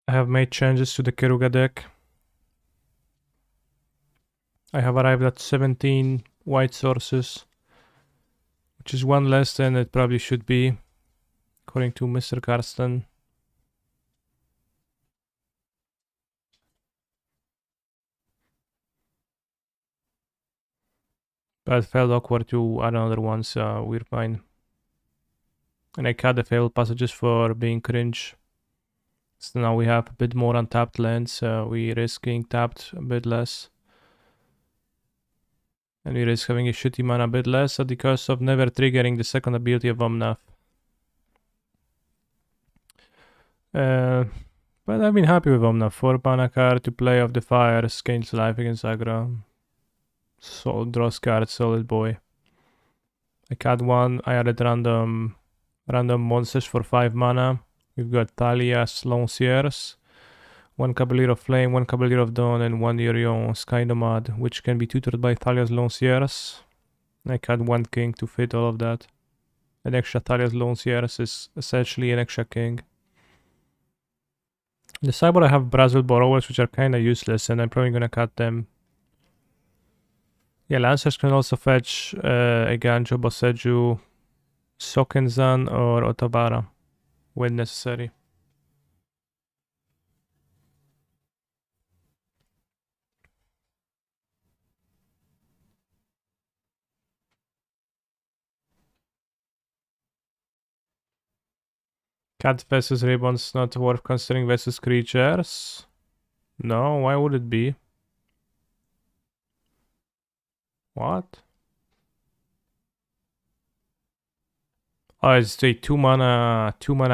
I have made changes to the Keruga deck. I have arrived at 17 white sources, which is one less than it probably should be, according to Mr. Karsten. But it felt awkward to add another one, so we're fine. And I cut the failed passages for being cringe. So now we have a bit more untapped lands, so we risk being tapped a bit less. And we risk having a shitty mana a bit less at the cost of never triggering the second ability of Omnath. But I've been happy with Omnath. 4 mana card to play off the fire, gains life against aggro. Solid draws card, solid boy. I cut one, I added random monsters for 5 mana. We've got Thalia's Longsieres, 1 Cavalier of Flame, 1 Cavalier of Dawn, and 1 Yorion Sky Nomad, which can be tutored by Thalia's Longsieres. I cut 1 king to fit all of that. An extra Thalia's Longsieres is essentially an extra king. In the sideboard I have Brazil Borrowers, which are kinda useless, and I'm probably gonna cut them. Yeah, Lancers can also fetch a Ganjo, Boseju, Sokenzan, or Otobara when necessary. Cat versus Ribbon's not worth considering versus creatures. No, why would it be? What? Oh, it's a 2 mana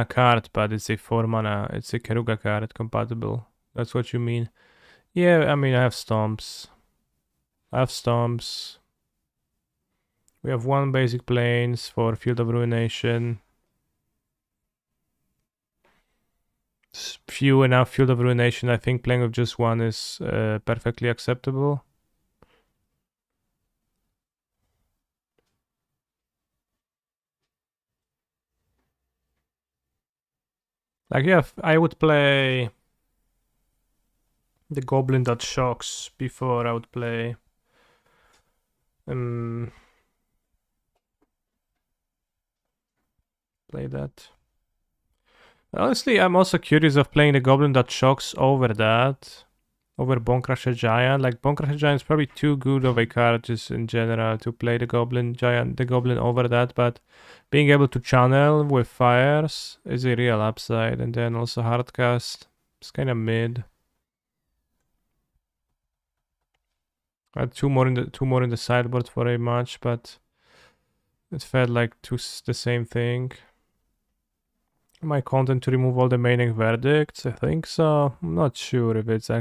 card, but it's a 4 mana, it's a Keruga card compatible. That's what you mean. Yeah, I mean I have Stomps. We have 1 basic planes for Field of Ruination. Few enough Field of Ruination. I think playing with just 1 is perfectly acceptable. Like, yeah, I would play the Goblin that shocks before I would play that. Honestly, I'm also curious of playing the Goblin that shocks over that, over Bonecrusher Giant. Like, Bonecrusher Giant is probably too good of a card just in general to play the Goblin over that, but being able to channel with fires is a real upside, and then also Hardcast, it's kind of mid. I had two more in the sideboard for a match, but it felt like the same thing. Am I content to remove all the maining verdicts? I think so. I'm not sure if they're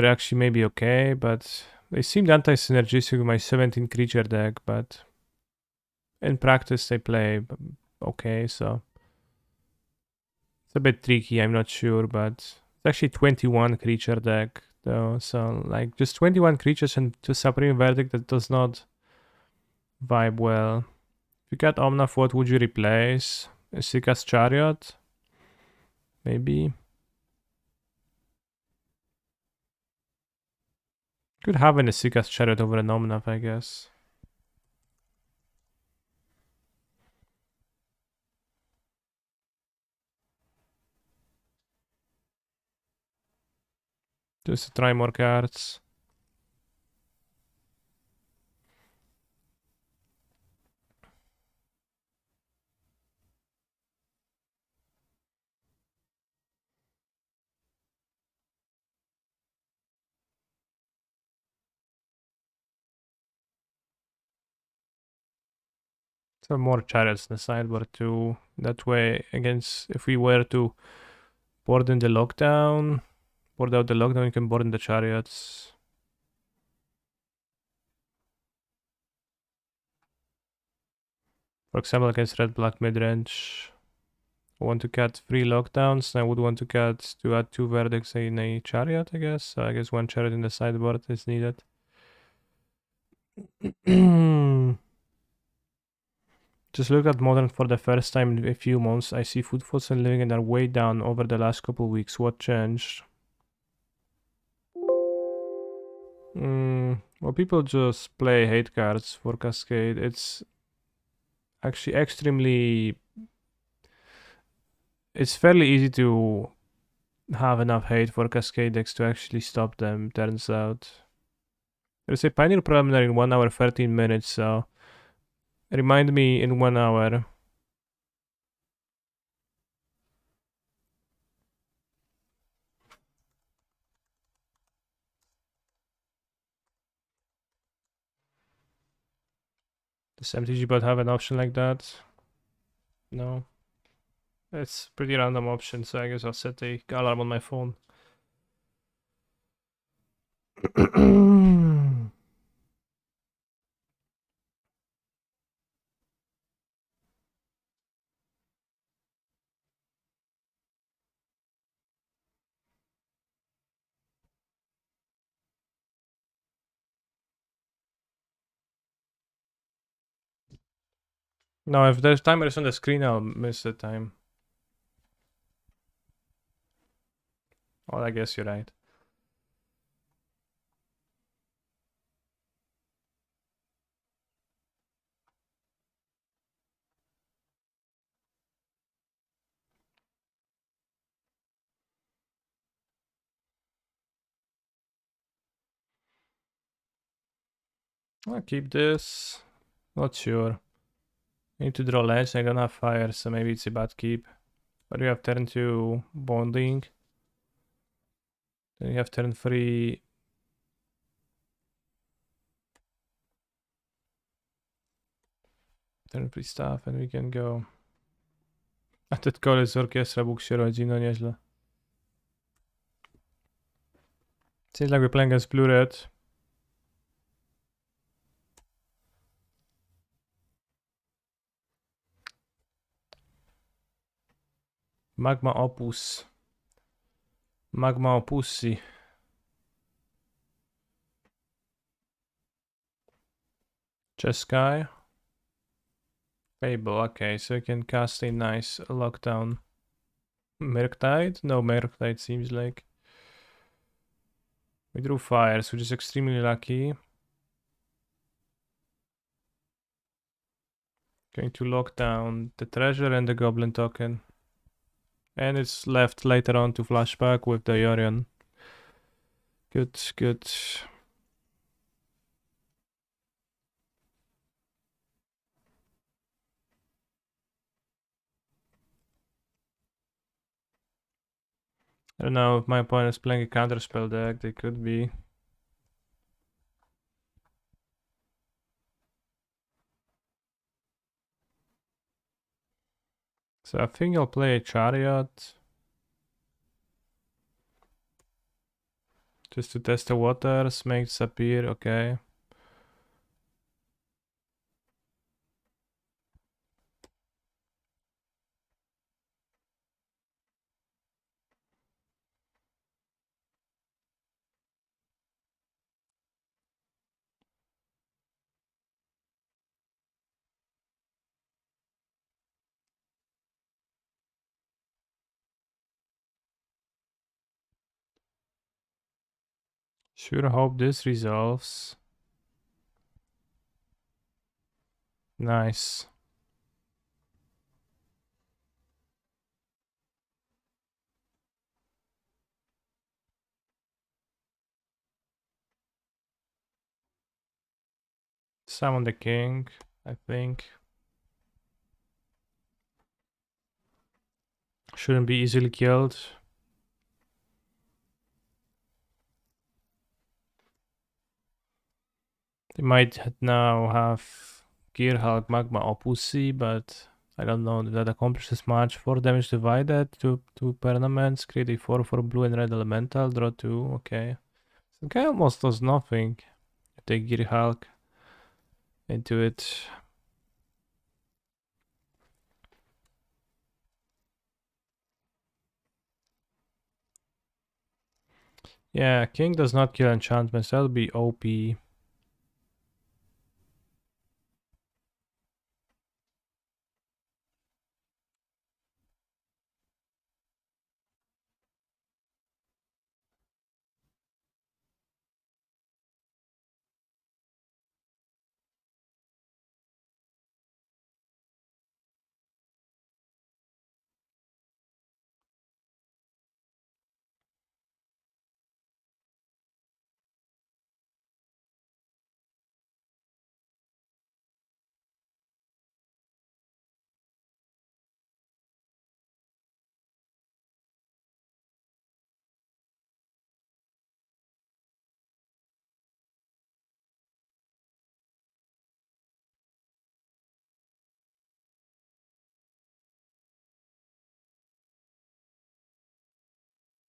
actually maybe okay, but they seemed anti-synergistic with my 17 creature deck, but in practice they play okay, so it's a bit tricky, I'm not sure, but it's actually 21 creature deck though, so like just 21 creatures and to Supreme Verdict that does not vibe well. If you got Omnath, what would you replace? Sika's Chariot? Maybe. Could have an Sika's Chariot over an Omnath, I guess. Just to try more cards. So more chariots in the sideboard too. That way, against if we were to board out the lockdown, you can board in the chariots. For example, against red black midrange, I want to cut 3 lockdowns, and I would want to add 2 verdicts in a chariot, I guess. So I guess 1 chariot in the sideboard is needed. Just look at modern for the first time in a few months. I see footfalls and living and are way down over the last couple weeks. What changed? Well, people just play hate cards for Cascade. It's actually extremely. It's fairly easy to have enough hate for Cascade decks to actually stop them, turns out. There's a Pioneer Preliminary in 1 hour 13 minutes, so remind me in 1 hour. Does MTG bot have an option like that? No. It's pretty random option, so I guess I'll set the alarm on my phone. No, if there's timer is on the screen, I'll miss the time. Well, I guess you're right. I'll keep this. Not sure. I need to draw lands. I don't have fire, so maybe it's a bad keep. But we have turn 2 bonding. Then we have turn 3. Turn 3 stuff, and we can go. A ten kole z orkiestra Bóg się rodzi, no nieźle. Seems like we're playing against blue red. Magma Opus. Magma Opussi. Jeskai. Fable, okay, so we can cast a nice lockdown. Murktide? No, Murktide seems like. We drew fires, which is extremely lucky. Going to lock down the treasure and the goblin token. And it's left later on to flashback with the Yorion. Good, good. I don't know if my opponent is playing a counterspell deck, they could be. So I think I'll play a chariot. Just to test the waters, make it appear, okay. Sure hope this resolves. Nice. Summon the king, I think. Shouldn't be easily killed. They might now have Gear Hulk Magma Opussi, but I don't know if that accomplishes much. 4 damage divided, 2 permanents, create a 4 blue and red elemental, draw 2, okay. The guy almost does nothing. Take Gear Hulk into it. Yeah, King does not kill enchantments, that'll be OP.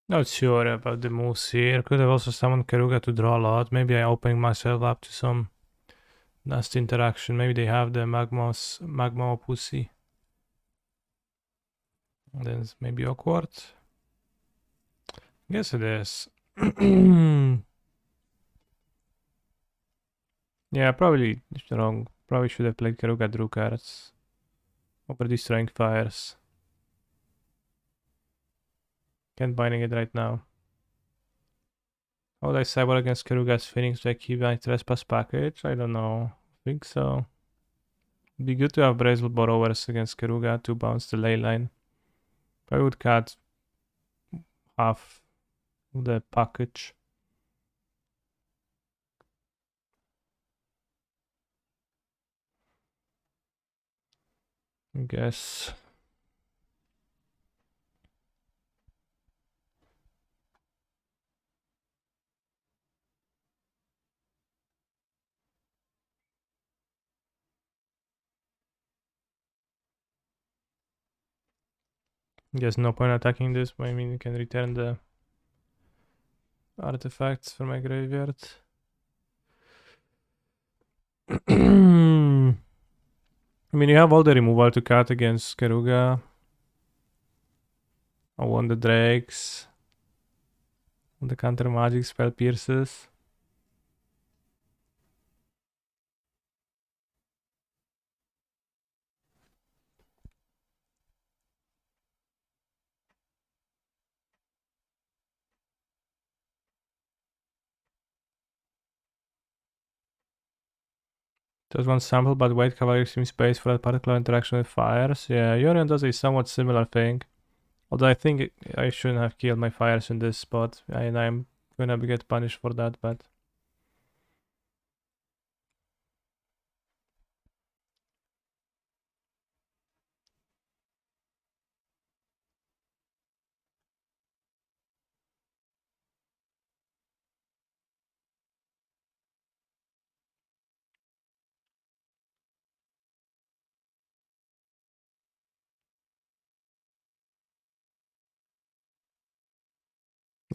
Not sure about the moves here. Could have also summoned Keruga to draw a lot. Maybe I opening myself up to some nasty interaction. Maybe they have the Magma Pussy. Then it's maybe awkward. Guess it is. Yeah, probably wrong. Probably should have played Keruga Drew cards. Over destroying fires. Can't binding it right now. How would I cyber against Keruga's Phoenix? Do I keep my trespass package? I don't know. I think so. It'd be good to have Brazel Borrowers against Keruga to bounce the ley line. I would cut half of the package. I guess. Guess no point attacking this, but I mean you can return the artifacts from my graveyard. I mean you have all the removal to cut against Keruga. I want the Drakes. The counter magic spell pierces. Just one sample, but White Cavalier seems space for that particular interaction with fires. Yeah, Yorion does a somewhat similar thing. Although I think I shouldn't have killed my fires in this spot, and I'm gonna get punished for that, but...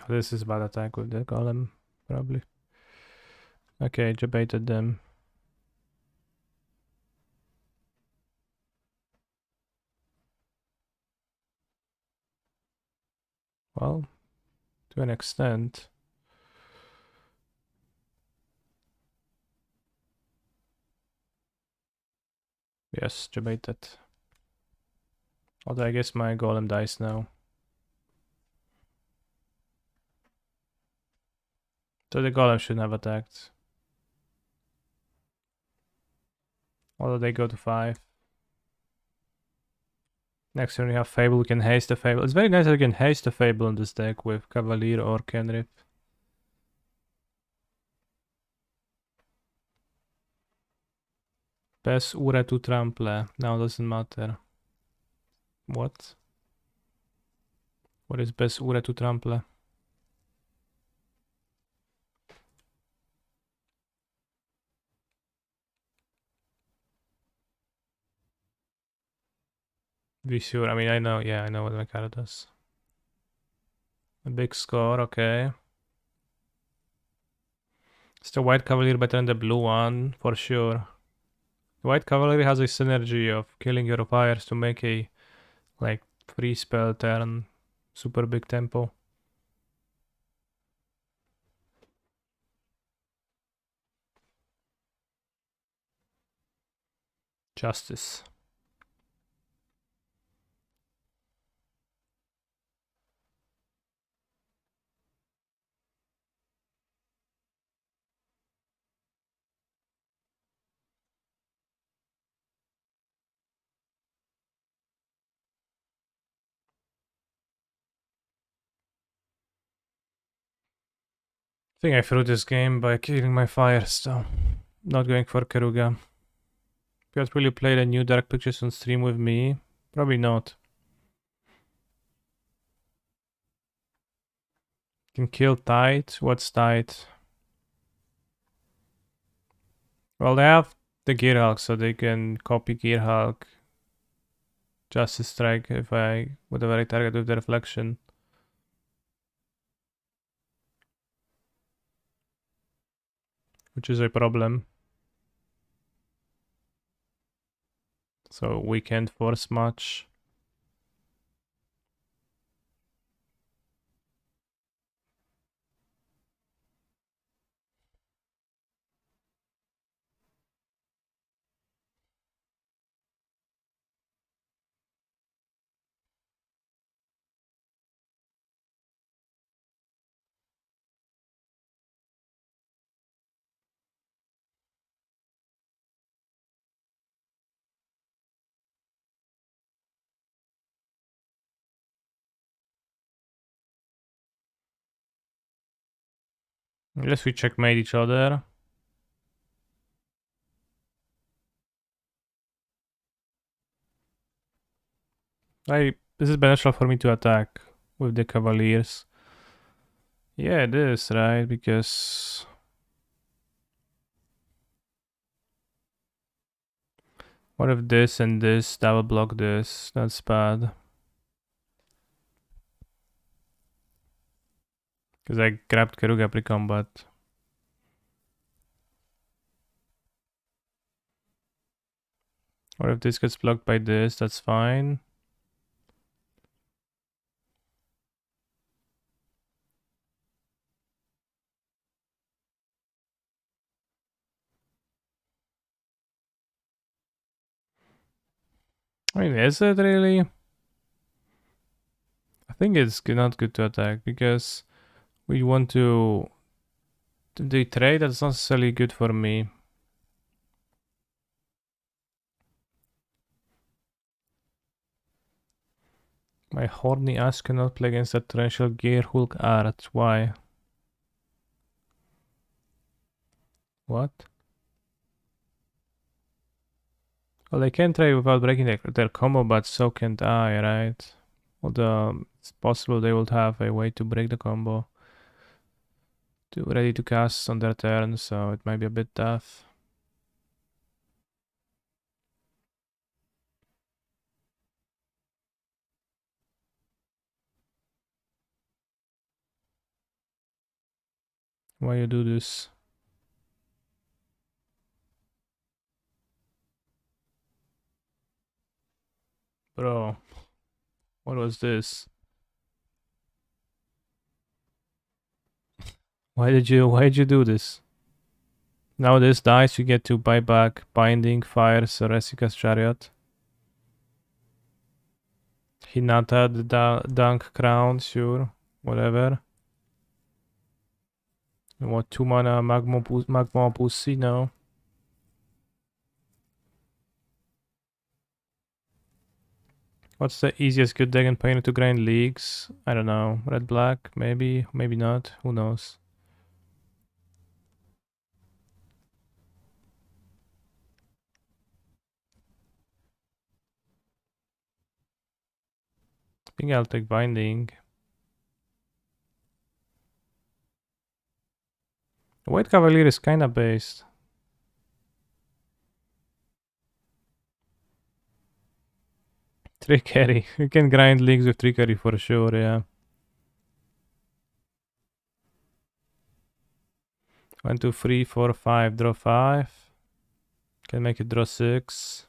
This is bad attack with the golem, probably. Okay, debated them. Well, to an extent. Yes, debated. Although I guess my golem dies now. So the golem shouldn't have attacked. Although they go to 5. Next turn we have Fable, we can haste the Fable. It's very nice that we can haste the Fable in this deck with Cavalier or Kenrip. Bez ure tu trample. Now doesn't matter. What? What is bez ure tu trample? Be sure. I mean, I know. Yeah, I know what my card does. A big score. Okay. Is the White Cavalier better than the blue one? For sure. The White Cavalier has a synergy of killing your fires to make a like free spell turn, super big tempo. Justice. I think I threw this game by killing my fires, so not going for Keruga. Piotr, will you play the new Dark Pictures on stream with me? Probably not. Can kill Tide. What's Tide? Well, they have the Gearhulk, so they can copy Gearhulk. Justice Strike if I would have target with the reflection. which is a problem. So we can't force much. Unless we checkmate each other. This is beneficial for me to attack with the cavaliers. Yeah, it is, right? Because what if this and this double block this? That's bad. Because I grabbed Keruga pre-combat. Or if this gets blocked by this, that's fine. I mean, is it really? I think it's not good to attack because we want to do trade. That's not necessarily good for me. My horny ass cannot play against that torrential gear Hulk art. Why? What? Well, they can trade without breaking their combo, but so can't I, right? Although it's possible they will have a way to break the combo. Ready to cast on their turn, so it might be a bit tough. Why you do this? Bro, what was this? Why did you do this? Now this dice you get to buy back Binding, Fires, Resika's Chariot. Hinata, the Dunk Crown, sure. Whatever. And what, 2 mana Magma Pussy? No. What's the easiest good deck in Pioneer to grind leagues? I don't know. Red black, maybe, maybe not. Who knows? I think I'll take Binding. White Cavalier is kinda based. Trickery. You can grind leagues with Trickery for sure, yeah. 1, 2, 3, 4, 5. Draw 5. Can make it draw 6.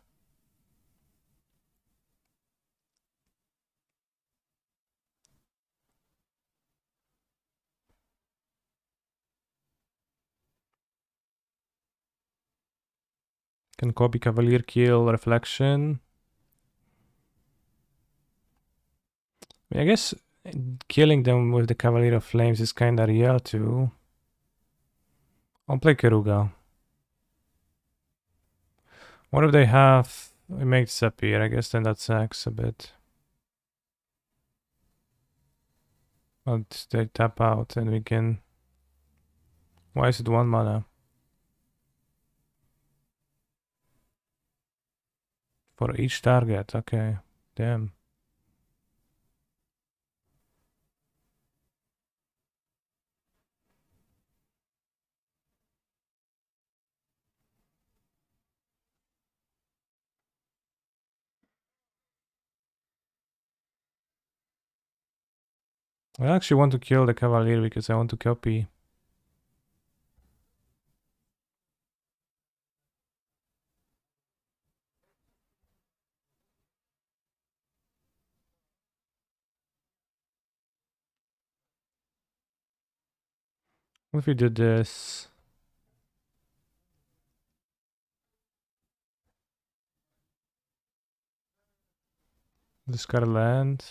Can copy Cavalier, kill, Reflection. I guess killing them with the Cavalier of Flames is kinda real too. I'll play Keruga. What if they have... We make disappear, I guess then that sucks a bit. But they tap out and we can... Why is it 1 mana? For each target, okay. Damn. I actually want to kill the Cavalier because I want to copy. What if we did this? Discard land.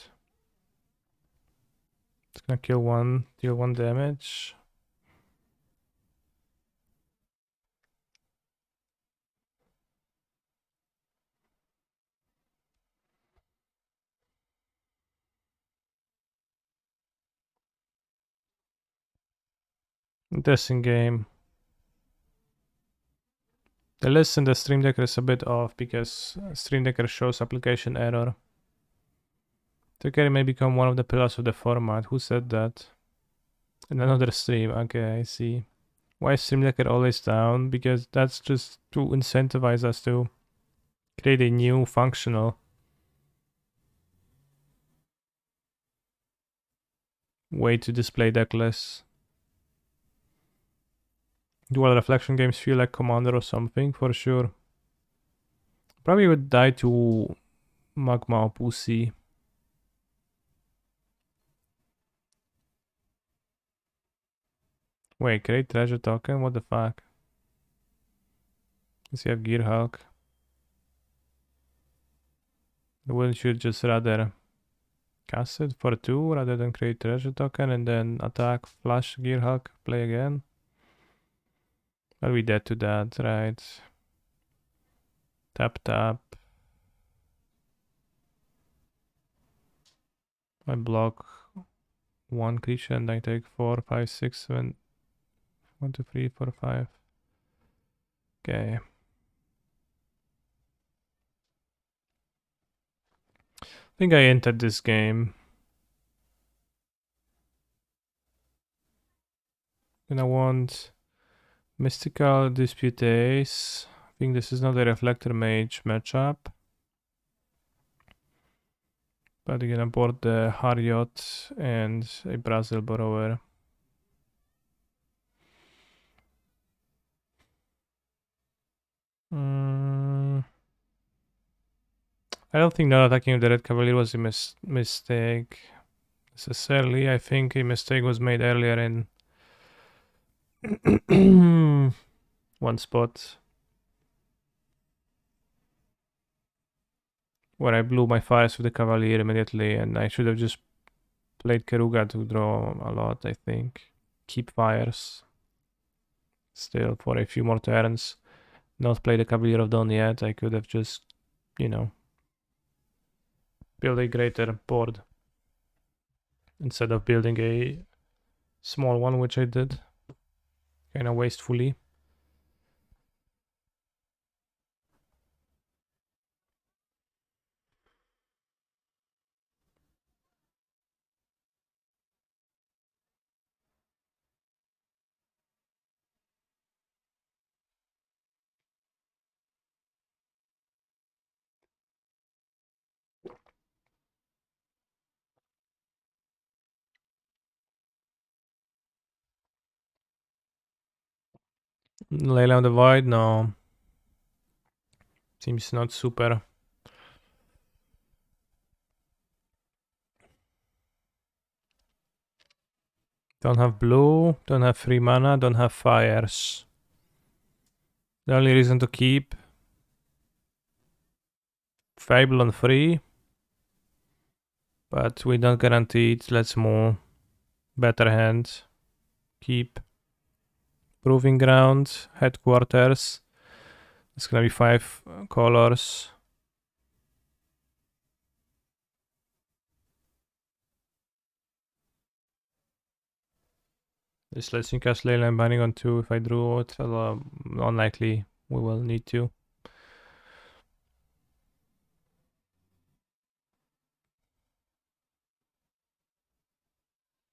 It's gonna kill one, deal 1 damage. Interesting game. The list in the Stream Decker is a bit off because Stream Decker shows application error. Trickery may become one of the pillars of the format. Who said that? In another stream. Okay, I see. Why is Stream Decker always down? Because that's just to incentivize us to create a new functional way to display deck lists. Dual reflection games feel like Commander or something, for sure. Probably would die to Magma or Pussy. Wait, create treasure token? What the fuck? Does he have Gear Hulk? Wouldn't you just rather cast it for 2 rather than create treasure token and then attack, flash Gear Hulk, play again? Are we dead to that, right? Tap tap. I block 1 creature and I take 4, 5, 6, 7, 1, 2, 3, 4, 5. Okay. I think I entered this game. And I want Mystical Dispute Ace. I think this is not a Reflector Mage matchup. But you're gonna board the Harriot and a Brazil Borrower. I don't think not attacking the Red Cavalier was a mistake necessarily. I think a mistake was made earlier in one spot where I blew my fires with the Cavalier immediately, and I should have just played Keruga to draw a lot, I think. Keep fires still for a few more turns. Not play the Cavalier of Dawn yet. I could have just, you know, build a greater board instead of building a small one, which I did kind of wastefully. Leyland the Void, no. Seems not super. Don't have blue, don't have free mana, don't have fires. The only reason to keep Fable on free, but we don't guarantee it. Let's move. Better hand. Keep. Proving Ground, Headquarters. It's gonna be 5 colors. This lets me cast Leyline Binding on 2 if I drew it, although unlikely we will need to.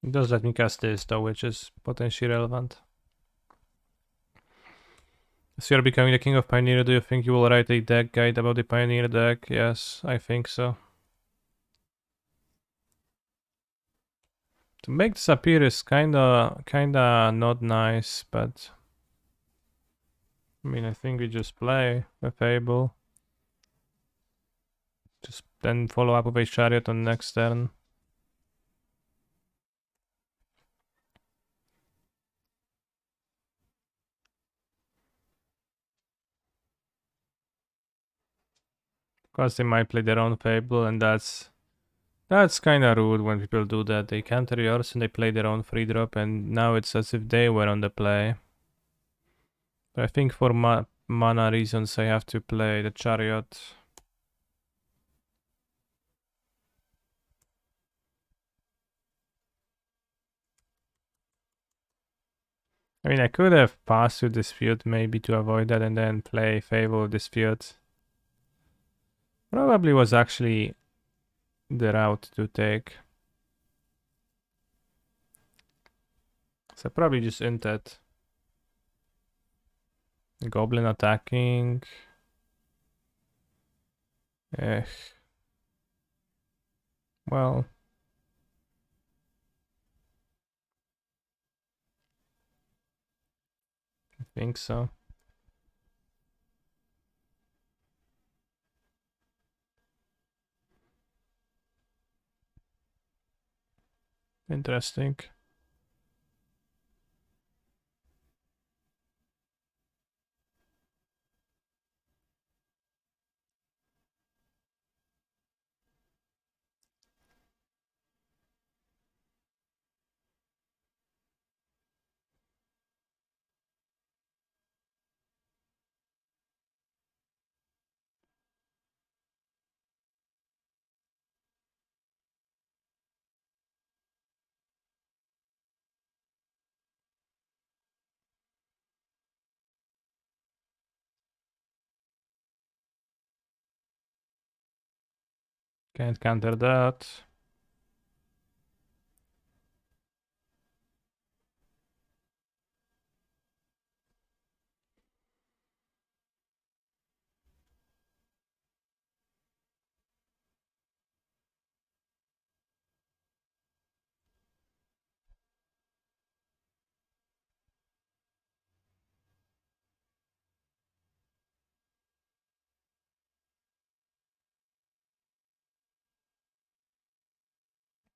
It does let me cast this though, which is potentially relevant. So you're becoming the king of Pioneer. Do you think you will write a deck guide about the Pioneer deck? Yes, I think so. To make this appear is kinda not nice, but I mean I think we just play a Fable. Just then follow up with a Chariot on next turn. Because they might play their own Fable, and that's kind of rude when people do that. They counter yours and they play their own free drop, and now it's as if they were on the play. But I think for mana reasons, I have to play the Chariot. I mean, I could have passed to Dispute maybe to avoid that and then play Fable Dispute. Probably was actually the route to take. So probably just inted. Goblin attacking. Eh. Well. I think so. Interesting. Can't counter that.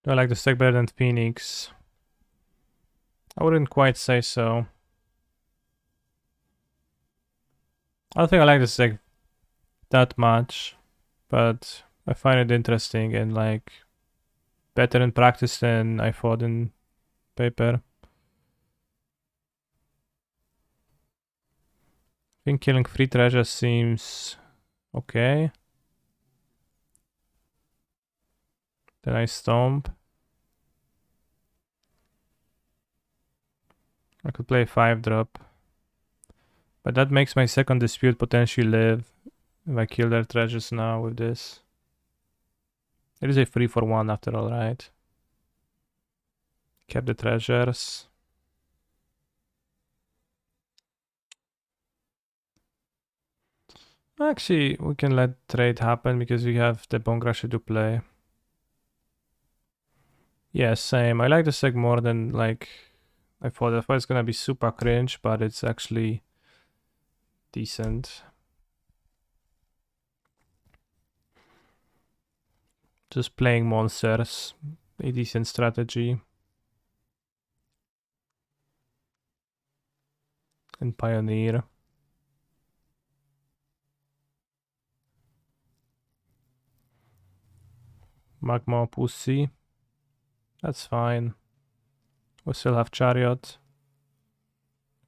Do I like the stack better than Phoenix? I wouldn't quite say so. I don't think I like the stack that much, but I find it interesting and like better in practice than I thought in paper. I think killing free treasure seems okay. Then I stomp. I could play 5-drop. But that makes my second dispute potentially live if I kill their treasures now with this. It is a 3-for-1 after all, right? Kept the treasures. Actually, we can let trade happen because we have the Bone Crusher to play. Yeah, same. I like the seg more than like I thought. I thought it's gonna be super cringe, but it's actually decent. Just playing monsters, a decent strategy. And Pioneer. Magma Pussy. That's fine. We still have Chariot.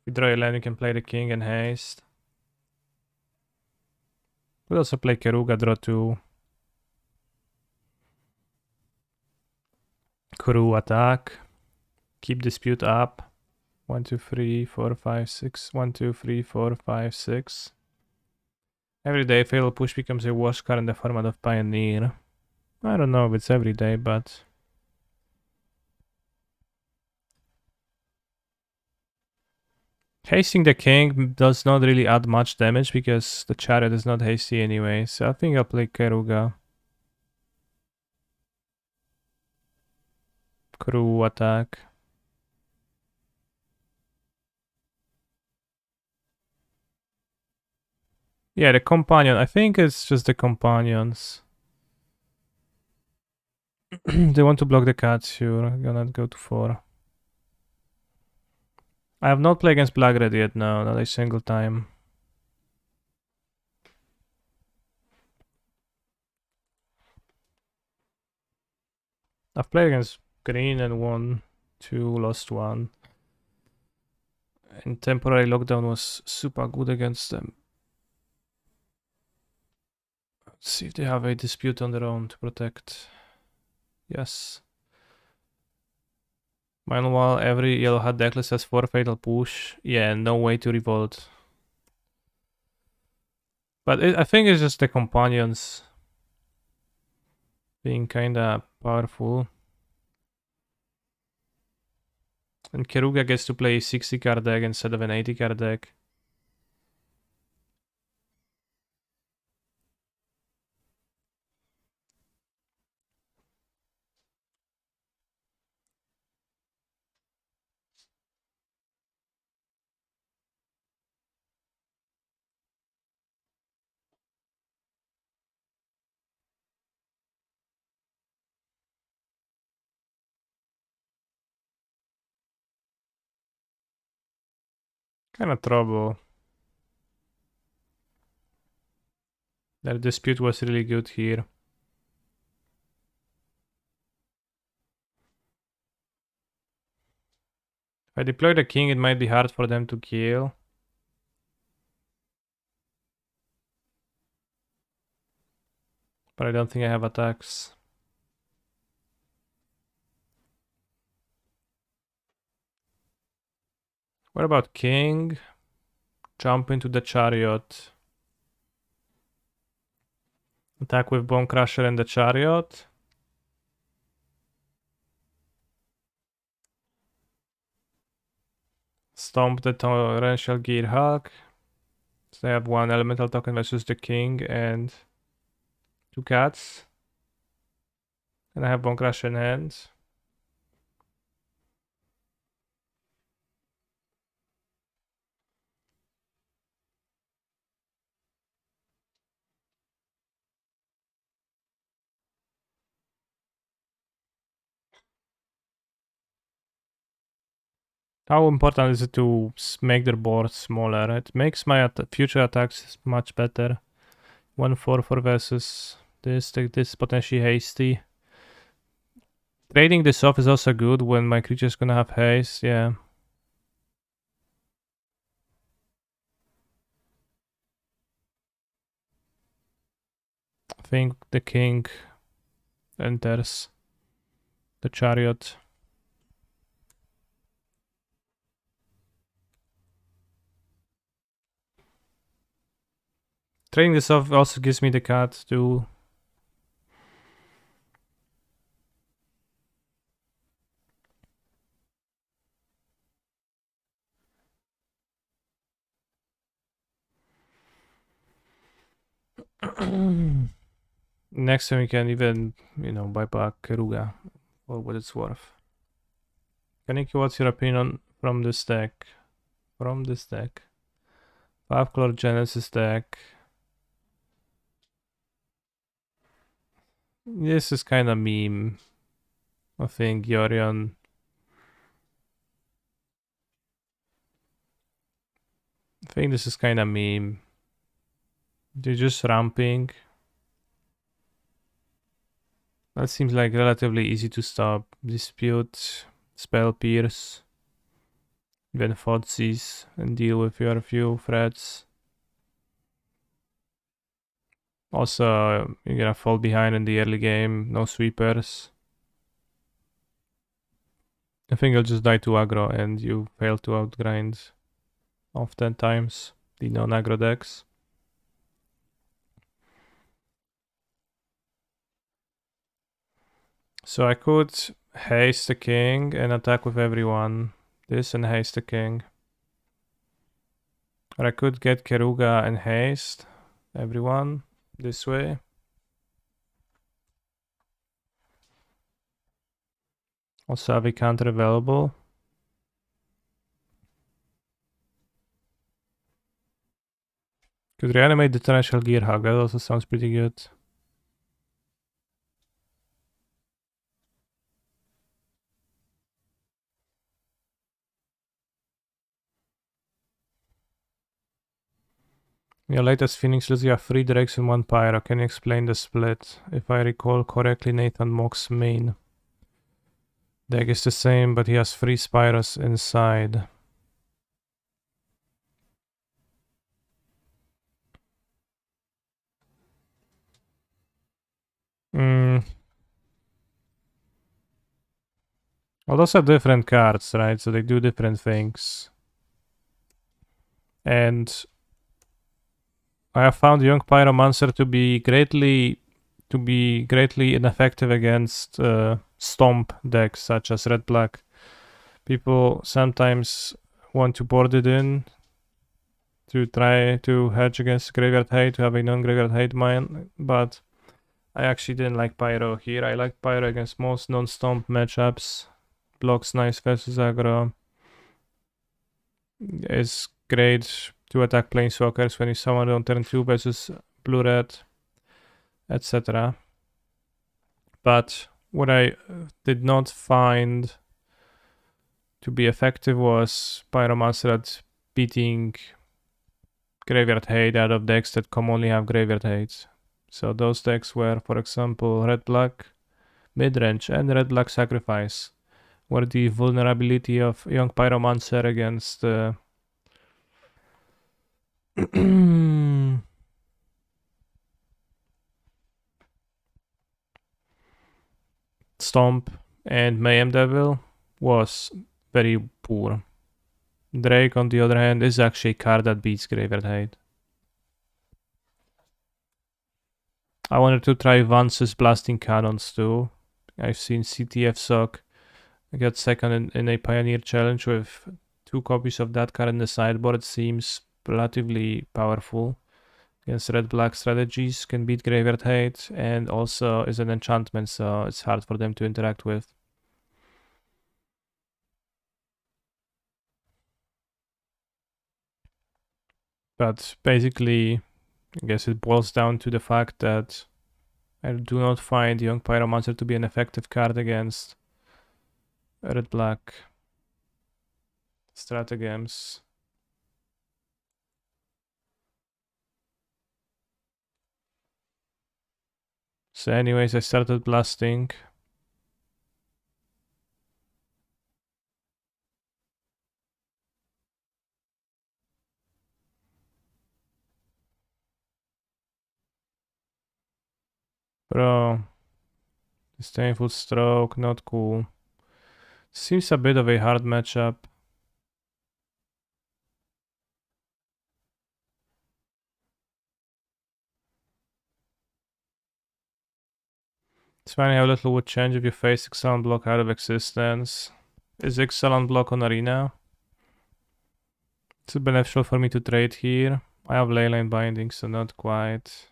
If we draw a land, you can play the King and Haste. We'll also play Keruga, draw 2. Kuru attack. Keep Dispute up. 1, 2, 3, 4, 5, 6. 1, 2, 3, 4, 5, 6. Every day, Fatal Push becomes a wash card in the format of Pioneer. I don't know if it's every day, but... Hasting the King does not really add much damage because the Chariot is not hasty anyway, so I think I'll play Keruga. Crew attack. Yeah, the companion. I think it's just the companions. They want to block the cat, sure. I'm gonna go to 4. I have not played against Black Red yet, no, not a single time. I've played against green and won 2, lost 1. And temporary lockdown was super good against them. Let's see if they have a dispute on their own to protect. Yes. Meanwhile, every yellow hat decklist has 4 fatal push. Yeah, no way to revolt. But I think it's just the companions being kinda powerful. And Keruga gets to play a 60 card deck instead of an 80 card deck. Kinda trouble. Their dispute was really good here. If I deploy the king, it might be hard for them to kill. But I don't think I have attacks. What about king? Jump into the chariot. Attack with Bone Crusher and the chariot. Stomp the Torrential Gear Hulk. So they have 1 elemental token versus the king and 2 cats. And I have Bone Crusher in hand. How important is it to make their board smaller? It makes my future attacks much better. 1/4 versus this. This potentially hasty. Trading this off is also good when my creature's gonna have haste. Yeah. I think the king enters the chariot. Trading this off also gives me the cat too. Next time we can even, buy back Keruga for what it's worth. Kaneki, what's your opinion from this deck? From this deck. 5-color Genesis deck. This is kind of meme. I think Yorion. I think this is kind of meme. They're just ramping. That seems like relatively easy to stop. Dispute, Spell Pierce, even Thoughtseize, and deal with your few threats. Also, you're gonna fall behind in the early game, no sweepers. I think you'll just die to aggro and you fail to outgrind off 10 times the non-aggro decks. So I could haste the king and attack with everyone. This and haste the king. Or I could get Keruga and haste everyone this way. Also have a counter available. Could reanimate the Torrential Gearhawk, that also sounds pretty good. Your latest Phoenix list, you have 3 Drakes and 1 Pyro. Can you explain the split? If I recall correctly, Nathan Mock's main Deck is the same, but he has 3 Spyros inside. Well, those are different cards, right? So they do different things. And I have found Young Pyromancer to be greatly ineffective against stomp decks such as Red Black. People sometimes want to board it in to try to hedge against Graveyard Hate, to have a non-Graveyard Hate mine, but I actually didn't like Pyro here. I like Pyro against most non-stomp matchups. Blocks nice versus aggro. It's great to attack Planeswalkers when you summon on turn 2 versus blue-red, etc. But what I did not find to be effective was Pyromancer at beating Graveyard Hate out of decks that commonly have Graveyard Hates. So those decks were, for example, Red Black, Midrange, and Red Black Sacrifice, where the vulnerability of Young Pyromancer against Stomp and Mayhem Devil was very poor. Drake, on the other hand, is actually a card that beats Graveyard Hate. I wanted to try Vance's Blasting Cannons too. I've seen CTF suck. I got second in a Pioneer Challenge with 2 copies of that card in the sideboard. It seems relatively powerful against red-black strategies, can beat Graveyard Hate, and also is an enchantment, so it's hard for them to interact with. But basically, I guess it boils down to the fact that I do not find Young Pyromancer to be an effective card against red-black stratagems. So anyways, I started blasting. Bro, Disdainful Stroke, not cool. Seems a bit of a hard matchup. It's funny how little would change if you face Ixalan block out of existence. Is Ixalan block on Arena? It's beneficial for me to trade here. I have Leyline Binding, so not quite.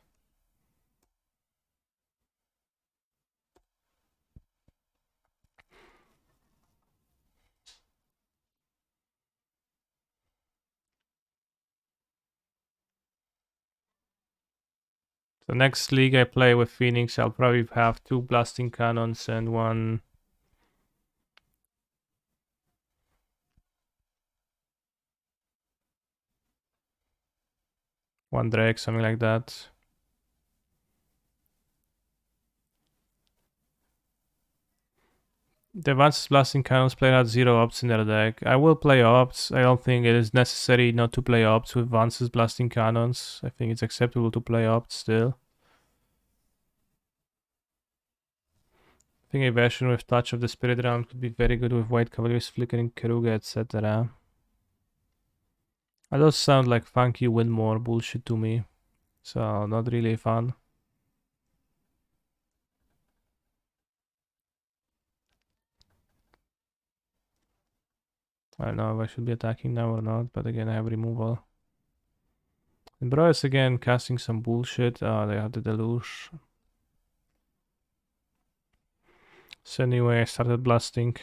The next league I play with Phoenix, I'll probably have 2 Blasting Cannons and one Drake, something like that. The Advanced Blasting Cannons player had 0 opts in their deck. I will play opts. I don't think it is necessary not to play opts with Vance's Blasting Cannons. I think it's acceptable to play opts still. I think a version with Touch of the Spirit Realm could be very good with White Cavaliers, Flickering Keruga, etc. That does sound like funky Winmore bullshit to me. So, not really fun. I don't know if I should be attacking now or not, but again I have removal. And Bro is again casting some bullshit. They have the Deluge. So anyway, I started blasting.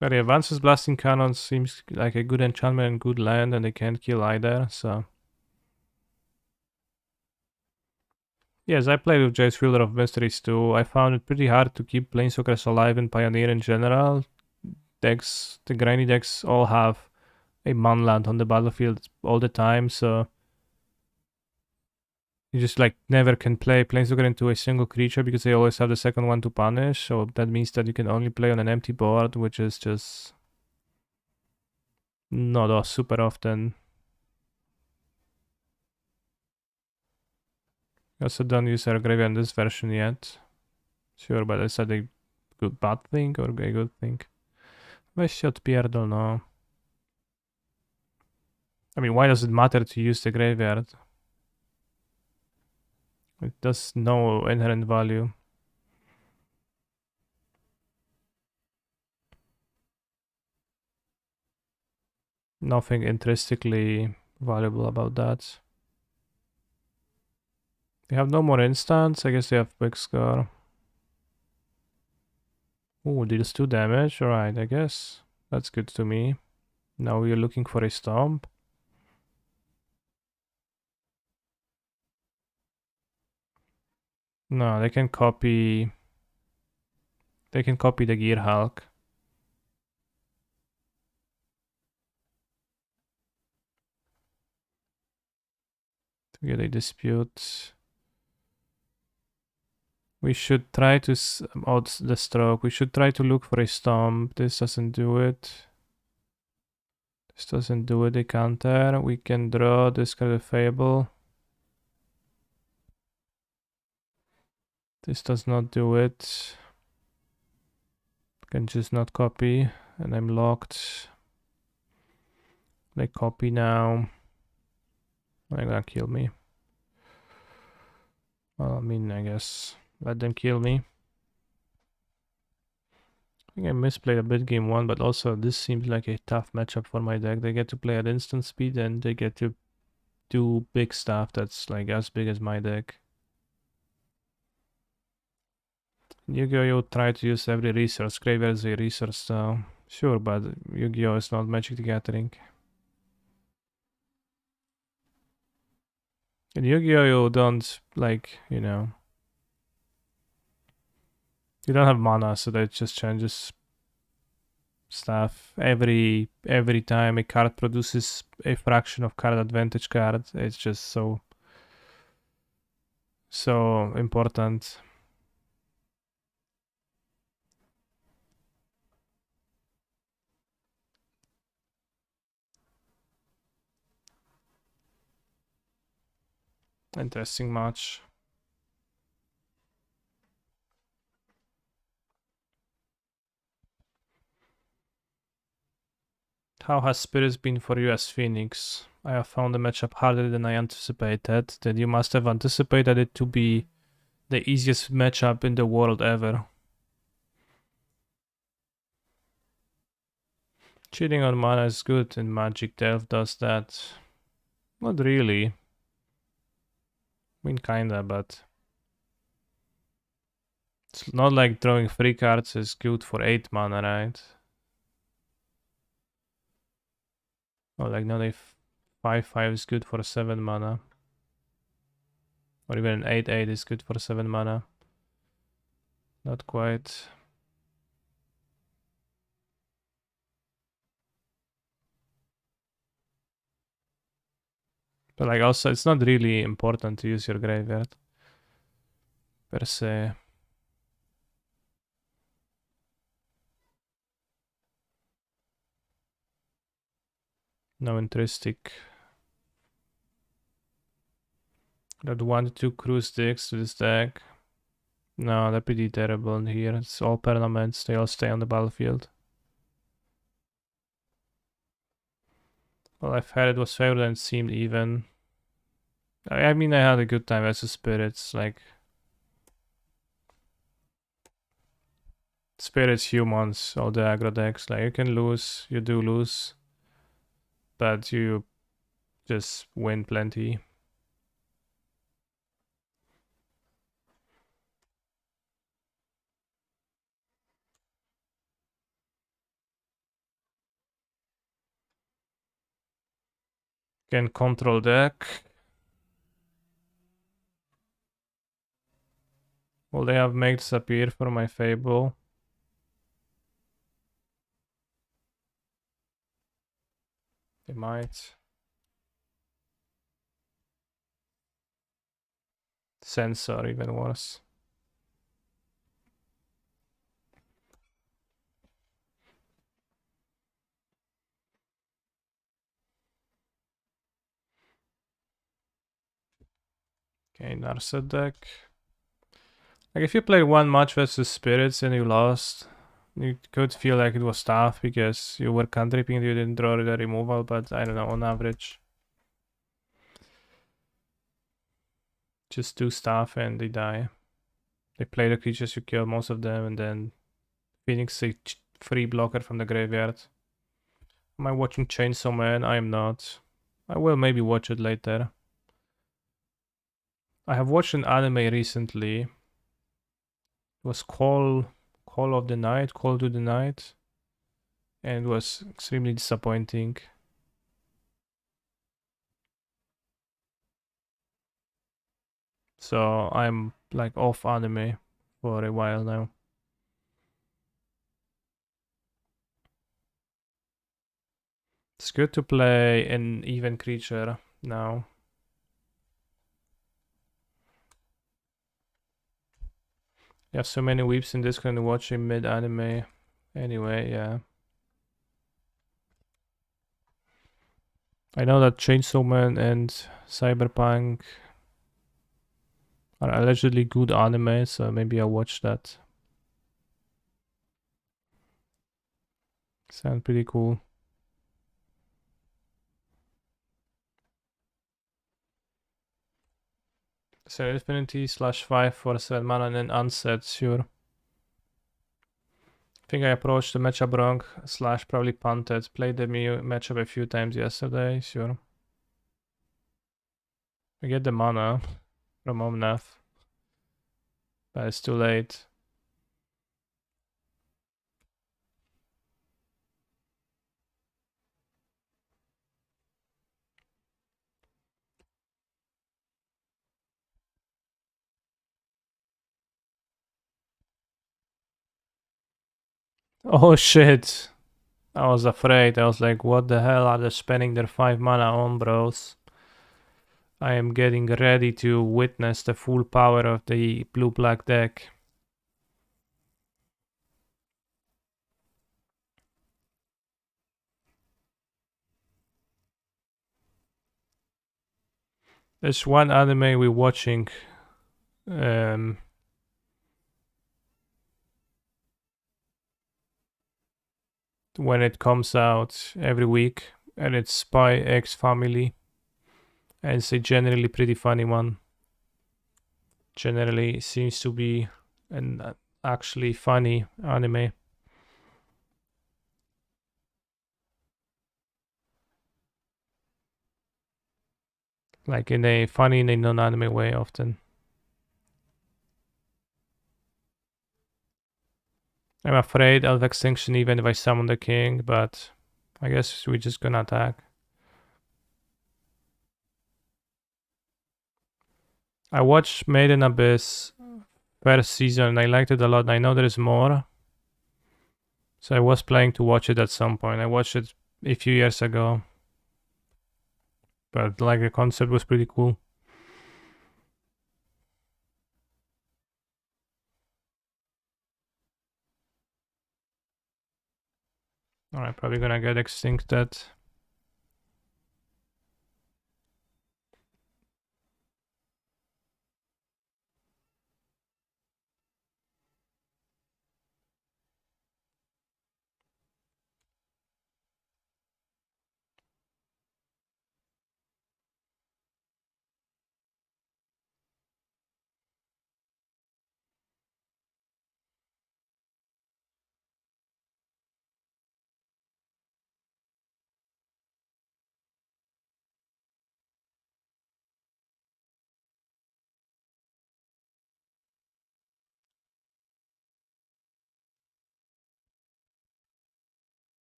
But yeah, Vance's Blasting Cannon seems like a good enchantment and good land, and they can't kill either, so... Yes, I played with Jace Fielder of Mysteries too. I found it pretty hard to keep Planeswalkers alive in Pioneer in general. Decks, the grindy decks all have a manland on the battlefield all the time, so you just like never can play Planeswalker into a single creature because they always have the second one to punish. So that means that you can only play on an empty board, which is just not super often. I also don't use our graveyard in this version yet. Sure, but is that a good bad thing or a good thing? Weź się odpierdol, no. I mean, why does it matter to use the graveyard? It does no inherent value. Nothing intrinsically valuable about that. They have no more instants. I guess they have big score. Ooh, deals 2 damage. Alright, I guess. That's good to me. Now we're looking for a stomp. No, they can copy... They can copy the Gear Hulk. To get a dispute. We should try to out the stroke. We should try to look for a stomp. This doesn't do it. This doesn't do it. A counter. We can draw, discard a Fable. This does not do it. Can just not copy, and I'm locked. They copy now. They're gonna kill me. Well, I mean, I guess let them kill me. I think I misplayed a bit game 1, but also this seems like a tough matchup for my deck. They get to play at instant speed and they get to do big stuff that's like as big as my deck. Yu-Gi-Oh! Try to use every resource. Graveyard is a resource, so sure, but Yu-Gi-Oh! Is not Magic the Gathering. In Yu-Gi-Oh! You don't, like, you know... You don't have mana, so that just changes stuff. Every time a card produces a fraction of card advantage card, it's just so important. Interesting match. How has Spirits been for you as Phoenix? I have found the matchup harder than I anticipated. Then you must have anticipated it to be the easiest matchup in the world ever. Cheating on mana is good and Magic Delve does that. Not really. I mean, kinda, but... It's not like drawing 3 cards is good for 8 mana, right? Oh, like now they 5/5 is good for 7 mana. Or even an 8/8 is good for 7 mana. Not quite. But like also, it's not really important to use your graveyard. Per se. No intrinsic. That 1-2 cruise dicks to this deck. No, they're pretty terrible in here. It's all permanents, they all stay on the battlefield. Well, I've had it was favored and seemed even. I mean, I had a good time versus Spirits, like... Spirits, humans, all the aggro decks, like you can lose, you do lose. But you just win plenty. Can control deck. Well, they have made disappear for my Fable. They might. Sensor, even worse. Okay, Narset deck. Like if you played one match versus Spirits and you lost, you could feel like it was tough because you were cantripping, you didn't draw the removal, but I don't know, on average. Just do stuff and they die. They play the creatures, you kill most of them, and then Phoenix a free blocker from the graveyard. Am I watching Chainsaw Man? I am not. I will maybe watch it later. I have watched an anime recently. It was Call of the Night, Call to the Night, and it was extremely disappointing. So I'm like off anime for a while now. It's good to play an even creature now. You have so many weeps in Discord watching mid anime. Anyway, yeah. I know that Chainsaw Man and Cyberpunk are allegedly good anime, so maybe I'll watch that. Sound pretty cool. So Infinity /5 for 7 mana and then unset, sure. I think I approached the matchup wrong, / probably punted. Played the matchup a few times yesterday, sure. I get the mana from Omnath, but it's too late. Oh shit. I was afraid. I was like, what the hell are they spending their 5 mana on, bros? I am getting ready to witness the full power of the blue-black deck. There's one anime we're watching. When it comes out every week, and it's Spy X Family. And it's a generally pretty funny one. Generally seems to be an actually funny anime. Like in a funny, in a non-anime way often. I'm afraid of extinction even if I summon the king, but I guess we're just gonna attack. I watched Made in Abyss first season. I liked it a lot. I know there's more. So I was planning to watch it at some point. I watched it a few years ago. But like the concept was pretty cool. Alright, probably gonna get extincted.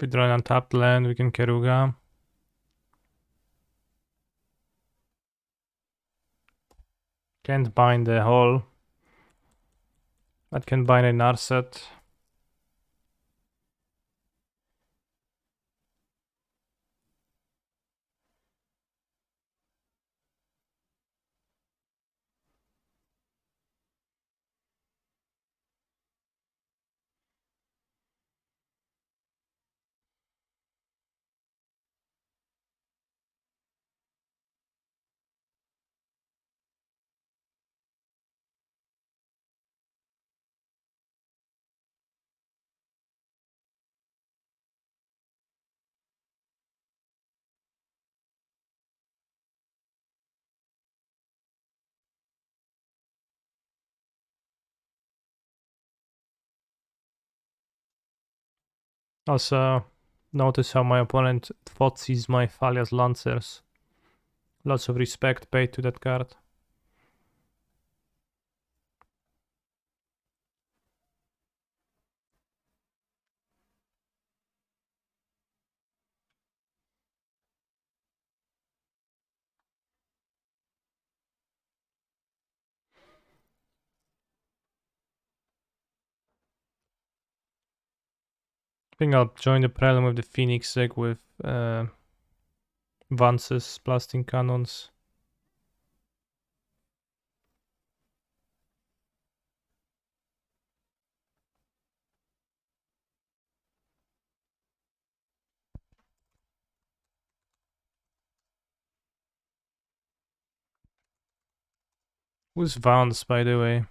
we draw an untapped land, we can Keruga. Can't bind the hole. But can bind a Narset. Also, notice how my opponent thought sees my Thalia's Lancers. Lots of respect paid to that card. I think I'll join the prelim with the Phoenix deck with Vance's blasting cannons. Who's Vance, by the way?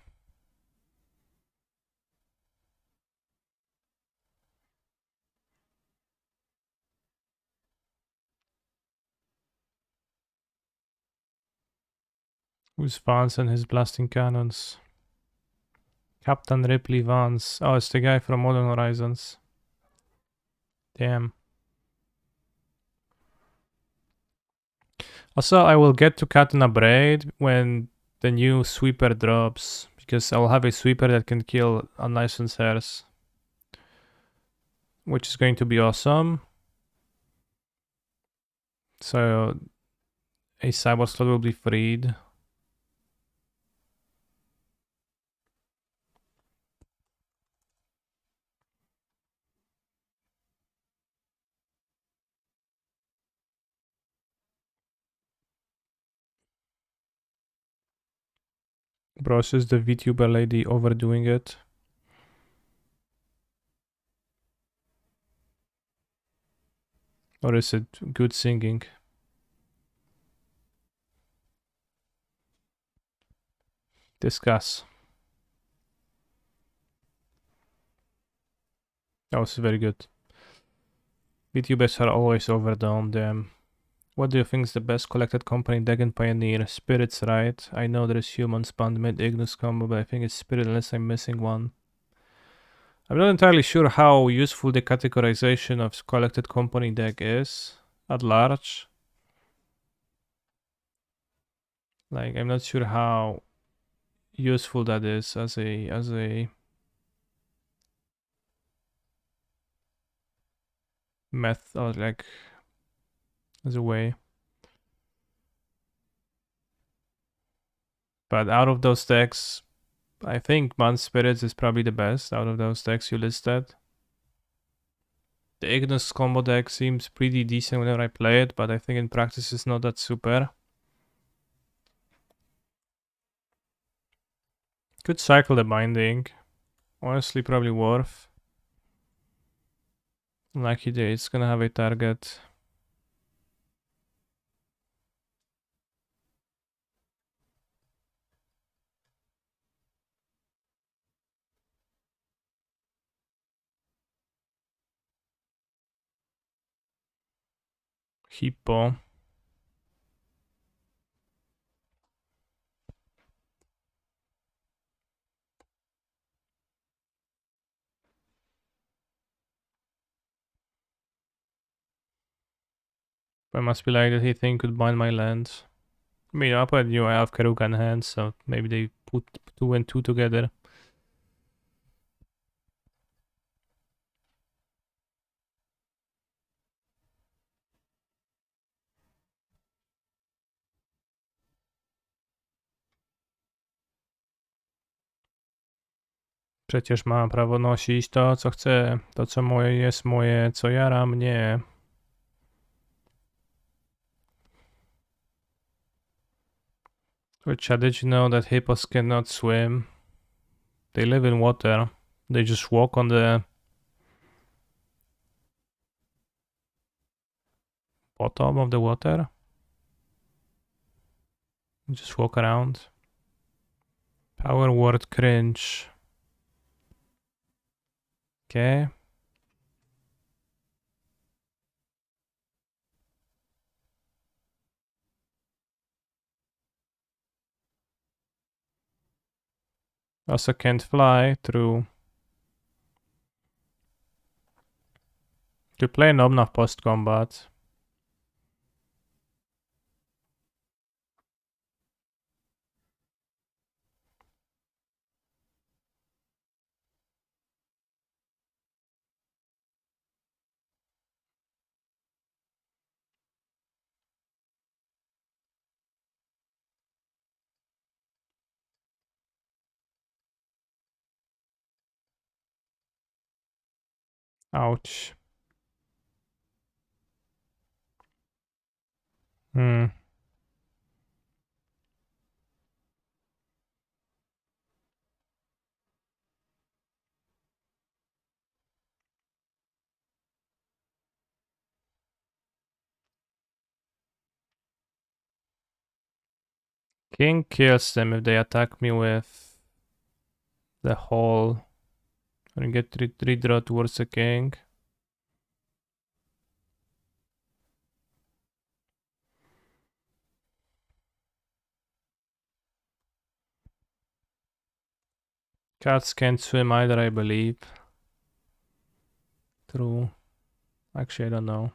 Who's Vance and his blasting cannons? Captain Ripley Vance. Oh, it's the guy from Modern Horizons. Damn. Also, I will get to Katana Braid when the new sweeper drops, because I'll have a sweeper that can kill unlicensed heirs, which is going to be awesome. So a cyber slot will be freed. Bros, is the VTuber lady overdoing it? Or is it good singing? Discuss. That was very good. VTubers are always overdone, damn. What do you think is the best collected company deck in Pioneer? Spirit's right. I know there's human spawned mid Ignis combo, but I think it's Spirit unless I'm missing one. I'm not entirely sure how useful the categorization of collected company deck is at large. Like, I'm not sure how useful that is as a method, or like as a way. But out of those decks, I think Man Spirits is probably the best out of those decks you listed. The Ignis combo deck seems pretty decent whenever I play it, but I think in practice it's not that super. Could cycle the binding. Honestly, probably worth. Lucky day, it's gonna have a target. Hippo. But it must be like that he think could bind my lands. I mean, up at you, I have Keruka in hand, so maybe they put 2 and 2 together. Przecież mam prawo nosić to, co chcę. To, co moje jest moje, co jara mnie. Which did you know that hippos cannot swim? They live in water. They just walk on the bottom of the water. Just walk around. Power word cringe. Okay. Also can't fly through. To play knob na post combat. Ouch. Hmm. King kills them if they attack me with the hole. And get redraw towards the king. Cats can't swim either, I believe. True. Actually, I don't know.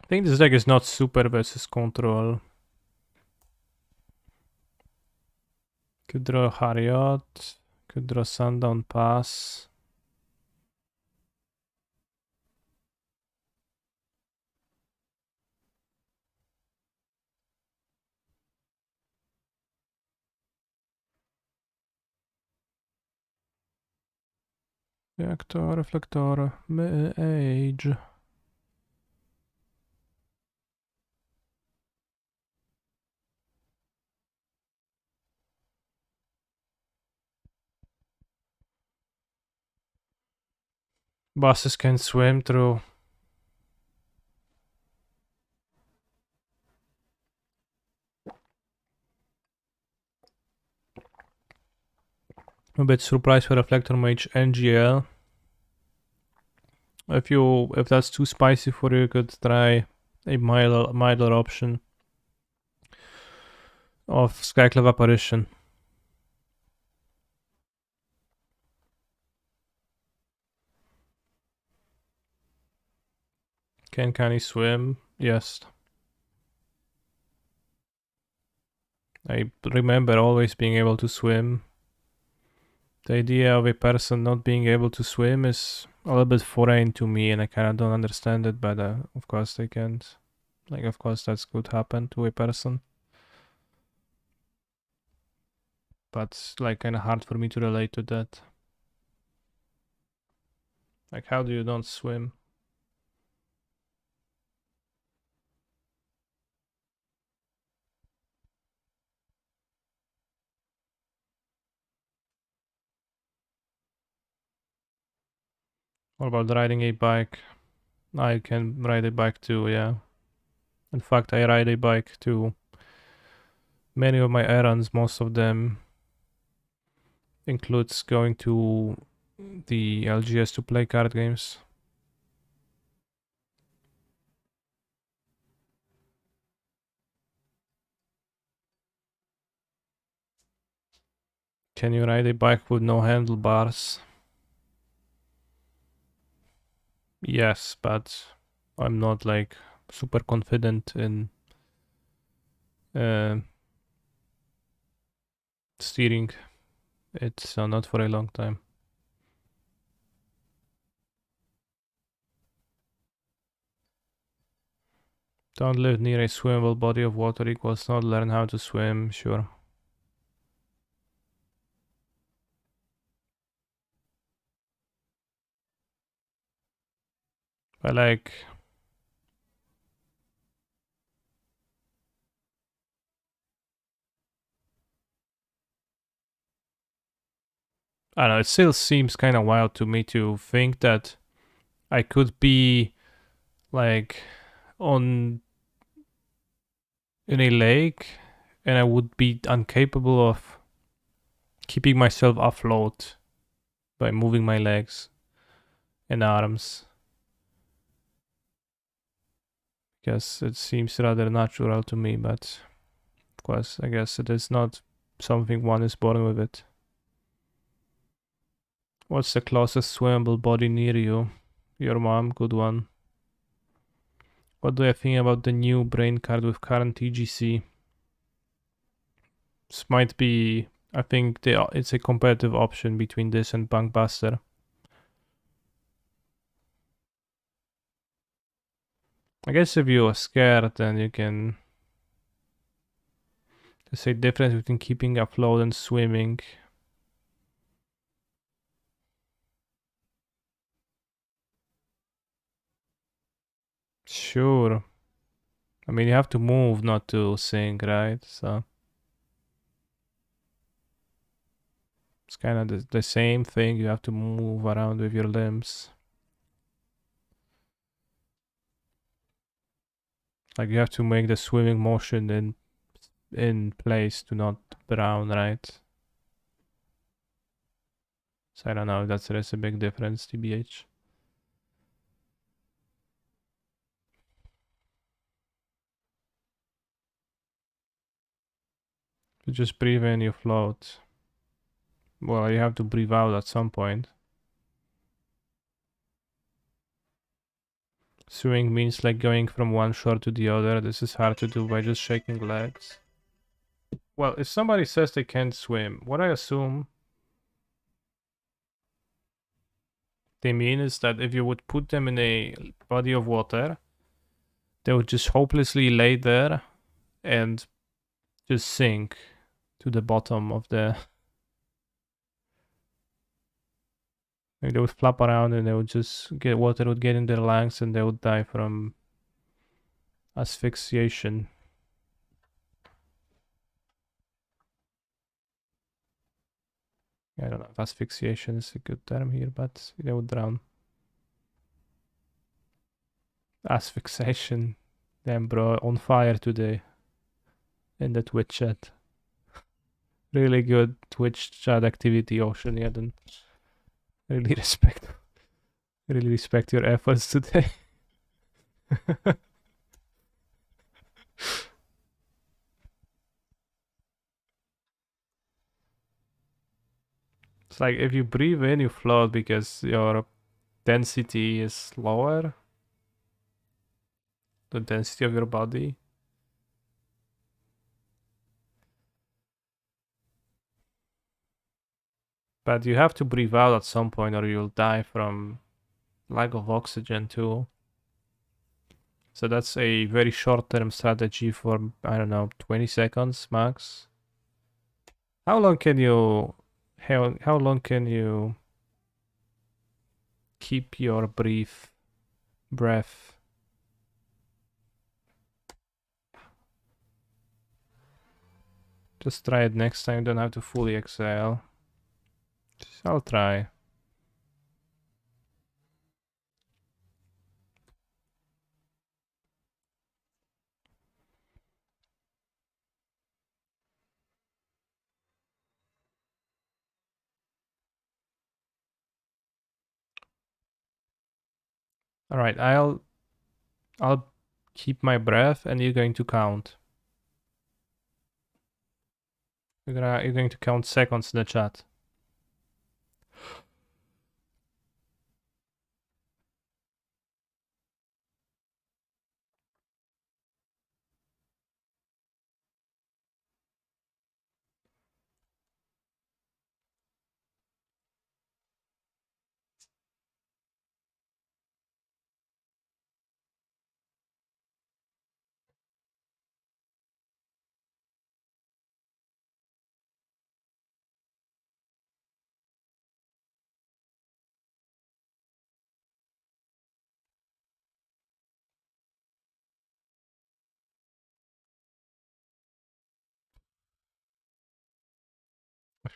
I think this deck is not super versus control. Could draw Harriot. Could draw Sundown Pass. Reactor, Reflector, Age. Bosses can swim through. A bit surprised for Reflector Mage NGL. If that's too spicy for you, you could try a milder option of Skyclave Apparition. Can he swim? Yes. I remember always being able to swim. The idea of a person not being able to swim is a little bit foreign to me, and I kind of don't understand it, but of course they can't. Like, of course that could happen to a person. But, like, kind of hard for me to relate to that. Like, how do you not swim? What about riding a bike? I can ride a bike too, yeah. In fact, I ride a bike too. Many of my errands, most of them includes going to the LGS to play card games. Can you ride a bike with no handlebars? Yes, but I'm not like super confident in steering it, so not for a long time. Don't live near a swimmable body of water equals not learn how to swim, sure. But like, I don't know, it still seems kind of wild to me to think that I could be like on in a lake and I would be incapable of keeping myself afloat by moving my legs and arms. Because it seems rather natural to me, but of course, I guess it is not something one is born with it. What's the closest swimmable body near you? Your mom, good one. What do I think about the new brain card with current TGC? This might be, I think it's a competitive option between this and Bankbuster. I guess if you are scared, then you can. There's a difference between keeping afloat and swimming. Sure. I mean, you have to move, not to sink, right? So it's kind of the same thing. You have to move around with your limbs. Like you have to make the swimming motion in place to not drown, right? So I don't know. That's a big difference, TBH. You just breathe in, you float. Well, you have to breathe out at some point. Swimming means like going from one shore to the other. This is hard to do by just shaking legs. Well, if somebody says they can't swim, what I assume they mean is that if you would put them in a body of water, they would just hopelessly lay there and just sink to the bottom of the. Like they would flap around and they would just get water would get in their lungs and they would die from asphyxiation. I don't know if asphyxiation is a good term here, but they would drown. Asphyxiation. Damn, bro, on fire today in the Twitch chat. Really good Twitch chat activity, Ocean. Yeah, then really respect your efforts today. It's like if you breathe in, you float because your density is lower, the density of your body. But you have to breathe out at some point or you'll die from lack of oxygen too. So that's a very short-term strategy for, I don't know, 20 seconds max. How long can you how long can you keep your breath? Just try it next time, don't have to fully exhale. I'll try. All right, I'll keep my breath and you're going to count. You're going to count seconds in the chat.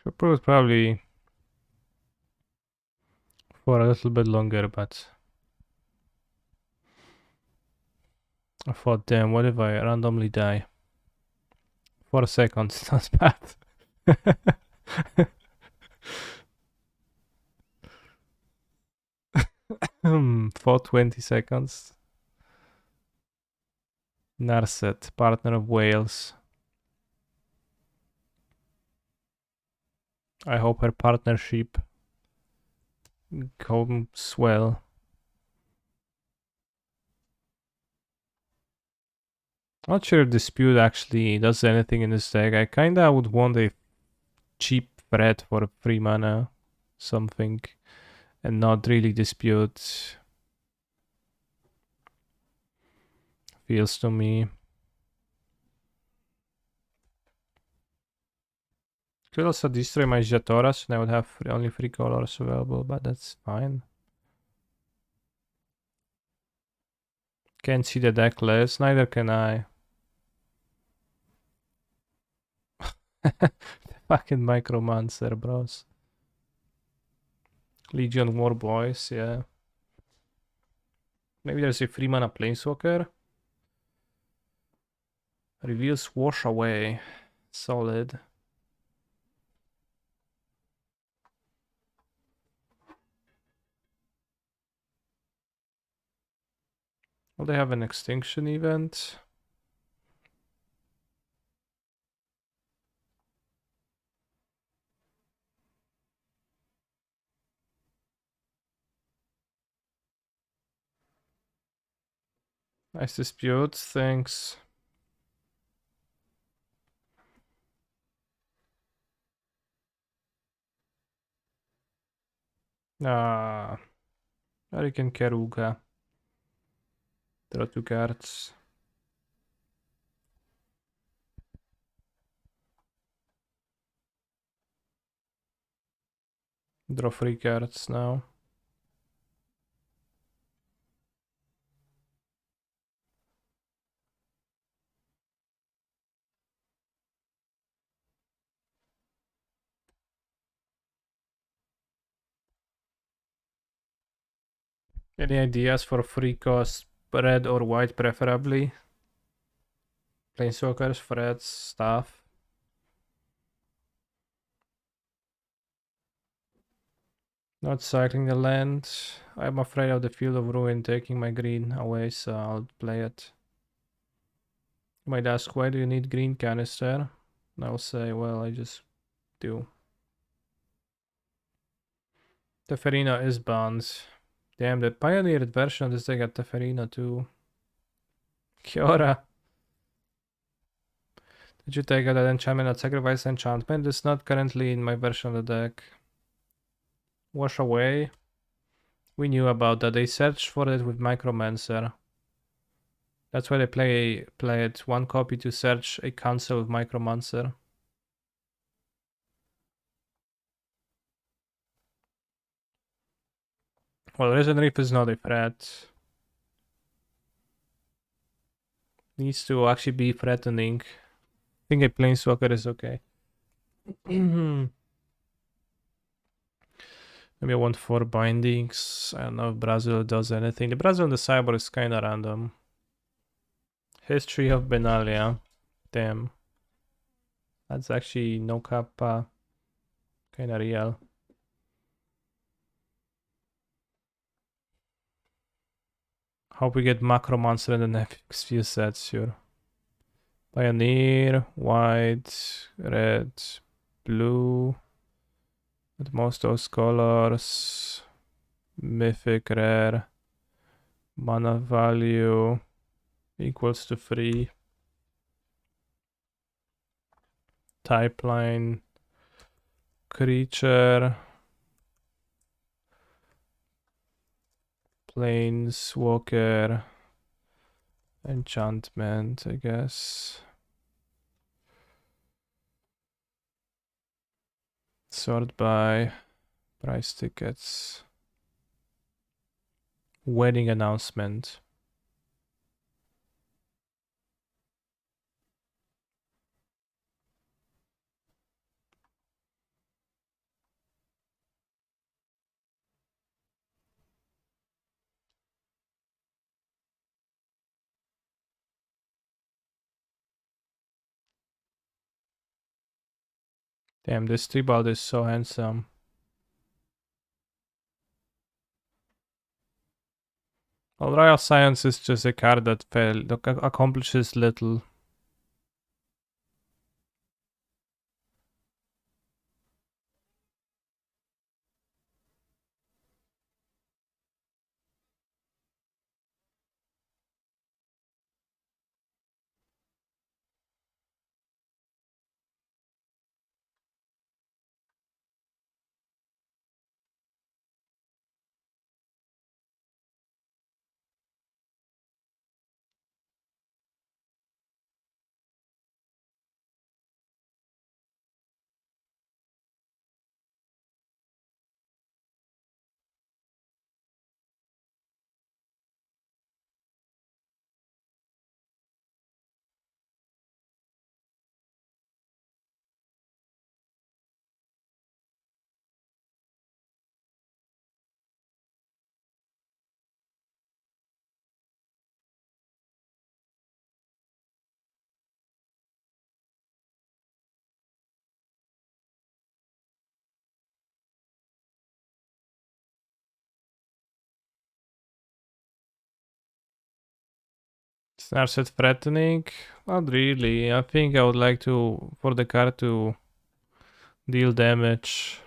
Should probably for a little bit longer, but I thought, damn, what if I randomly die? 4 seconds, not bad. For 20 seconds. Narset, partner of Wales. I hope her partnership goes well. Not sure if Dispute actually does anything in this deck. I kinda would want a cheap threat for 3 mana, something, and not really Dispute. Feels to me. Could also destroy my Jatoras and I would have only 3 colors available, but that's fine. Can't see the deck list, neither can I. Fucking Micromancer, bros. Legion War Boys, yeah. Maybe there's a 3 mana Planeswalker. Reveals Wash Away. Solid. Will they have an extinction event? Nice dispute, thanks. Ah, Hurricane Keruga. Draw 2 cards. Draw 3 cards now. Any ideas for free cost, red or white preferably? Planeswalkers, threats, stuff. Not cycling the land. I'm afraid of the Field of Ruin taking my green away, so I'll play it. You might ask, why do you need green canister? And I'll say, well, I just do. Teferina is banned. Damn, the pioneered version of this deck got Teferina too. Kiora. Did you take out that enchantment that sacrifice enchantment? It's not currently in my version of the deck. Wash away. We knew about that. They searched for it with Micromancer. That's why they play it. 1 copy to search a council with Micromancer. Well, Risen Reef is not a threat. Needs to actually be threatening. I think a Planeswalker is okay. Maybe I want 4 bindings. I don't know if Brazil does anything. The Brazil and the Cyber is kinda random. History of Benalia. Damn. That's actually no kappa. Kinda real. Hope we get Macromancer in the next few sets, sure. Pioneer, white, red, blue. With most those colors. Mythic, rare. Mana value equals to 3. Type line. Creature. Planeswalker. Enchantment, I guess. Sort by price tickets. Wedding announcement. Damn, this Tybalt is so handsome. Well, Royal Science is just a card that accomplishes little. Snarset threatening? Not really. I think I would like to for the card to deal damage.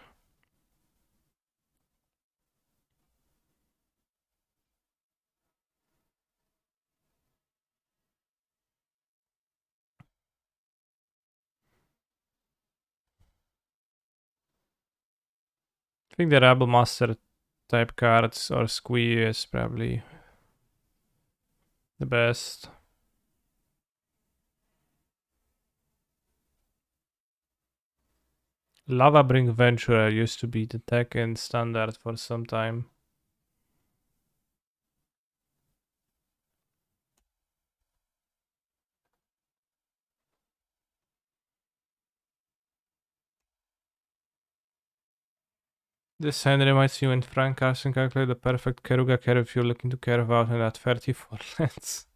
I think the Rebel Master type cards or Squee is probably the best. Lava Bring Venturer used to be the tech and standard for some time. This hand reminds you when Frank Carson calculated the perfect Keruga curve you're looking to curve out and at 34 lengths.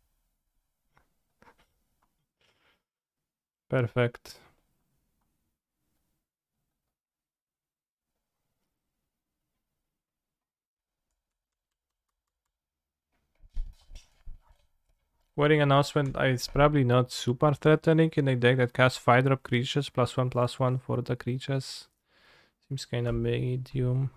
Perfect. Wedding announcement is probably not super threatening in a deck that casts 5-drop creatures +1/+1 for the creatures. Seems kinda medium.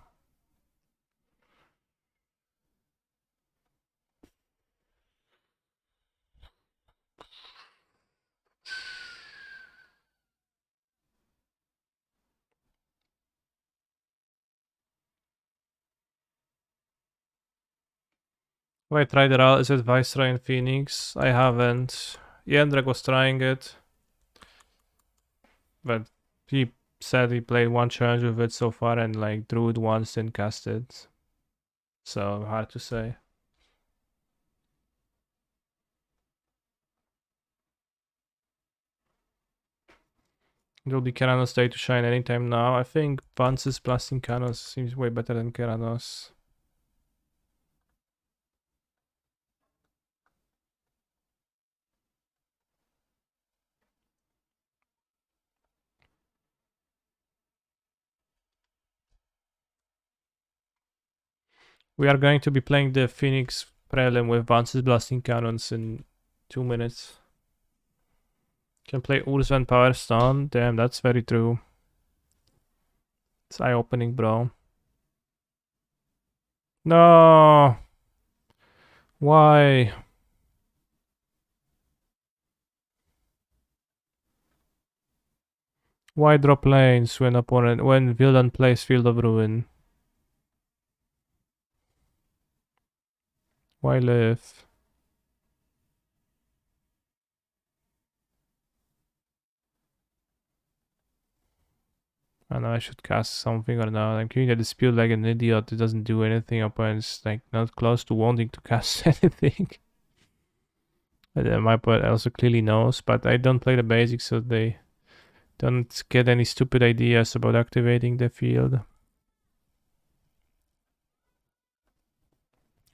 Wait, tried it out. Is it Viceroy in Phoenix? I haven't. Yendrek was trying it. But he said he played one challenge with it so far and like drew it once and cast it. So hard to say. It'll be Keranos' day to shine anytime now. I think Vance's blasting cannons seems way better than Keranos. We are going to be playing the Phoenix Prelim with Vance's blasting cannons in 2 minutes. Can play Ursvan Power Stone. Damn, that's very true. It's eye-opening, bro. No! Why? Why drop lanes when villain plays Field of Ruin? Why live? I know I should cast something or not. I'm keeping the dispute like an idiot. It doesn't do anything. Opponent's like not close to wanting to cast anything. My opponent also clearly knows, but I don't play the basics, so they don't get any stupid ideas about activating the field.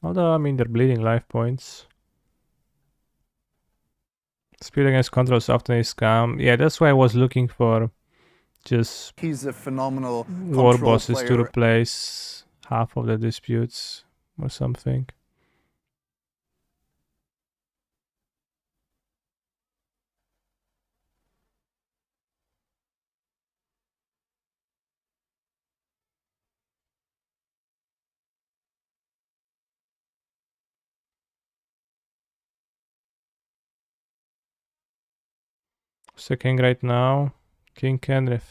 Although, I mean, they're bleeding life points. Speed against controls often is scam. Yeah, that's why I was looking for Just He's a phenomenal war control bosses to player. replace half of the disputes or something. Second right now, King Kenrith.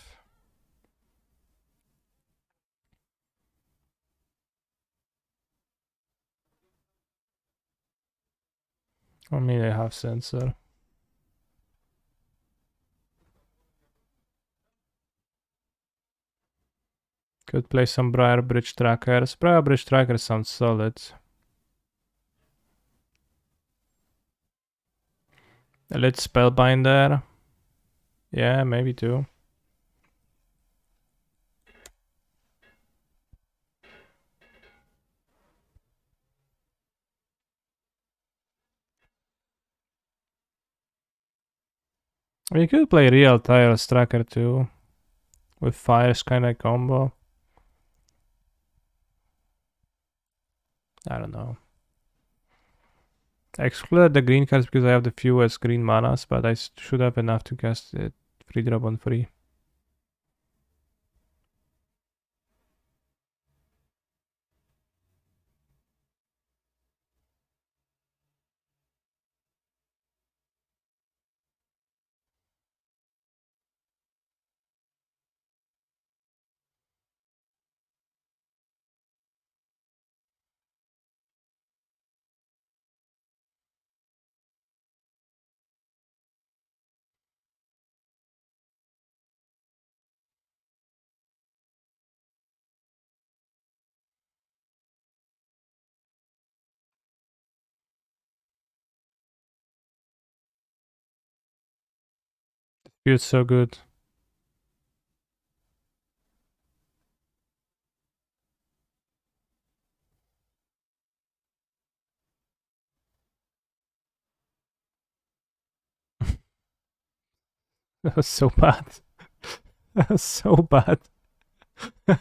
I mean, I have sensor. Could play some Briar Bridge trackers. Briar Bridge trackers sound solid. A lit Spellbinder. Yeah, maybe too. You could play Real Tiles tracker too. With fires kinda combo. I don't know. I excluded the green cards because I have the fewest green manas, but I should have enough to cast it free drop on free. Feels so good. That was so bad. That was so bad. But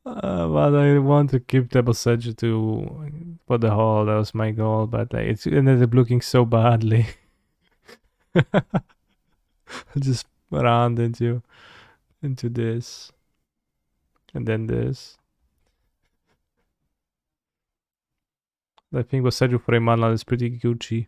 I want to keep Double Sedge to for the haul. That was my goal, but it's ended up looking so badly. Just round into this, and then this. I think was Sedge for a mana is pretty Gucci.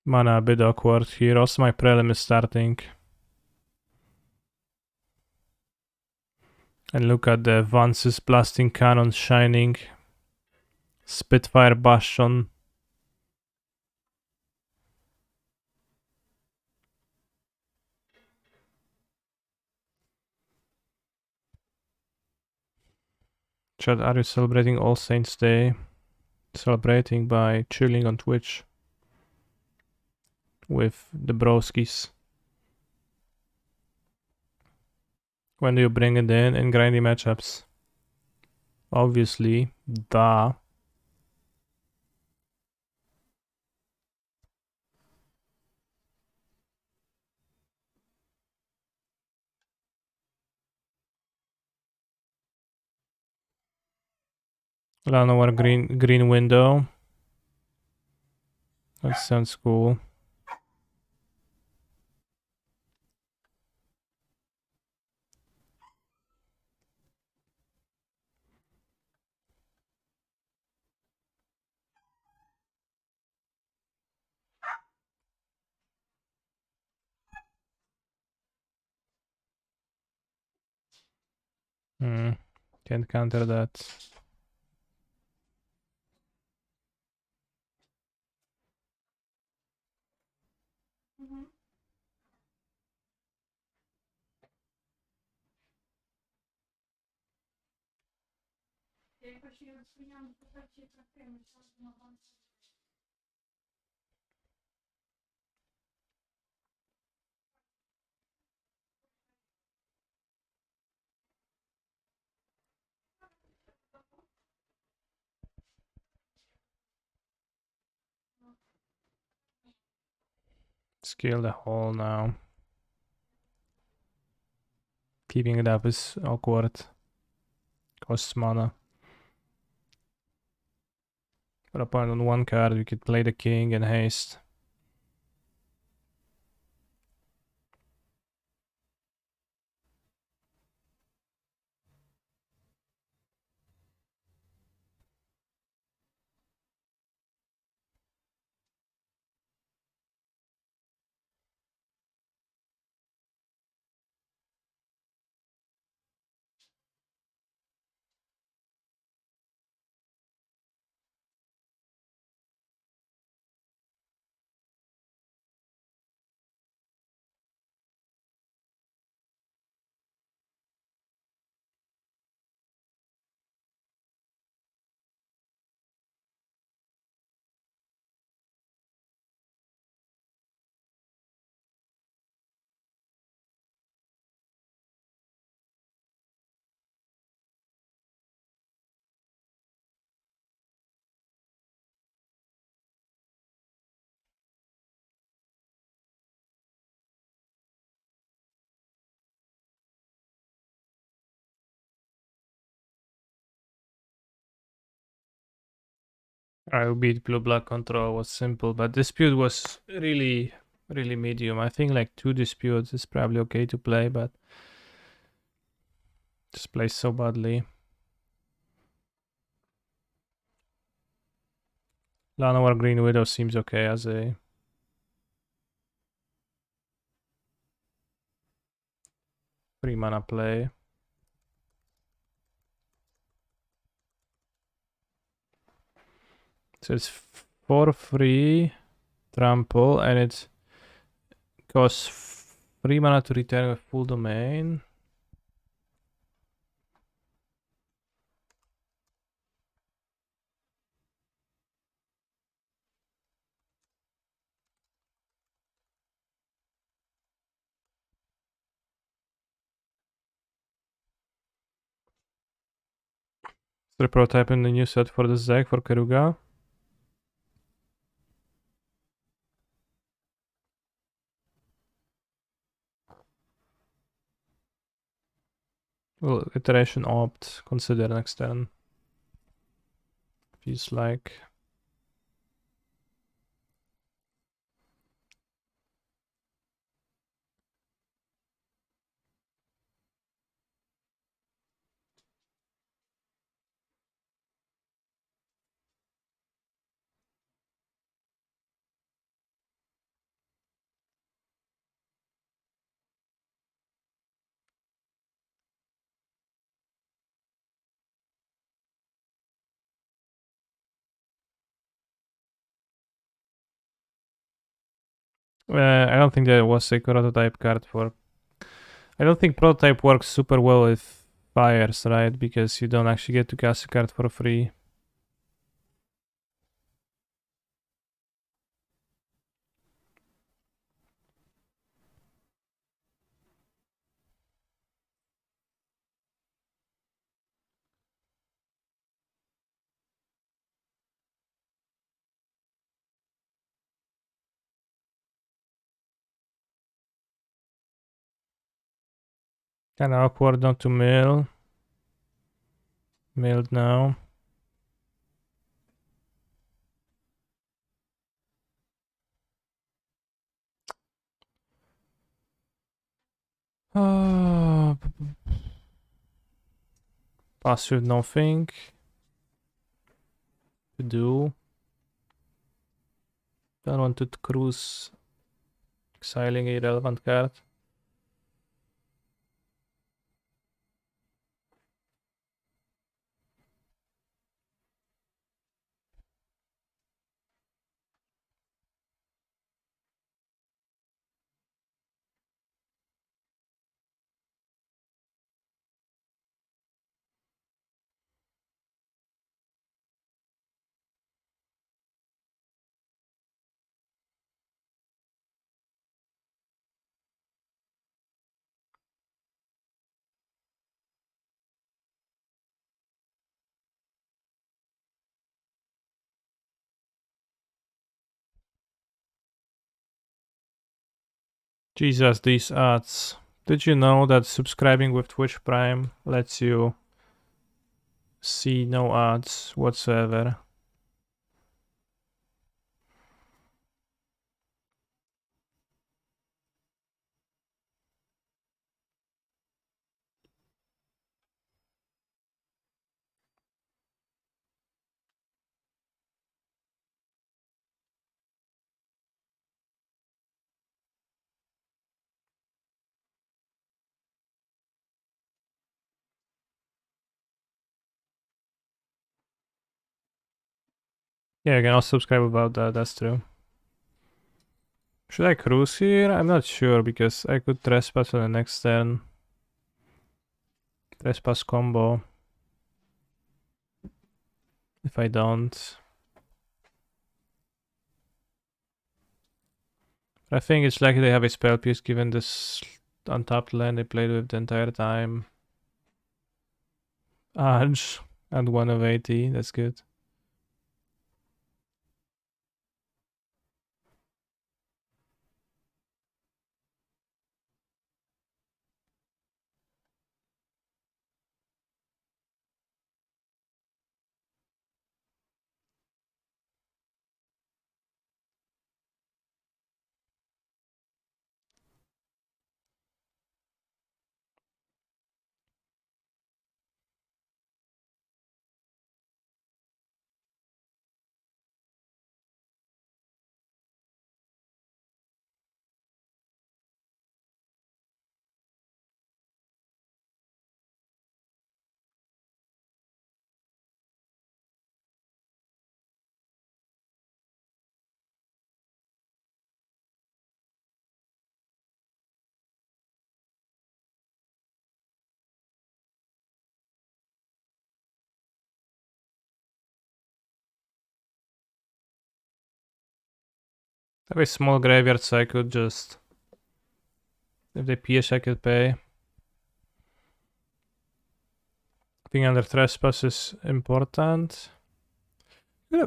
Mana a bit awkward here. Also, my prelim is starting. And look at the Vance's blasting cannon shining. Spitfire Bastion. Chat, are you celebrating All Saints Day? Celebrating by chilling on Twitch with the broskies. When do you bring it in grindy matchups? Obviously, duh. Llanowar green window. That sounds cool. Can't counter that. Scale the hole now. Keeping it up is awkward. Costs mana. For a point on one card, we could play the king and haste. I beat blue-black control was simple, but dispute was really medium. I think like 2 disputes is probably okay to play, but just plays so badly. Llanowar Green Widow seems okay as a free mana play. So it's for free trample and it costs 3 mana to return a full domain. The prototype in the new set for the Zeg for Keruga. Well, iteration opt, consider next turn. Feels like. I don't think there was a prototype card for. I don't think prototype works super well with fires, right? Because you don't actually get to cast a card for free. Kinda awkward not to mill. Milled now. Oh, pass with nothing to do. Don't want to cruise. Exiling a relevant card. Jesus, these ads. Did you know that subscribing with Twitch Prime lets you see no ads whatsoever? Yeah, you can also subscribe without that, that's true. Should I cruise here? I'm not sure because I could trespass on the next turn. Trespass combo. If I don't. I think it's likely they have a spell piece given this untapped land they played with the entire time. Arch and 1 of 80, that's good. I have a small graveyard so I could just... If they pierce I could pay. Being under trespass is important.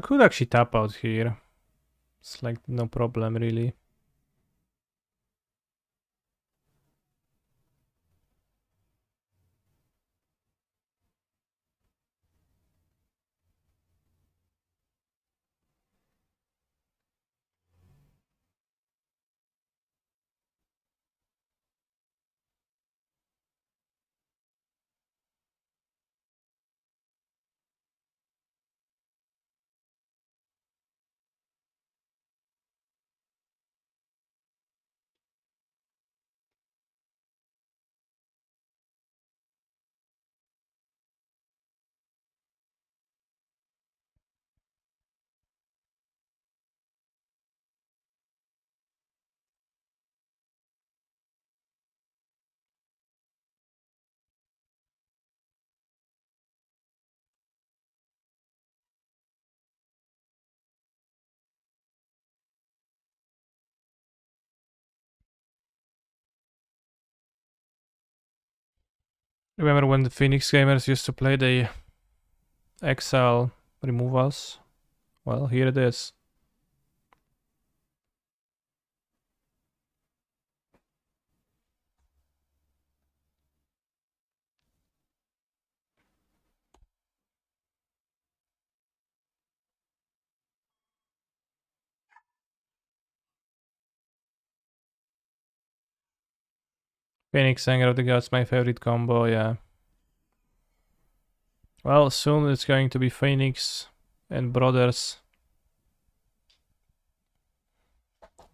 Could actually tap out here. It's like no problem really. Remember when the Phoenix gamers used to play the exile removals? Well, here it is. Phoenix Anger of the Gods, my favorite combo, yeah. Well, soon it's going to be Phoenix and Brothers.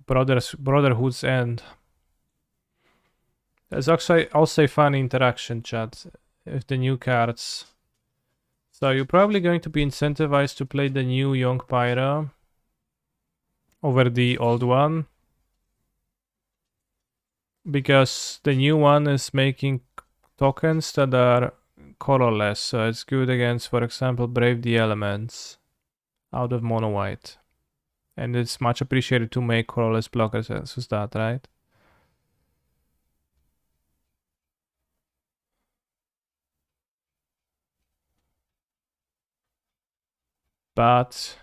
Brotherhood's End. There's actually also a fun interaction chat with the new cards. So you're probably going to be incentivized to play the new Young Pyro over the old one. Because the new one is making tokens that are colorless. So it's good against, for example, Brave the Elements out of mono white. And it's much appreciated to make colorless blockers as that, right? But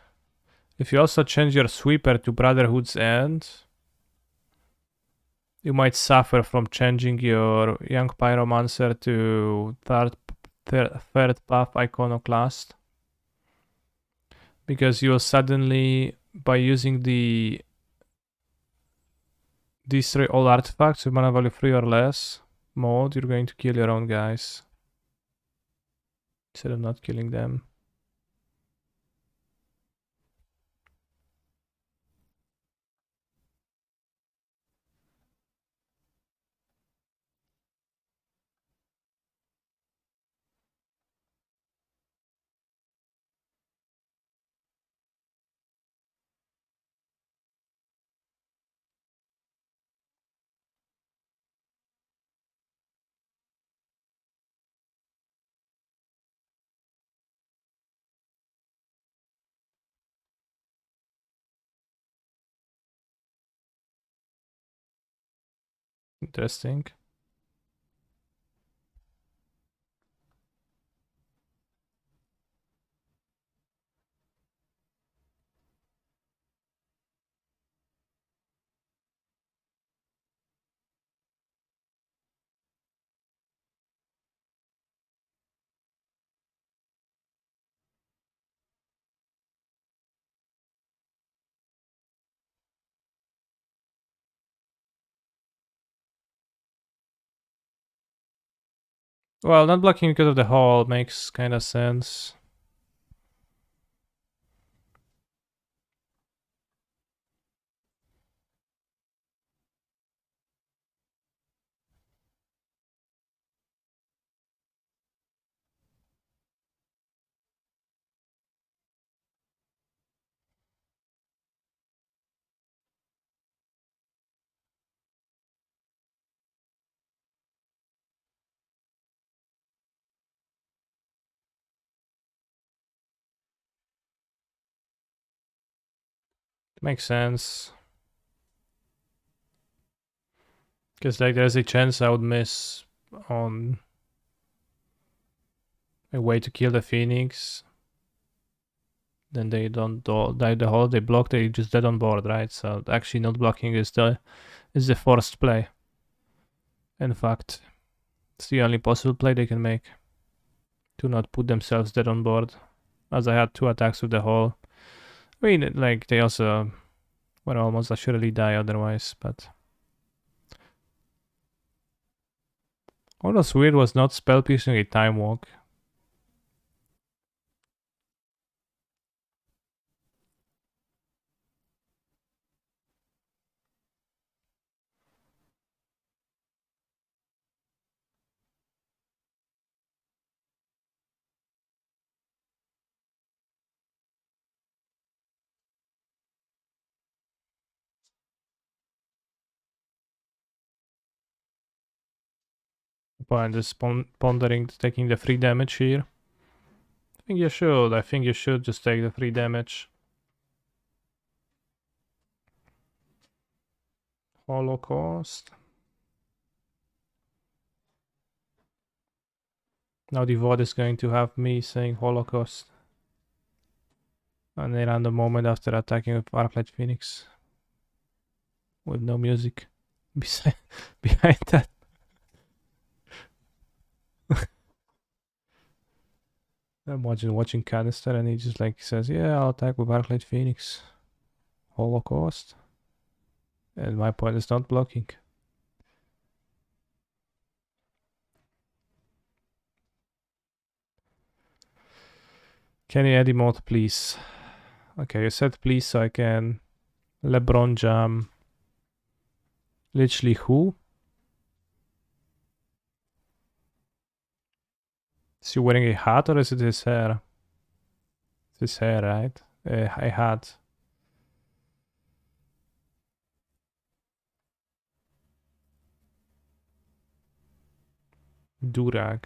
if you also change your sweeper to Brotherhood's End, You might suffer from changing your Young Pyromancer to third path Iconoclast. Because you'll suddenly, by using the destroy all artifacts with mana value 3 or less mode, you're going to kill your own guys. Instead of not killing them. Interesting. Well, not blocking because of the hole makes kind of sense. Makes sense. Because like there's a chance I would miss on a way to kill the Phoenix. Then they don't die the hole, they block, they just dead on board, right? So actually not blocking is the forced play. In fact, it's the only possible play they can make. To not put themselves dead on board. As I had 2 attacks with the hole. I mean, like, they also would almost assuredly die otherwise, but... What was weird was not spell piercing a time walk. Opponent is pondering taking the 3 damage here. I think you should. I think you should just take the 3 damage. Holocaust. Now the VOD is going to have me saying Holocaust. And a random moment after attacking with Arclight Phoenix. With no music behind that. I'm watching Canister and he just like says, yeah, I'll attack with Arclight Phoenix. Holocaust. And my point is not blocking. Can you add emote, please? Okay, you said please so I can LeBron jam. Literally who? Is he wearing a hat or is it his hair? It's his hair, right? A hat. Durag.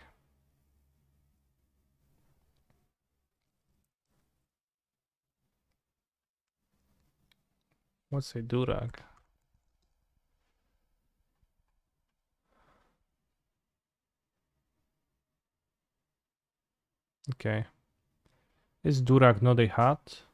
What's a durag? Okay. Is durag not a hat?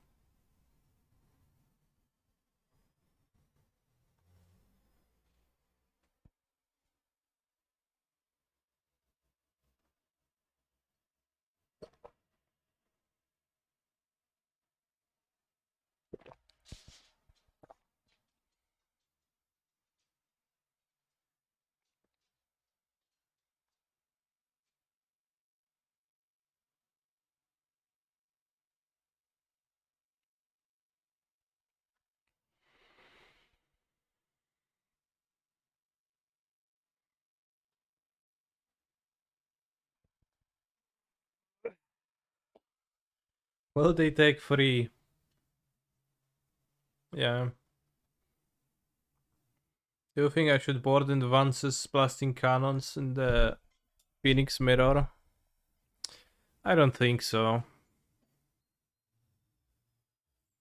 Will they take free? Yeah. Do you think I should board Vance's blasting cannons in the Phoenix Mirror? I don't think so.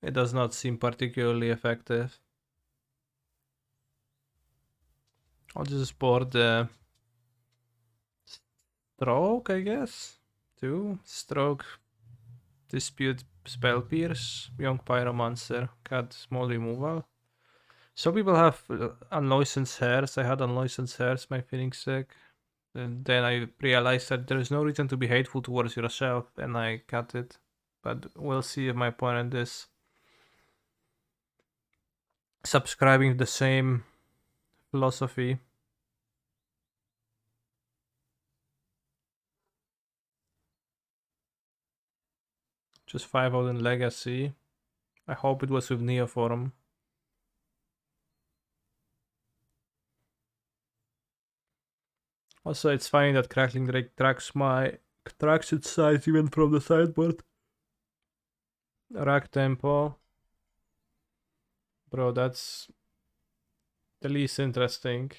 It does not seem particularly effective. I'll just board the Stroke, I guess. 2. Stroke, Dispute, Spell Pierce, Young Pyromancer, Cat, Small Removal. Some people have unlicensed hairs. I had unlicensed hairs, my Phoenix deck. And then I realized that there is no reason to be hateful towards yourself, and I cut it. But we'll see if my opponent is subscribing to the same philosophy. Just 5 out in Legacy. I hope it was with Neoform. Also, it's funny that Crackling Drake tracks its size even from the sideboard. Rack tempo. Bro, that's the least interesting.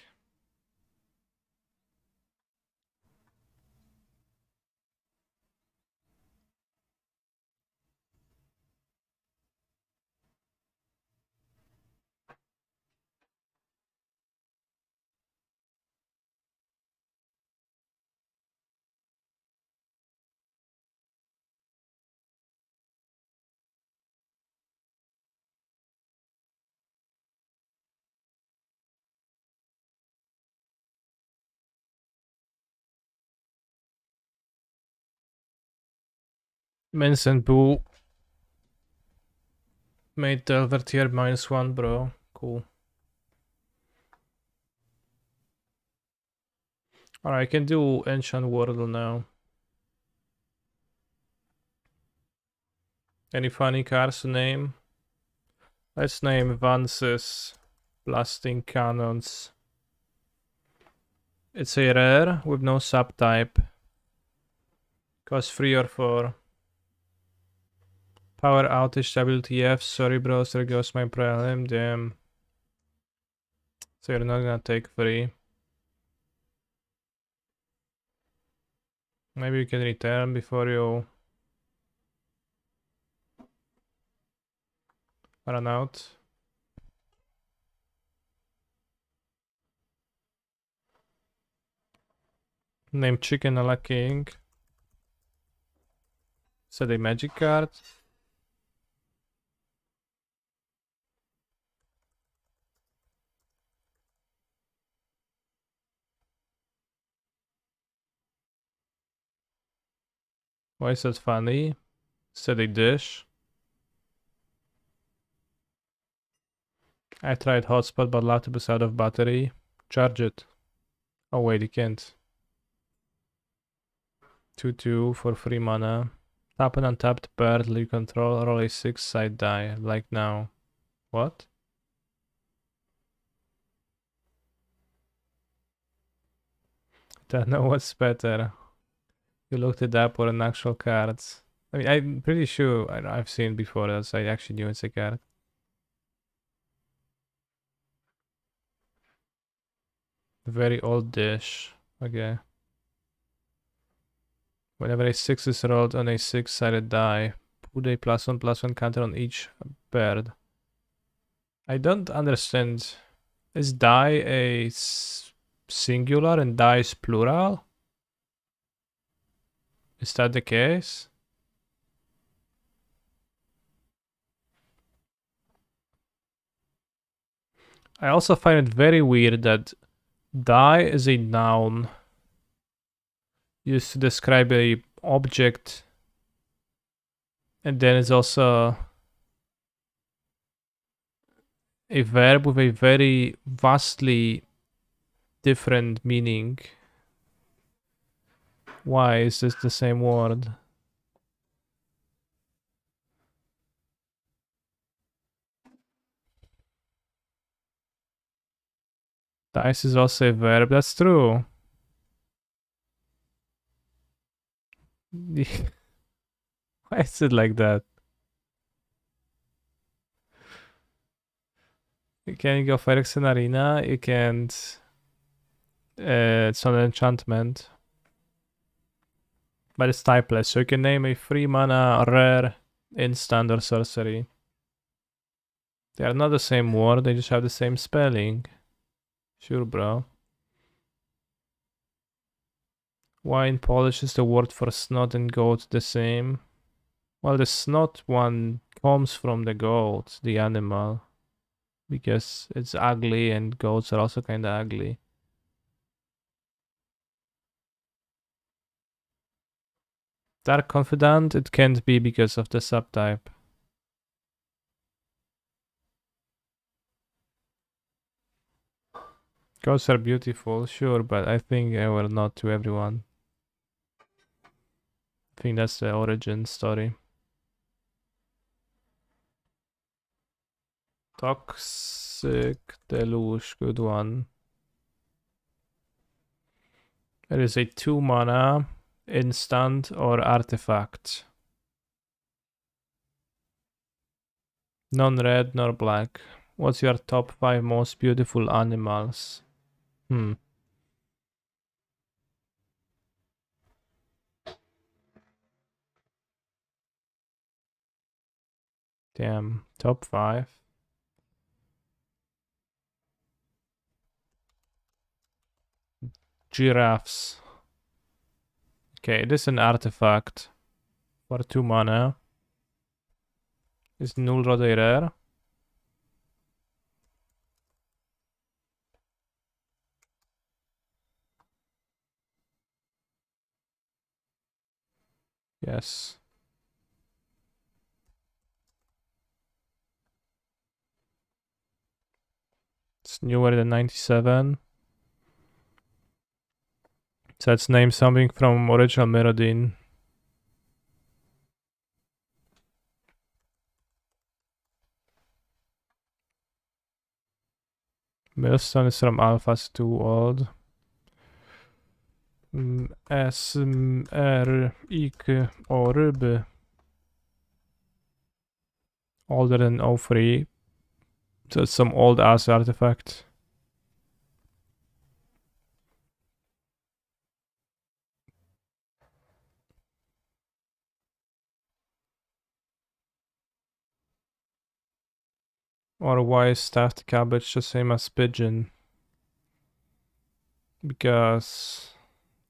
Mins and Boo made Delver tier -1, bro. Cool. Alright, I can do Enchant Wordle now. Any funny cards to name? Let's name Vance's Blasting Cannons. It's a rare with no subtype. Costs 3 or 4. Power outage WTF. Sorry bros, there goes my prelim. Damn. So you're not gonna take 3. Maybe you can return before you run out. Name Chicken a la King. Set a magic card. Why is that funny? Set a dish. I tried hotspot but Latibus out of battery. Charge it. Oh wait, you can't. 2/2 for 3 mana. Tap an untapped bird you control, roll a 6-side die, like now. What? Don't know what's better. You looked it up or an actual cards. I mean, I'm pretty sure I've seen before that, so I actually knew it's a card. Very old dish. Okay. Whenever a 6 is rolled on a 6-sided die, put a +1/+1 counter on each bird. I don't understand. Is die a singular and die is plural? Is that the case? I also find it very weird that die is a noun used to describe a object, and then it's also a verb with a very vastly different meaning. Why is this the same word? Dice is also a verb, that's true. Why is it like that? You can go for Ericsson Arena, you can't. It's not an enchantment. But it's typeless, so you can name a 3 mana rare instant or sorcery. They are not the same word, they just have the same spelling. Sure, bro. Why in Polish is the word for snot and goat the same? Well, the snot one comes from the goat, the animal. Because it's ugly and goats are also kinda ugly. Dark Confidant, it can't be because of the subtype. Goats are beautiful, sure, but I think they were not to everyone. I think that's the origin story. Toxic Deluge, good one. It is a 2 mana instant or artifact. Non-red nor black. What's your top 5 most beautiful animals? Damn, top 5. Giraffes. Okay, it is an artifact for 2 mana. Is null rod a rare? Yes. It's newer than 97. So let's name something from original Mirrodin. Millstone is from Alpha's too old. S, R, I, O, ryby. Older than 03. So it's some old ass artifact. Or why is stuffed cabbage the same as pigeon? Because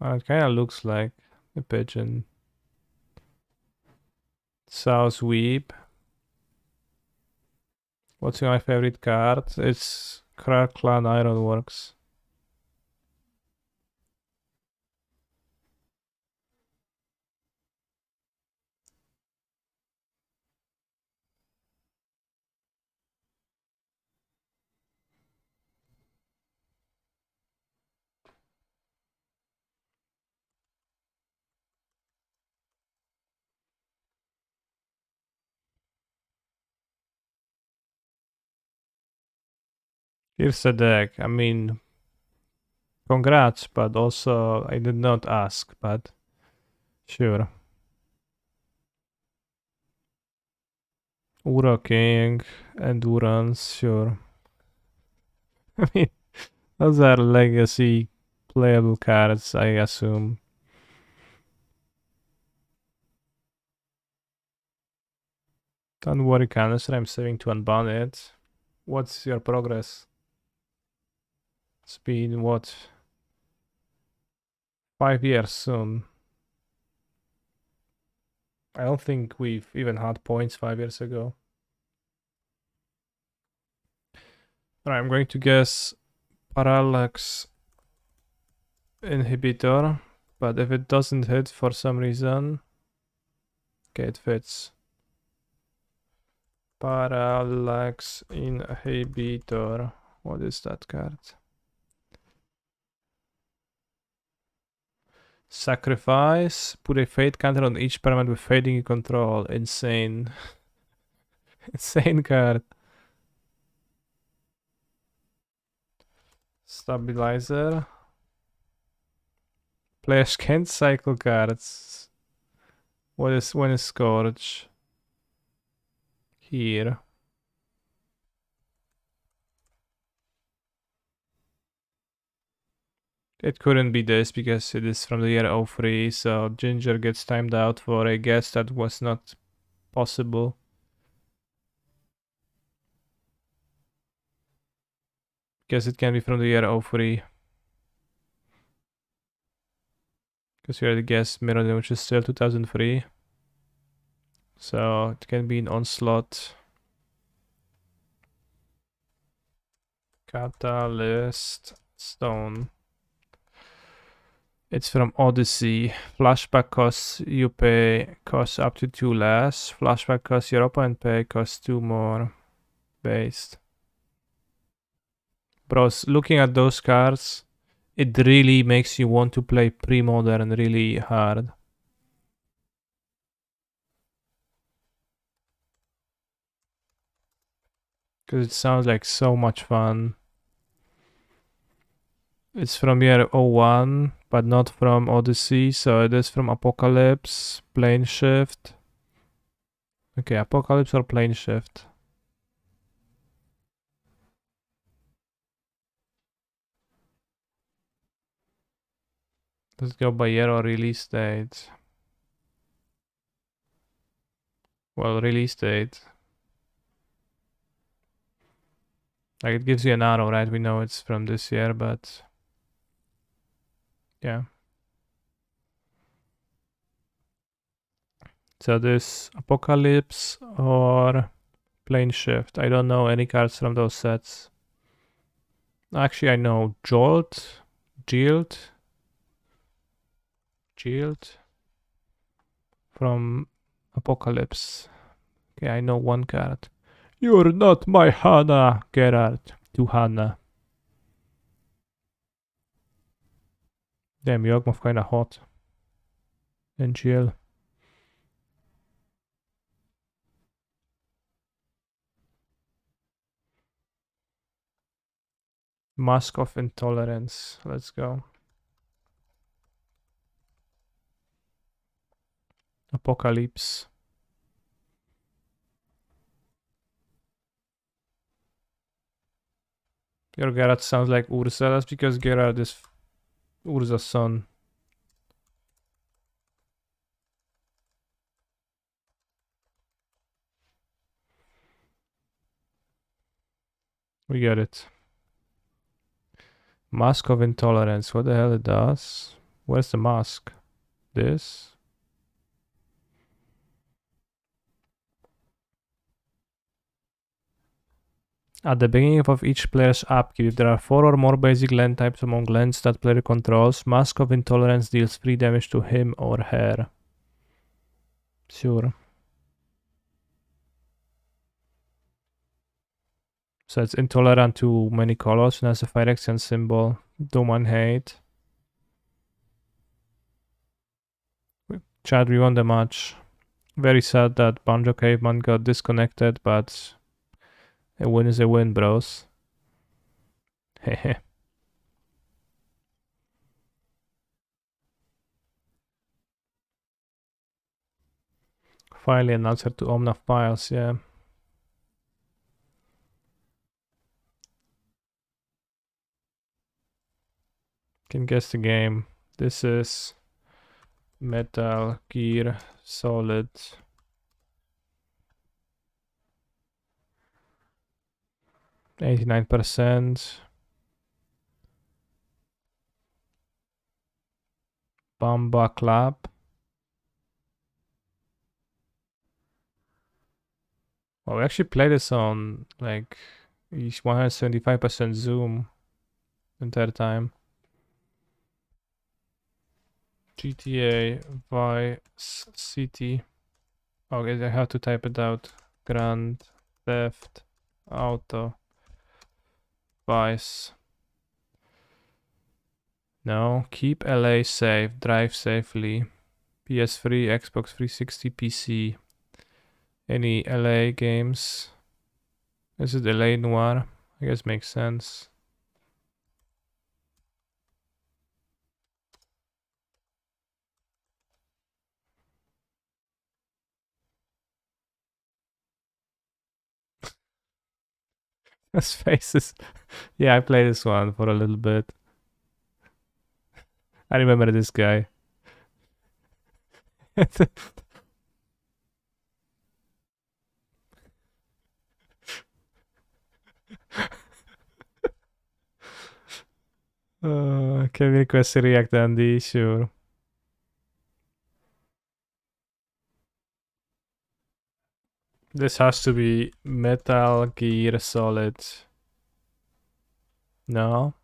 it kind of looks like a pigeon. South Weep. What's my favorite card? It's Clan Ironworks. Here's the deck. I mean, congrats, but also I did not ask, but sure. Ura King, Endurance, sure. I mean, those are legacy playable cards, I assume. Don't worry, Canister, I'm saving to unban it. What's your progress? It's been, what, 5 years soon. I don't think we've even had points 5 years ago. Alright, I'm going to guess Parallax Inhibitor, but if it doesn't hit for some reason, okay, it fits. Parallax Inhibitor. What is that card? Sacrifice. Put a fate counter on each permanent with fading you control. Insane. Insane card. Stabilizer. Players can't cycle cards. When is Scourge? Here. It couldn't be this because it is from the year 03, so Ginger gets timed out for a guess that was not possible. Guess it can be from the year 03. Because we already guessed Mirrodin, which is still 2003. So it can be an Onslaught. Catalyst Stone. It's from Odyssey. Flashback costs you pay costs up to 2 less. Flashback costs your opponent pay costs 2 more. Based. Bros, looking at those cards, it really makes you want to play pre-modern really hard. Because it sounds like so much fun. It's from year 01, but not from Odyssey, so it is from Apocalypse, Plane Shift. Okay, Apocalypse or Plane Shift. Let's go by year or release date. Well, release date. Like it gives you an arrow, right? We know it's from this year, but yeah. So this Apocalypse or Plane Shift. I don't know any cards from those sets. Actually, I know Jolt, Jilt from Apocalypse. Okay, I know one card. You're not my Hana, Gerard. To Hana. Damn, Yawgmoth kinda hot. And chill. Mask of Intolerance. Let's go. Apocalypse. Your Gerard sounds like Ursa. That's because Gerard is Ursa's son. We get it. Mask of Intolerance. What the hell it does? Where's the mask? This? At the beginning of each player's upkeep, if there are 4 or more basic land types among lands that player controls, Mask of Intolerance deals 3 damage to him or her. Sure. So it's intolerant to many colors and has a fire accent symbol. Doom hate. Chad, we won the match. Very sad that Banjo Caveman got disconnected, but a win is a win, bros. Hehe. Finally an answer to Omnath Files, yeah. Can guess the game. This is Metal Gear Solid. %. Bamba Club. Well, we actually played this on like 175% zoom entire time. GTA Vice City. Okay, I have to type it out. Grand Theft Auto Vice. No, keep LA safe, drive safely. PS3, Xbox 360, PC. Any LA games? Is it LA Noir? I guess makes sense. His faces. Yeah, I played this one for a little bit. I remember this guy. Can we request a react, Andy? Sure. This has to be Metal Gear Solid. No?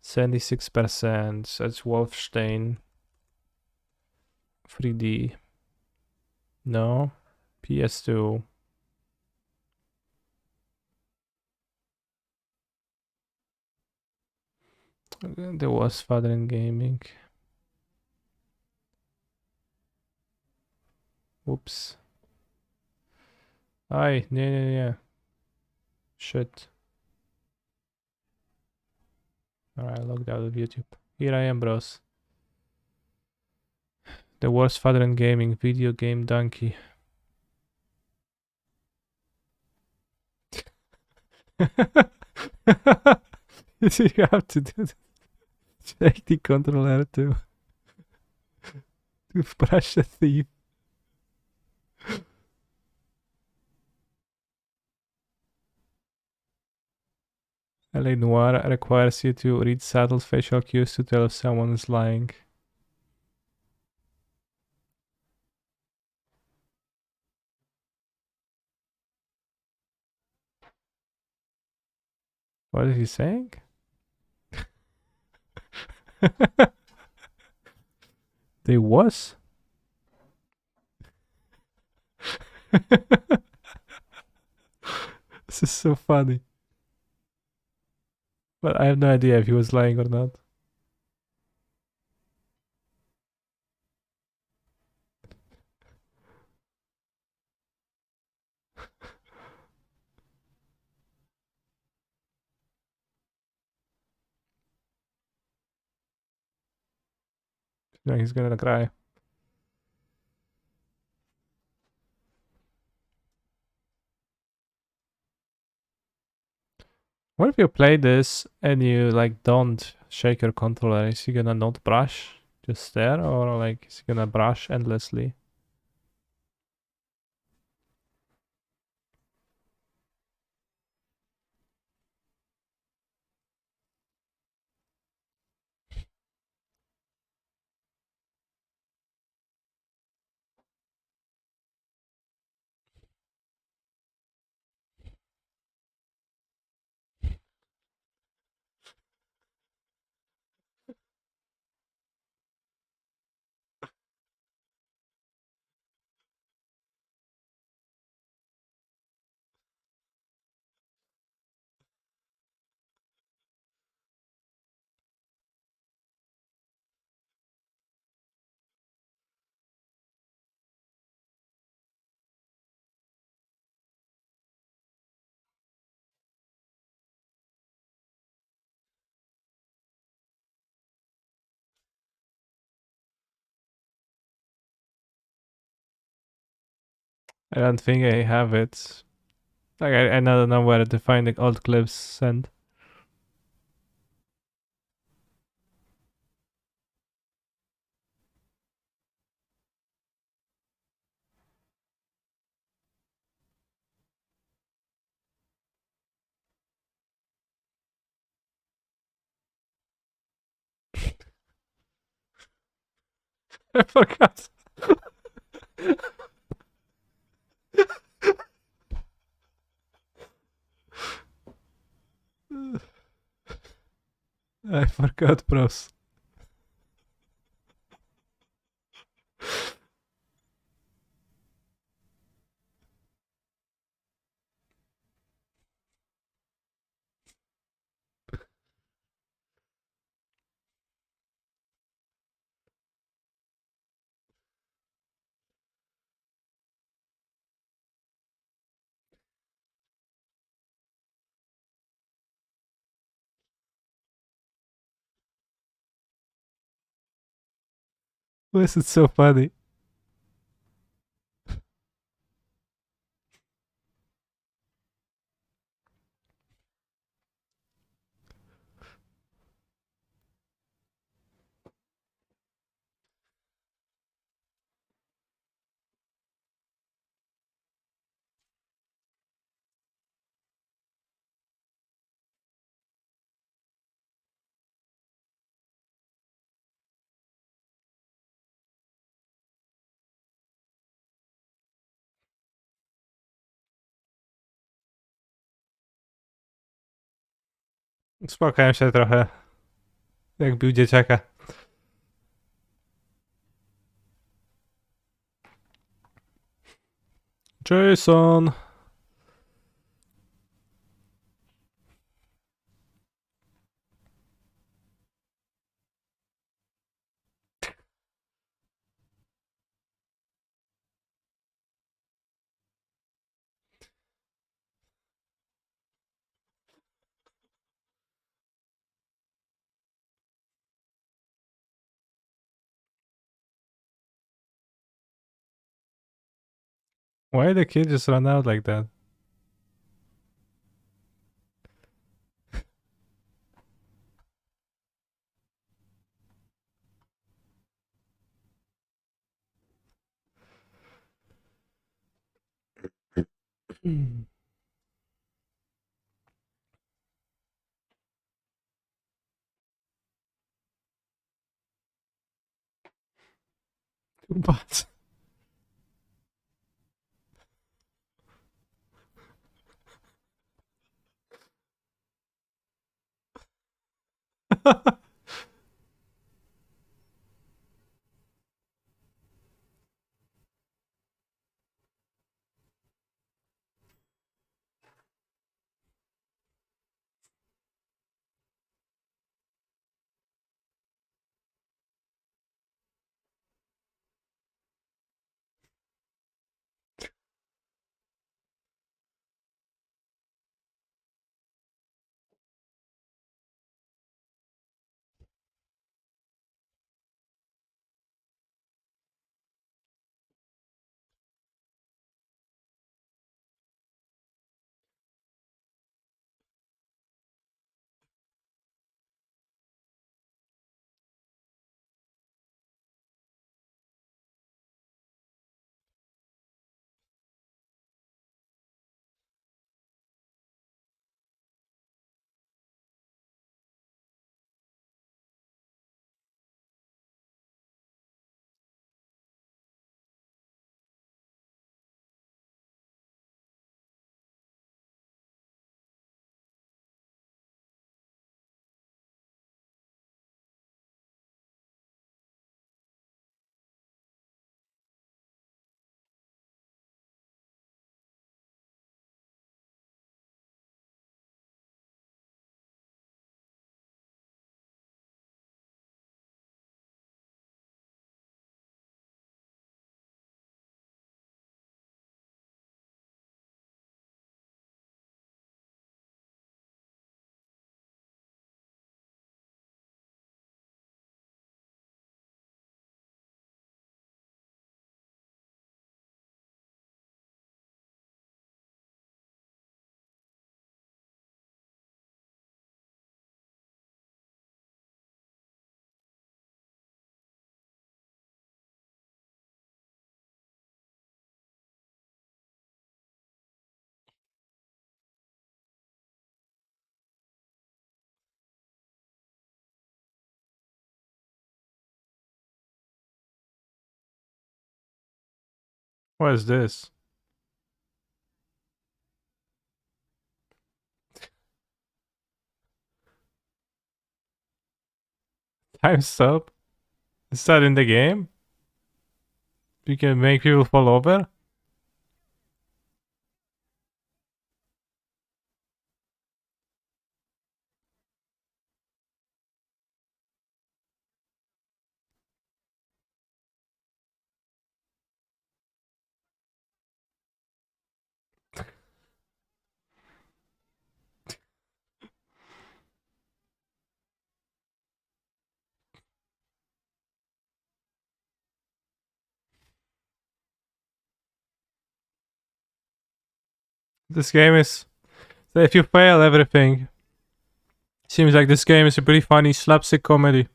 76%. That's Wolfenstein 3D. No? PS2. There was Father in Gaming. Whoops. Aye, yeah. Shit. Alright, logged out of YouTube. Here I am, bros. The worst father in gaming, video game donkey. You have to do this. Take the controller to brush the thief. LA Noir requires you to read subtle facial cues to tell if someone is lying. What is he saying? They was? This is so funny. But I have no idea if he was lying or not. No, he's gonna cry. What if you play this and you like don't shake your controller? Is he gonna not brush? Just stare, or like is he gonna brush endlessly? I don't think I have it. Like I don't know where to find the old clips sent. I forgot. I forgot, bros. This is so funny. Uspokajam się trochę, jak bił dzieciaka. Jason! Why the kid just run out like that? But what is this? Time's up? Is that in the game? You can make people fall over? This game is... If you fail everything, seems like this game is a pretty funny slapstick comedy.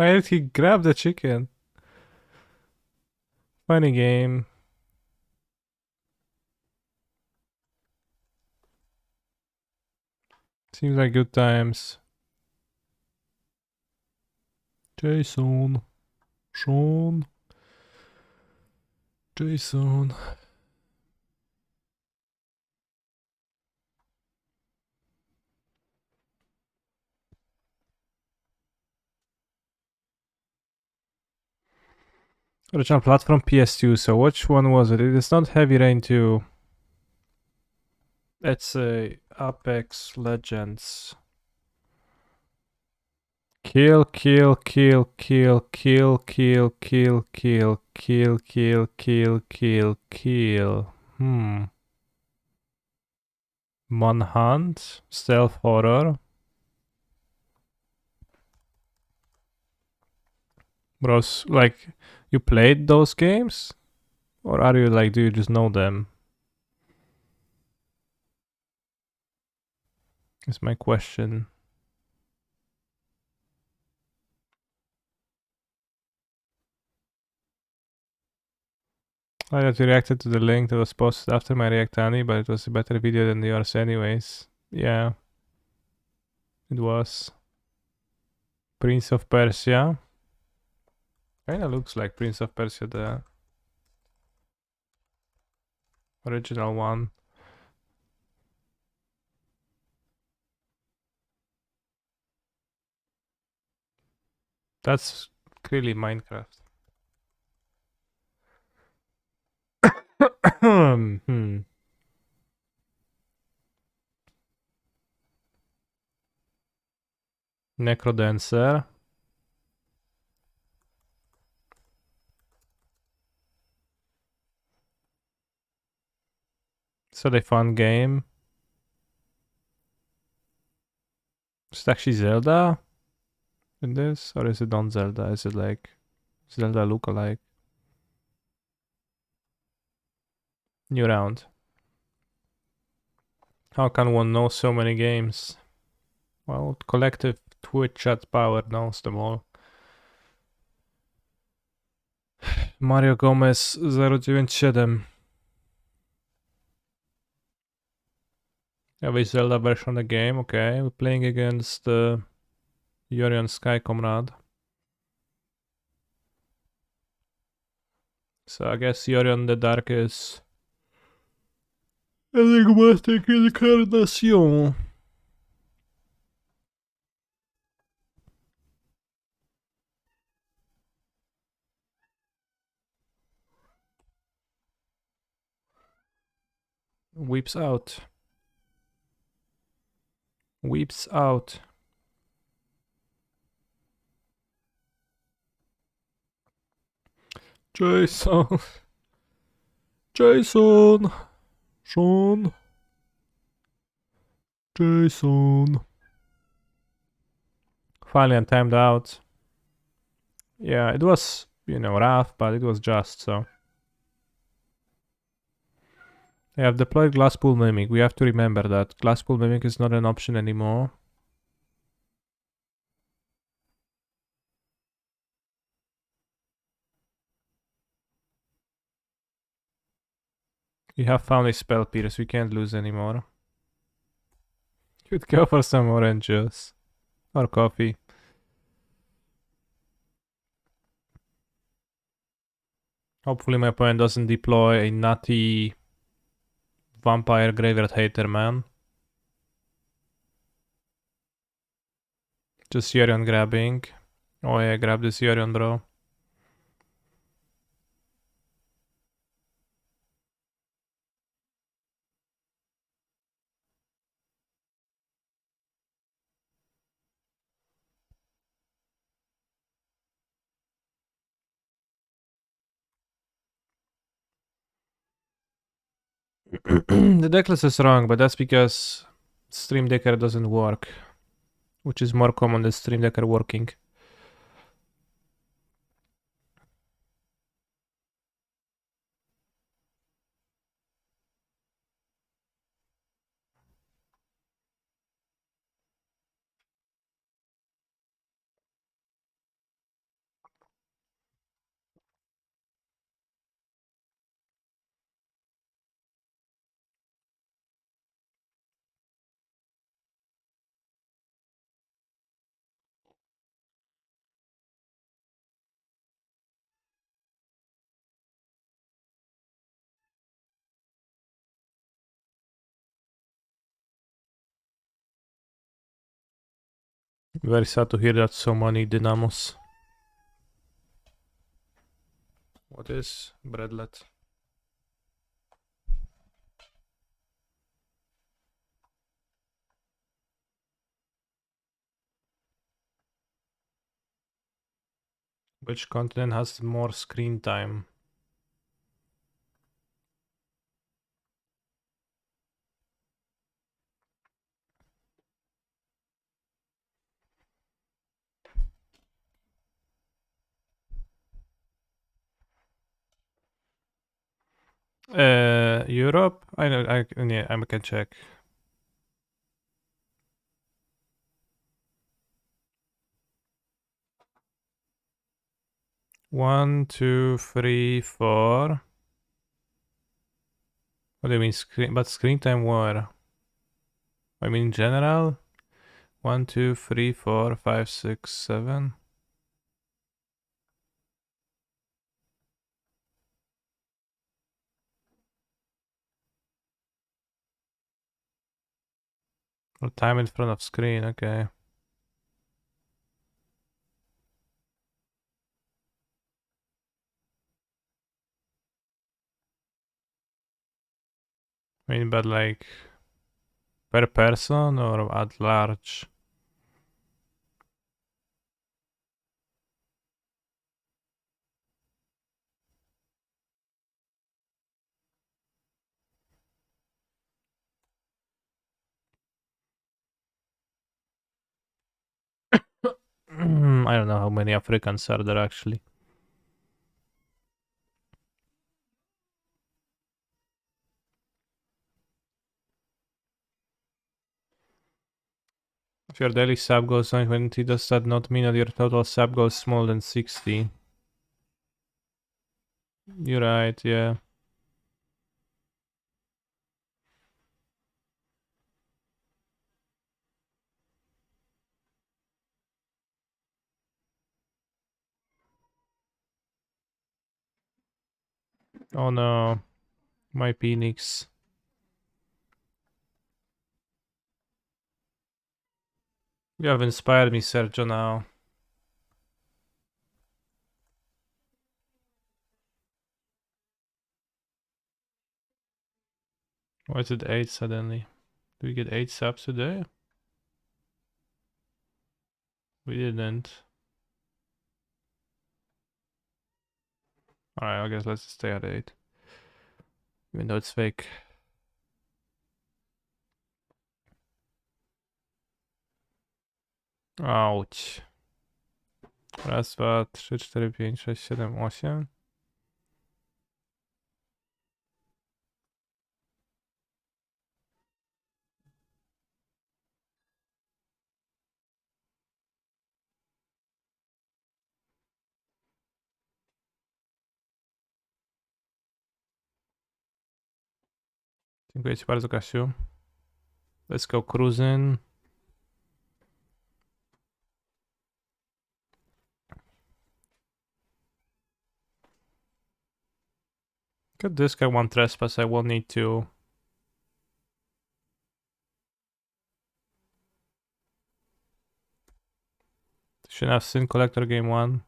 Why did he grab the chicken? Funny game. Seems like good times. Jason. Sean. Jason. Original platform PS2, so which one was it? It is not Heavy Rain 2. It's Apex Legends. Kill, kill, kill, kill, kill, kill, kill, kill, kill, kill, kill, kill, kill. Manhunt, stealth horror. Bros, like, you played those games? Or are you like, do you just know them? Is my question. I had reacted to the link that was posted after my React Annie, but it was a better video than yours anyways. Yeah, it was. Prince of Persia. Kinda looks like Prince of Persia, the original one. That's clearly Minecraft. Necrodancer. It's a fun game. Is it actually Zelda in this? Or is it on Zelda? Is it like Zelda lookalike? New round. How can one know so many games? Well, collective Twitch chat power knows them all. Mario Gomez 097. Have a Zelda version of the game, okay. We're playing against Yorion Sky Comrade. So I guess Yorion the Dark is enigmatic incarnation. Weeps out. Weeps out. Jason. Jason. Sean. Jason. Finally, I'm timed out. Yeah, it was, rough, but it was just so. I have deployed Glasspool Mimic. We have to remember that Glasspool Mimic is not an option anymore. We have found a spell pierce. We can't lose anymore. Could go for some orange juice or coffee. Hopefully my opponent doesn't deploy a nutty vampire graveyard hater, man. Just Yorion grabbing. Oh yeah, grab this Yorion, bro. The decklist is wrong, but that's because Stream Decker doesn't work. Which is more common than Stream Decker working. Very sad to hear that so many dynamos. What is breadlet? Which continent has more screen time? Europe? I know. Yeah, I can check. One, two, three, four. What do you mean screen? But screen time where? I mean in general. 1, 2, 3, 4, 5, 6, 7. Or time in front of screen. Okay. I mean, but like per person or at large? I don't know how many Africans are there actually. If your daily sub goes on 20, does that not mean that your total sub goes more than 60? You're right, yeah. Oh no, my Phoenix. You have inspired me, Sergio, now. Why is it 8 suddenly? Do we get 8 subs today? We didn't. Alright, I guess let's stay at 8. Even though it's fake. Ouch. Raz, dwa, trzy, cztery, pięć, sześć, siedem, 8. Dziękuję ci bardzo, Kasiu. Let's go cruising. Get this guy one trespass, I will need to. Shouldn't have Sin Collector game 1.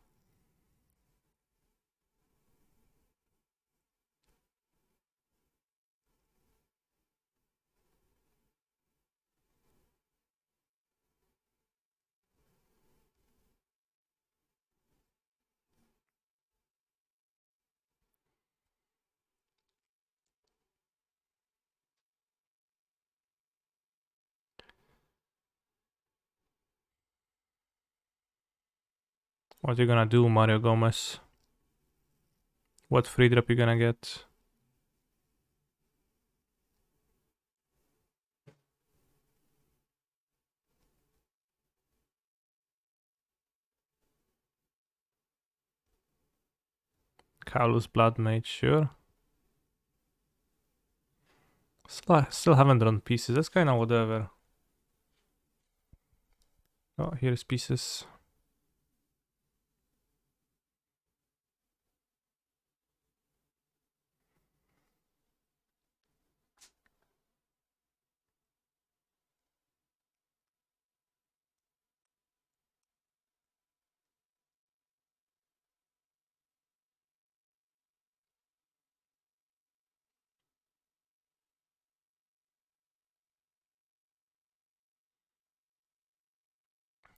What you gonna do, Mario Gomez? What free drop you gonna get? Kaolus Blood Mage, sure. Still haven't drawn pieces, that's kinda whatever. Oh, here's pieces.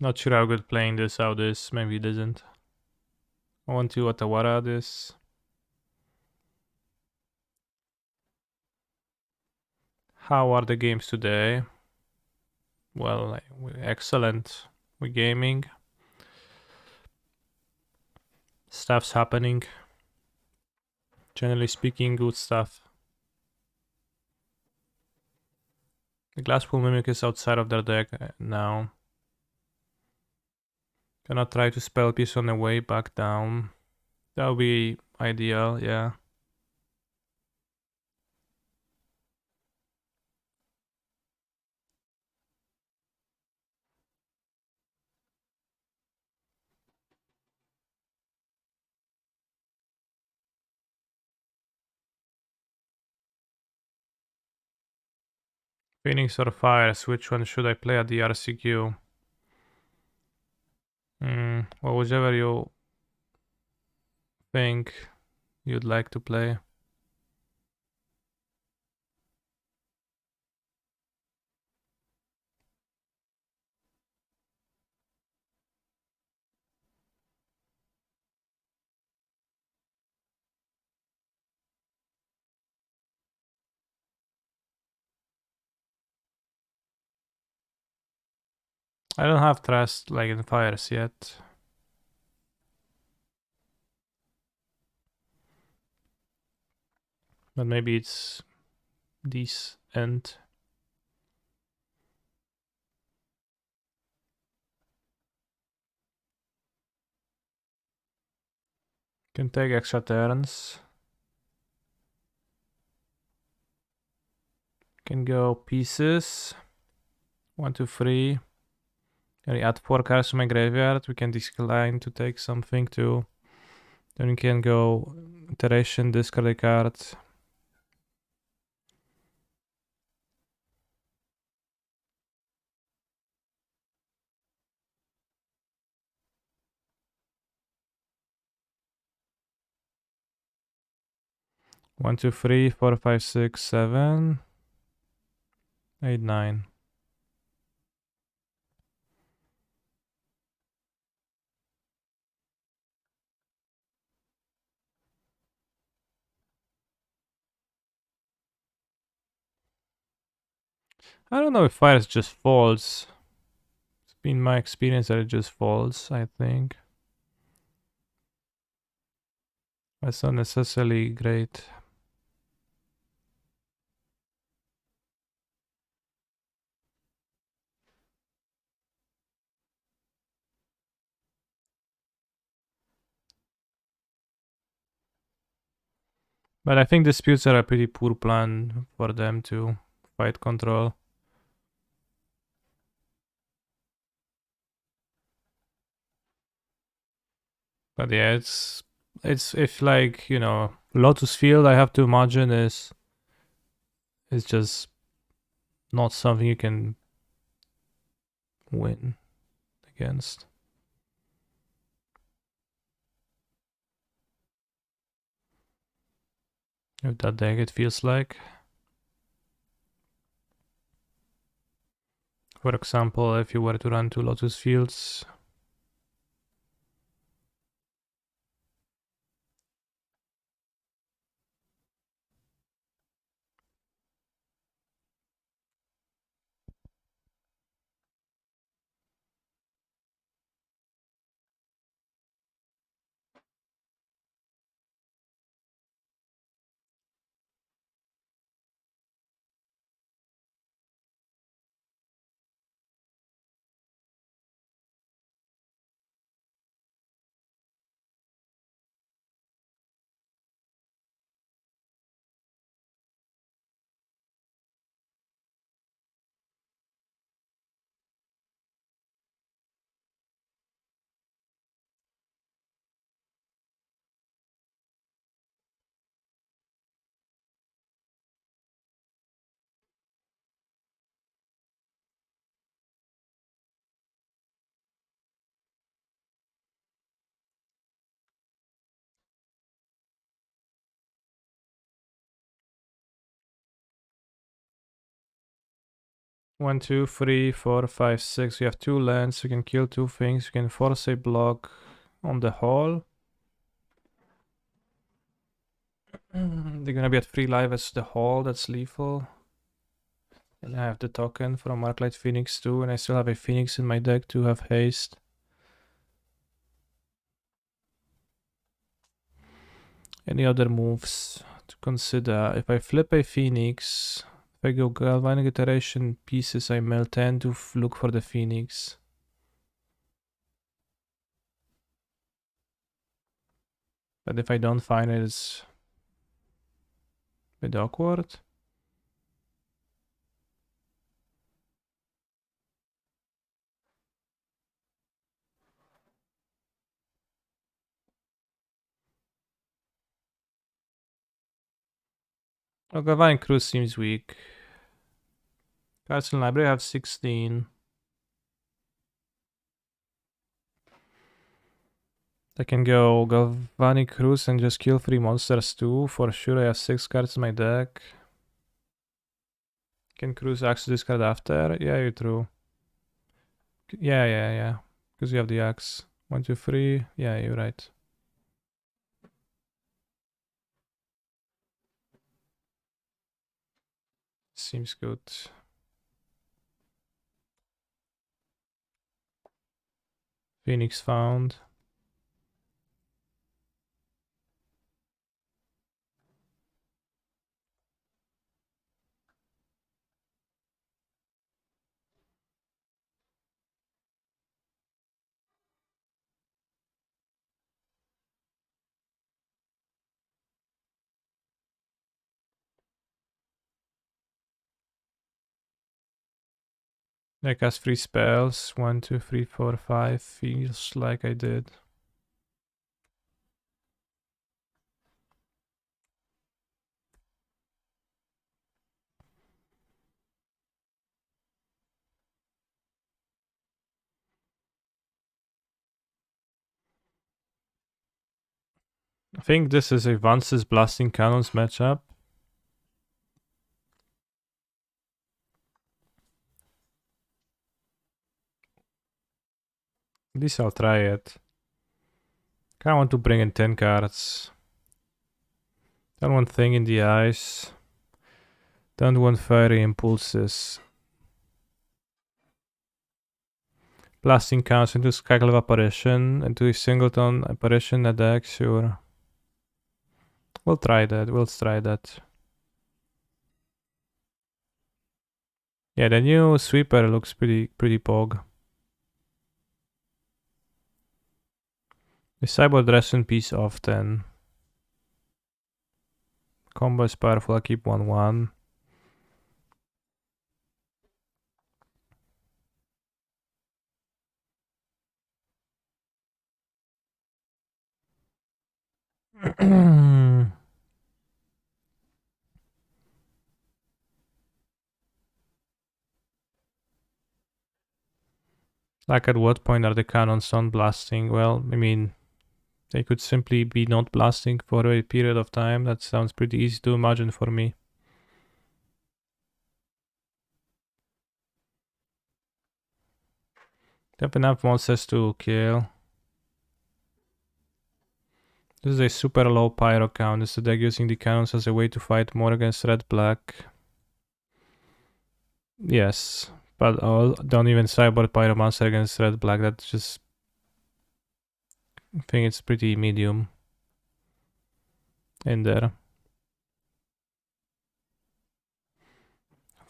Not sure how good playing this out is. Maybe it isn't. I want to Atawara this. How are the games today? Well, excellent. We're gaming. Stuff's happening. Generally speaking, good stuff. The Glasspool Mimic is outside of their deck now. Gonna try to spell piece on the way back down. That would be ideal, yeah. Phoenix or Fires, which one should I play at the RCQ? Well, whichever you think you'd like to play. I don't have trust like in Fires yet. But maybe it's this end. Can take extra turns. Can go pieces. 1, 2, 3. Can we add 4 cards to my graveyard? We can decline to take something too. Then we can go iteration, discard a card. One, two, three, 4, 5, 6, 7, 8, 9. I don't know if fires just falls. It's been my experience that it just falls, I think. That's not necessarily great. But I think disputes are a pretty poor plan for them to fight control. But yeah, it's if like, you know, Lotus Field I have to imagine is just not something you can win against. With that deck it feels like. For example, if you were to run 2 Lotus Fields, 1, 2, 3, 4, 5, 6. We have 2 lands. We can kill 2 things. We can force a block on the hall. They're gonna be at 3 life as the hall. That's lethal. And I have the token from Arclight Phoenix too. And I still have a Phoenix in my deck to have haste. Any other moves to consider? If I flip a Phoenix, if I go Galvanic Iteration pieces, I mill 10 to look for the Phoenix. But if I don't find it, it's a bit awkward. Oh, Galvanic Cruise seems weak. Cards in library have 16. I can go Galvanic Cruise and just kill 3 monsters too. For sure, I have 6 cards in my deck. Can Cruise axe this card after? Yeah, you're true. Yeah. Because you have the axe. 1, 2, 3. Yeah, you're right. Seems good. Phoenix found. I cast 3 spells. 1, 2, 3, 4, 5. Feels like I did. I think this is a Vance's Blasting Cannons matchup. At least I'll try it. Kinda want to bring in 10 cards. Don't want Thing in the Eyes. Don't want Fiery Impulses. Blasting Cannons into Skyclave Apparition, into a Singleton Apparition attack, sure. We'll try that. Yeah, the new sweeper looks pretty pog. The Cyborg Dress in Piece often. Combo is powerful, I keep 1/1. Like at what point are the cannons on blasting? Well, I mean, they could simply be not blasting for a period of time. That sounds pretty easy to imagine for me. They have enough monsters to kill. This is a super low pyro count. Is the deck using the cannons as a way to fight more against red-black? Yes, but don't even cyborg pyromancer against red-black. That's just... I think it's pretty medium in there.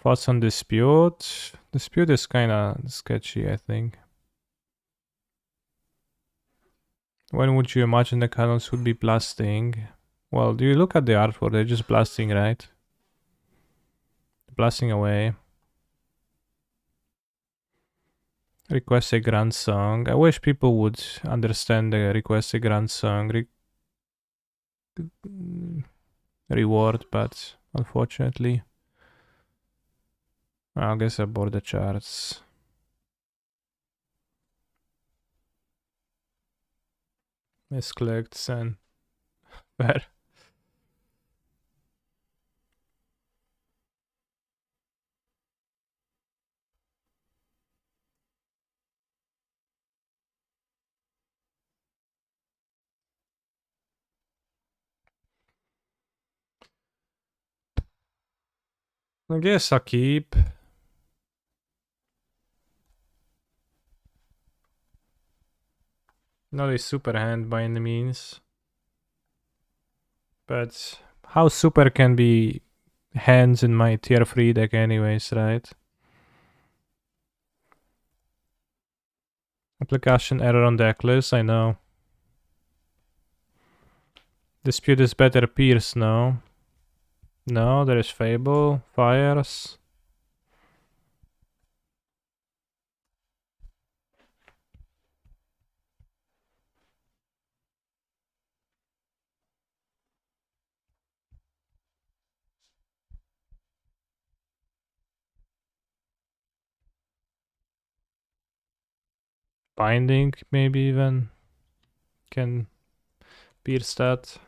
Thoughts on Dispute? Dispute is kinda sketchy, I think. When would you imagine the cannons would be blasting? Well, do you look at the artwork? They're just blasting, right? Blasting away. Request a grand song. I wish people would understand the request a grand song reward, but unfortunately, I guess I bought the charts. Misclicked, send. Where? I guess I'll keep. Not a super hand by any means. But how super can be hands in my tier 3 deck anyways, right? Application error on deck list, I know. Dispute is better Pierce, no. No, there is Fable, Fires. Binding, maybe even. Can pierce that.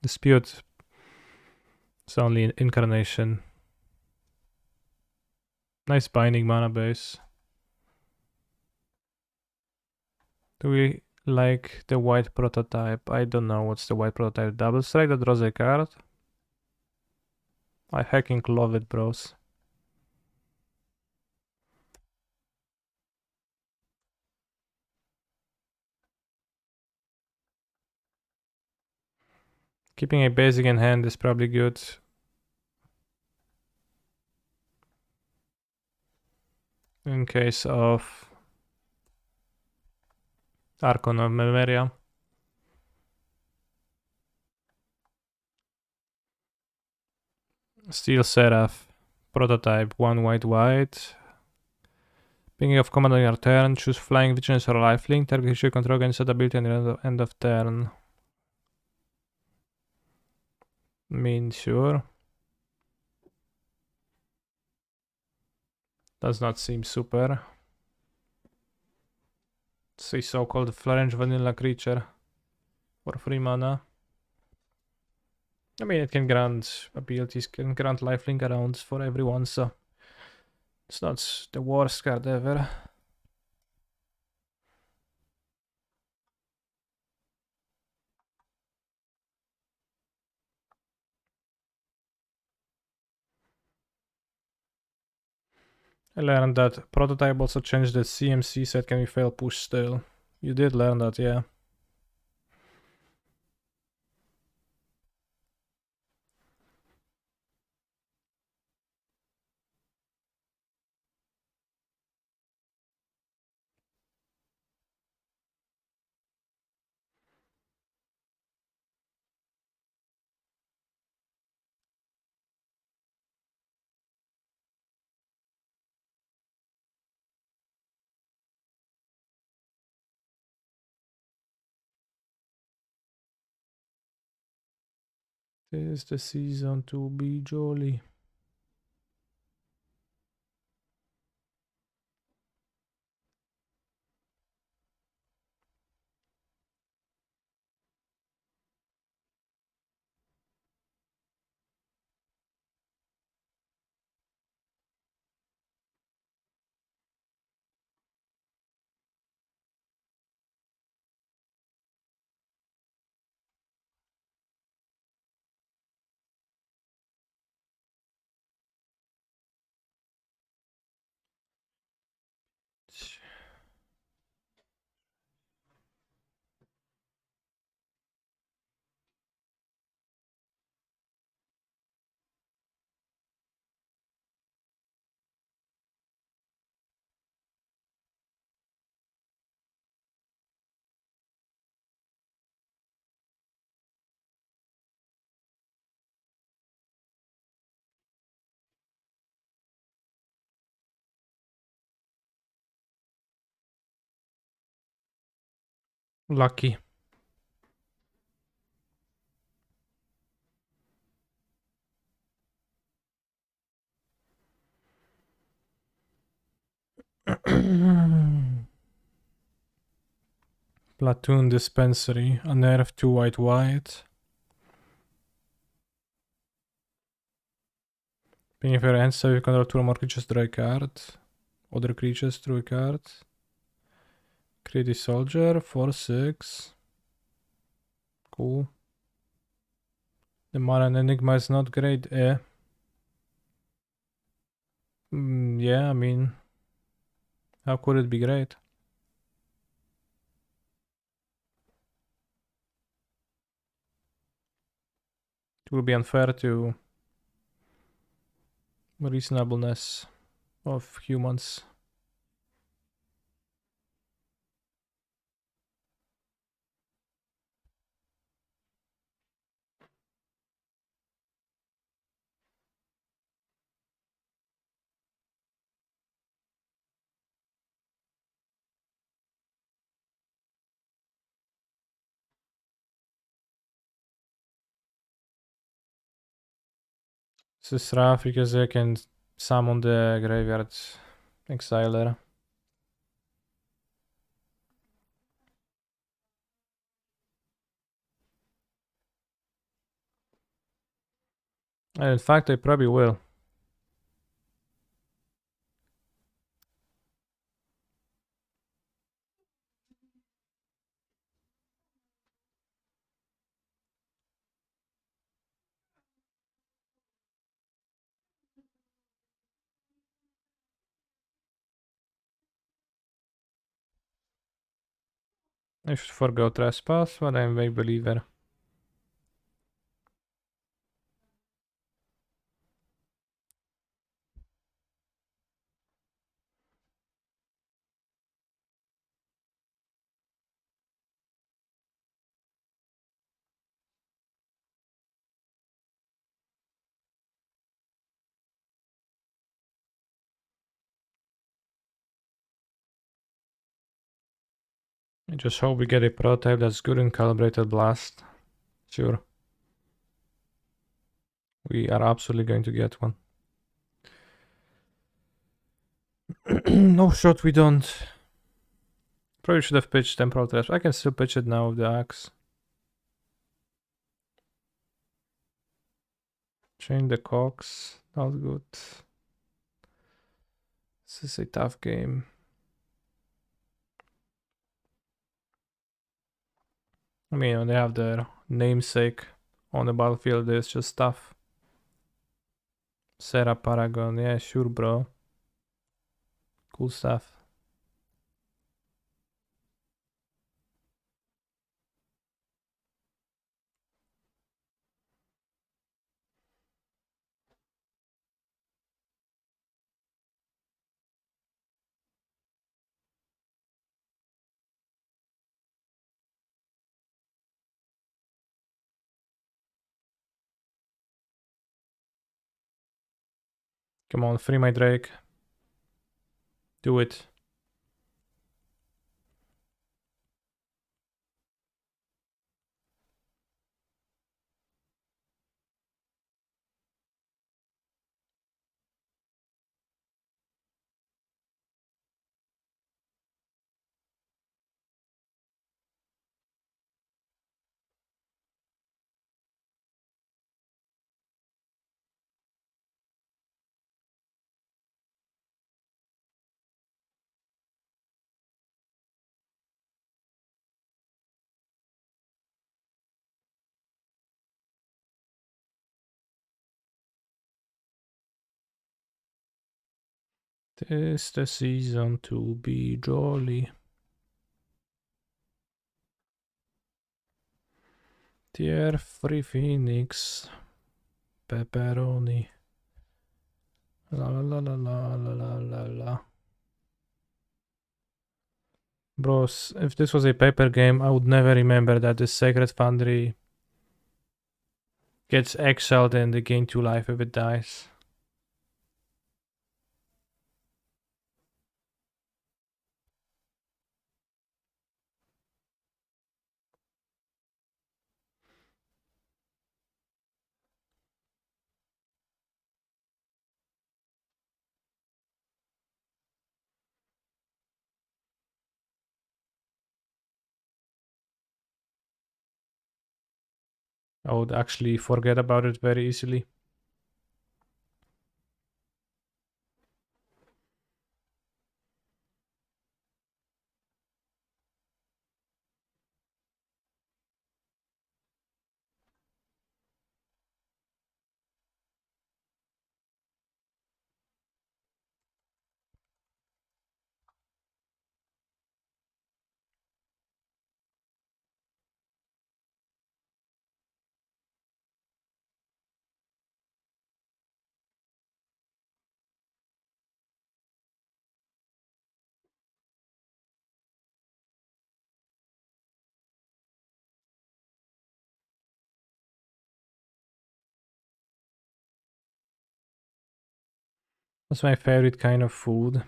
Dispute. It's only incarnation. Nice binding mana base. Do we like the white prototype? I don't know what's the white prototype. Double strike that draws a card? I hecking love it, bros. Keeping a basic in hand is probably good. In case of Archon of Memoria. Steel Seraph. Prototype. 1 white. Beginning of command on your turn, choose Flying, Vigilance or Lifelink. Target creature control gains that ability at the end of turn. Mean, sure. Does not seem super. It's a so-called Flarench vanilla creature. For 3 mana. I mean, it can grant abilities, can grant lifelink around for everyone, so it's not the worst card ever. I learned that Prototype also changed the CMC set can be fail push still. You did learn that, yeah. This is the season to be jolly. Lucky. Platoon Dispensary, a nerf 2 white. Being if your hand so you control 2 or more creatures, draw a card. Other creatures, draw a card. Create a soldier, 4/6. Cool. The Maran Enigma is not great, eh? Yeah, I mean, how could it be great? It would be unfair to reasonableness of humans. This is rough because they can summon the graveyard exiler. And in fact, they probably will. I should forgo trespass, but I'm a big believer. I just hope we get a prototype that's good in calibrated blast. Sure. We are absolutely going to get one. No shot, we don't. Probably should have pitched temporal trash. I can still pitch it now with the axe. Change the cogs. Not good. This is a tough game. I mean, when they have their namesake on the battlefield, it's just tough. Sarah Paragon, yeah, sure, bro. Cool stuff. Come on, free my Drake. Do it. Tis the season to be jolly. Tier free Phoenix. Pepperoni. La la la la la la la la. Bros, if this was a paper game, I would never remember that the Sacred Foundry gets exiled and they gain 2 life if it dies. I would actually forget about it very easily. That's my favorite kind of food.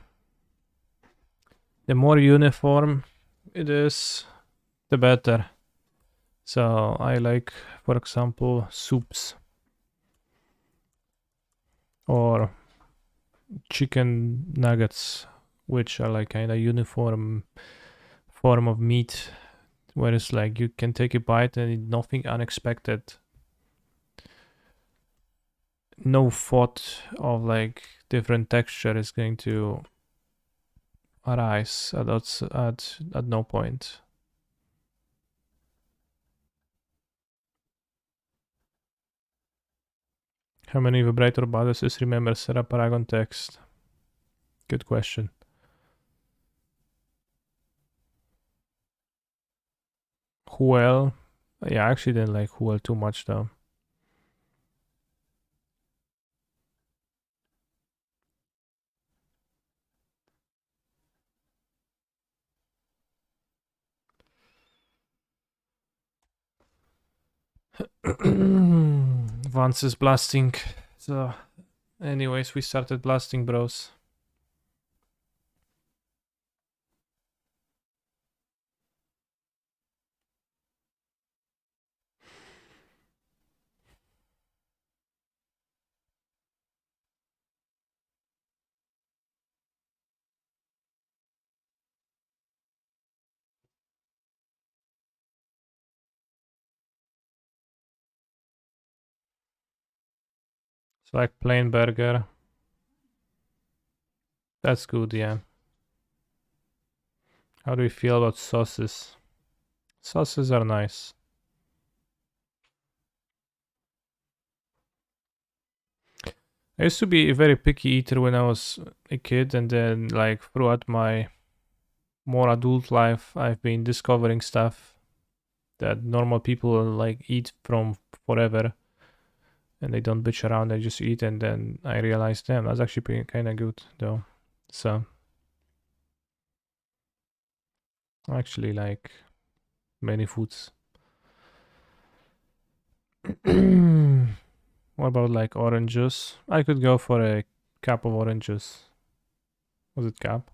The more uniform it is, the better. So I like, for example, soups or chicken nuggets, which are like kind of uniform form of meat, where it's like you can take a bite and nothing unexpected. No thought of like different texture is going to arise at no point. How many vibrator bodices remember Sarah Paragon text? Good question. Huel. Yeah, I actually didn't like Huel too much though. Vance is blasting. So, anyways, we started blasting, bros. It's like plain burger. That's good, yeah. How do you feel about sauces? Sauces are nice. I used to be a very picky eater when I was a kid, and then like throughout my more adult life, I've been discovering stuff that normal people like eat from forever, and they don't bitch around. They just eat, and then I realized, damn, that's actually kind of good though. So I actually like many foods. What about like orange juice? I could go for a cup of orange juice. Was it cup?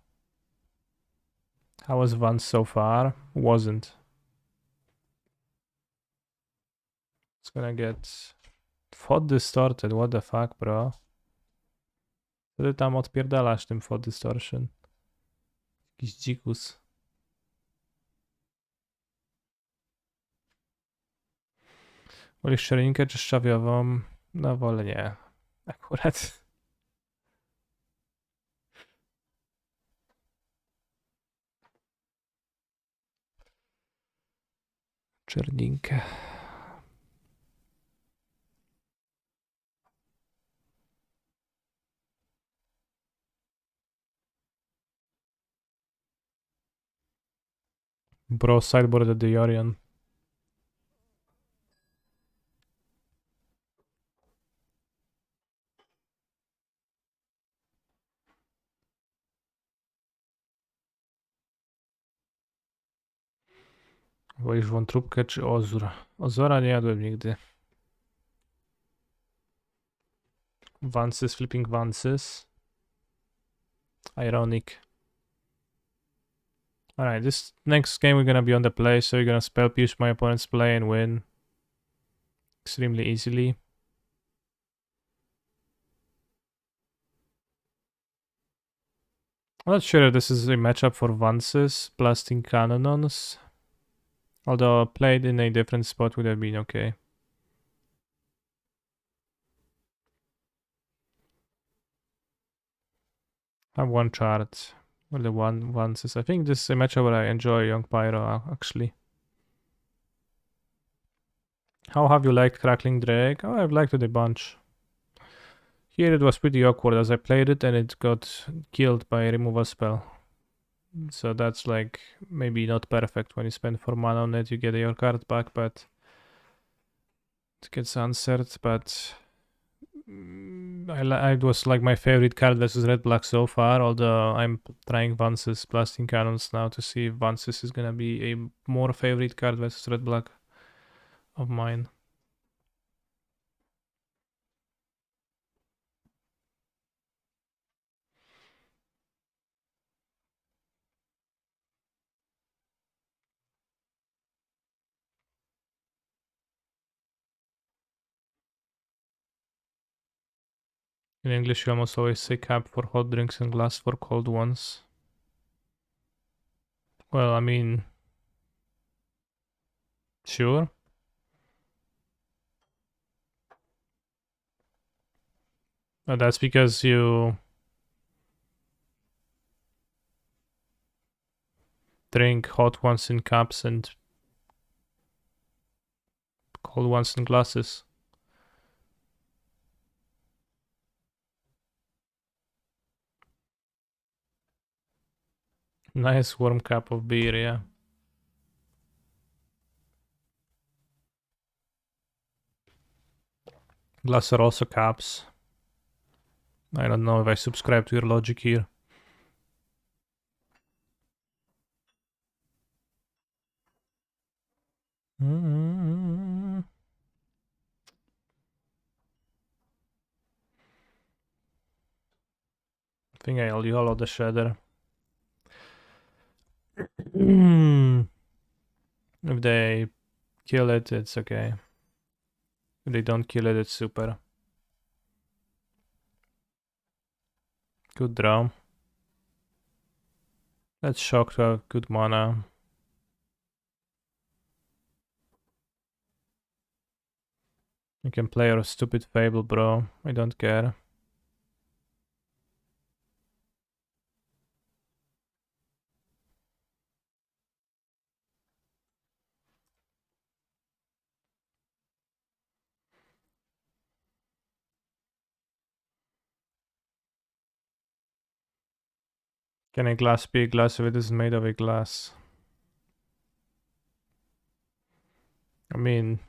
How was one so far? Wasn't. It's gonna get fot distorted. What the fuck, bro? Co ty tam odpierdalasz tym fot distortion? Jakiś dzikus. Wolisz szczelinkę czy szczawiową? No wolę nie. Akurat. Czerninkę. Bro sideboarded the Yorion. Wolisz wątróbkę czy ozór? Ozora nie jadłem nigdy. Vances, flipping Vances. Ironic. Alright, this next game we're gonna be on the play, so you're gonna spell pierce my opponent's play and win extremely easily. I'm not sure if this is a matchup for Vances, blasting Cannons. Although played in a different spot would have been okay. I have one chart. Well, the one Vances. I think this is a matchup where I enjoy Young Pyro actually. How have you liked Crackling Drake? Oh, I've liked it a bunch. Here it was pretty awkward as I played it and it got killed by a removal spell. So that's like maybe not perfect. When you spend 4 mana on it, you get your card back, but it gets answered. But it was like my favorite card versus red black so far. Although I'm trying Vance's blasting cannons now to see if Vance's is gonna be a more favorite card versus red black of mine. In English, you almost always say cup for hot drinks and glass for cold ones. Well, I mean, sure. But that's because you drink hot ones in cups and cold ones in glasses. Nice warm cup of beer, yeah. Glass are also cups. I don't know if I subscribe to your logic here. I think I'll YOLO the shredder. If they kill it, it's okay. If they don't kill it, it's super. Good draw. Let's shock to have good mana. You can play your stupid Fable, bro. I don't care. Can a glass be a glass if it is made of a glass? I mean,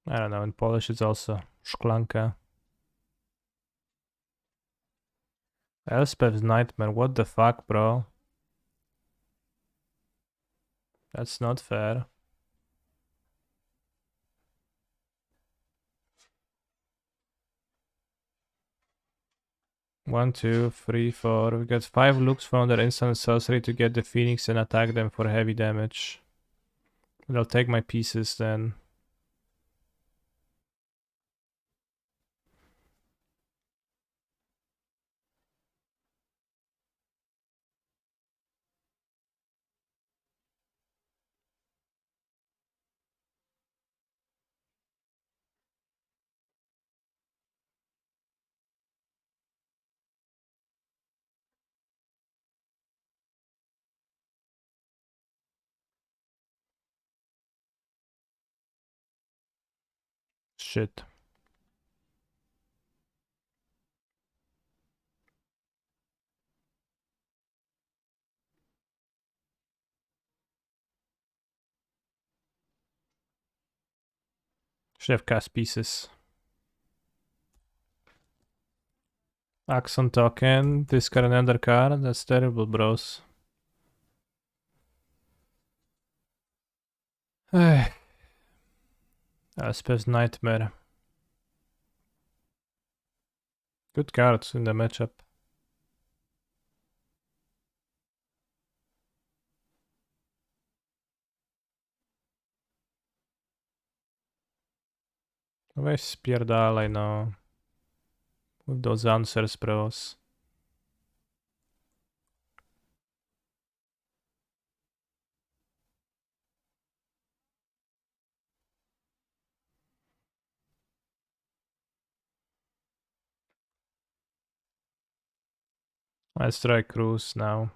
I don't know, in Polish it's also szklanka. Elspeth's Nightmare, what the fuck, bro? That's not fair. One, two, three, four. We got 5 looks from their instant sorcery to get the Phoenix and attack them for heavy damage. But I'll take my pieces then. Shit. Should have cast pieces. Axon token, discard another card. That's terrible, bros. Elspeth's Nightmare. Good cards in the matchup. Weź spierdalaj, no. With those answers, bros. Let's try Cruise now.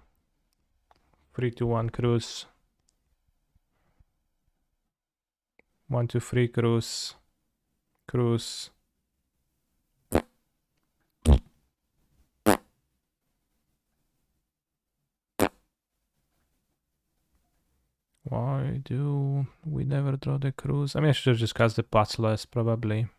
3, 2, 1 Cruise. 1, 2, 3 Cruise. Cruise. Why do we never draw the Cruise? I mean, I should have just cast the Pathless, probably.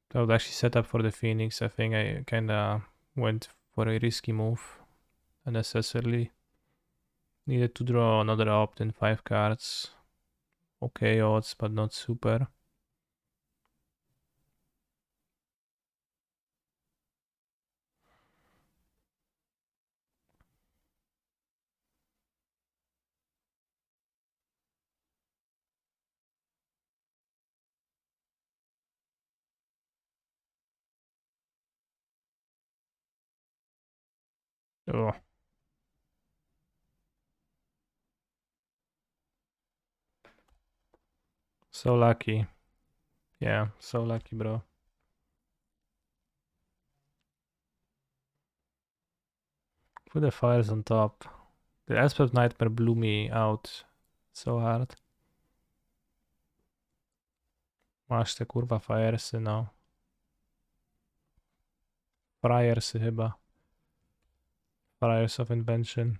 That would actually set up for the Phoenix. I think I kinda went for a risky move. Unnecessarily. Needed to draw another opt in 5 cards. Okay odds, but not super. Oh. So lucky. Yeah, so lucky, bro. Put the fires on top. The Aspect Nightmare blew me out so hard. Masz te kurwa firesy, no. Friersy chyba. Friars of Invention.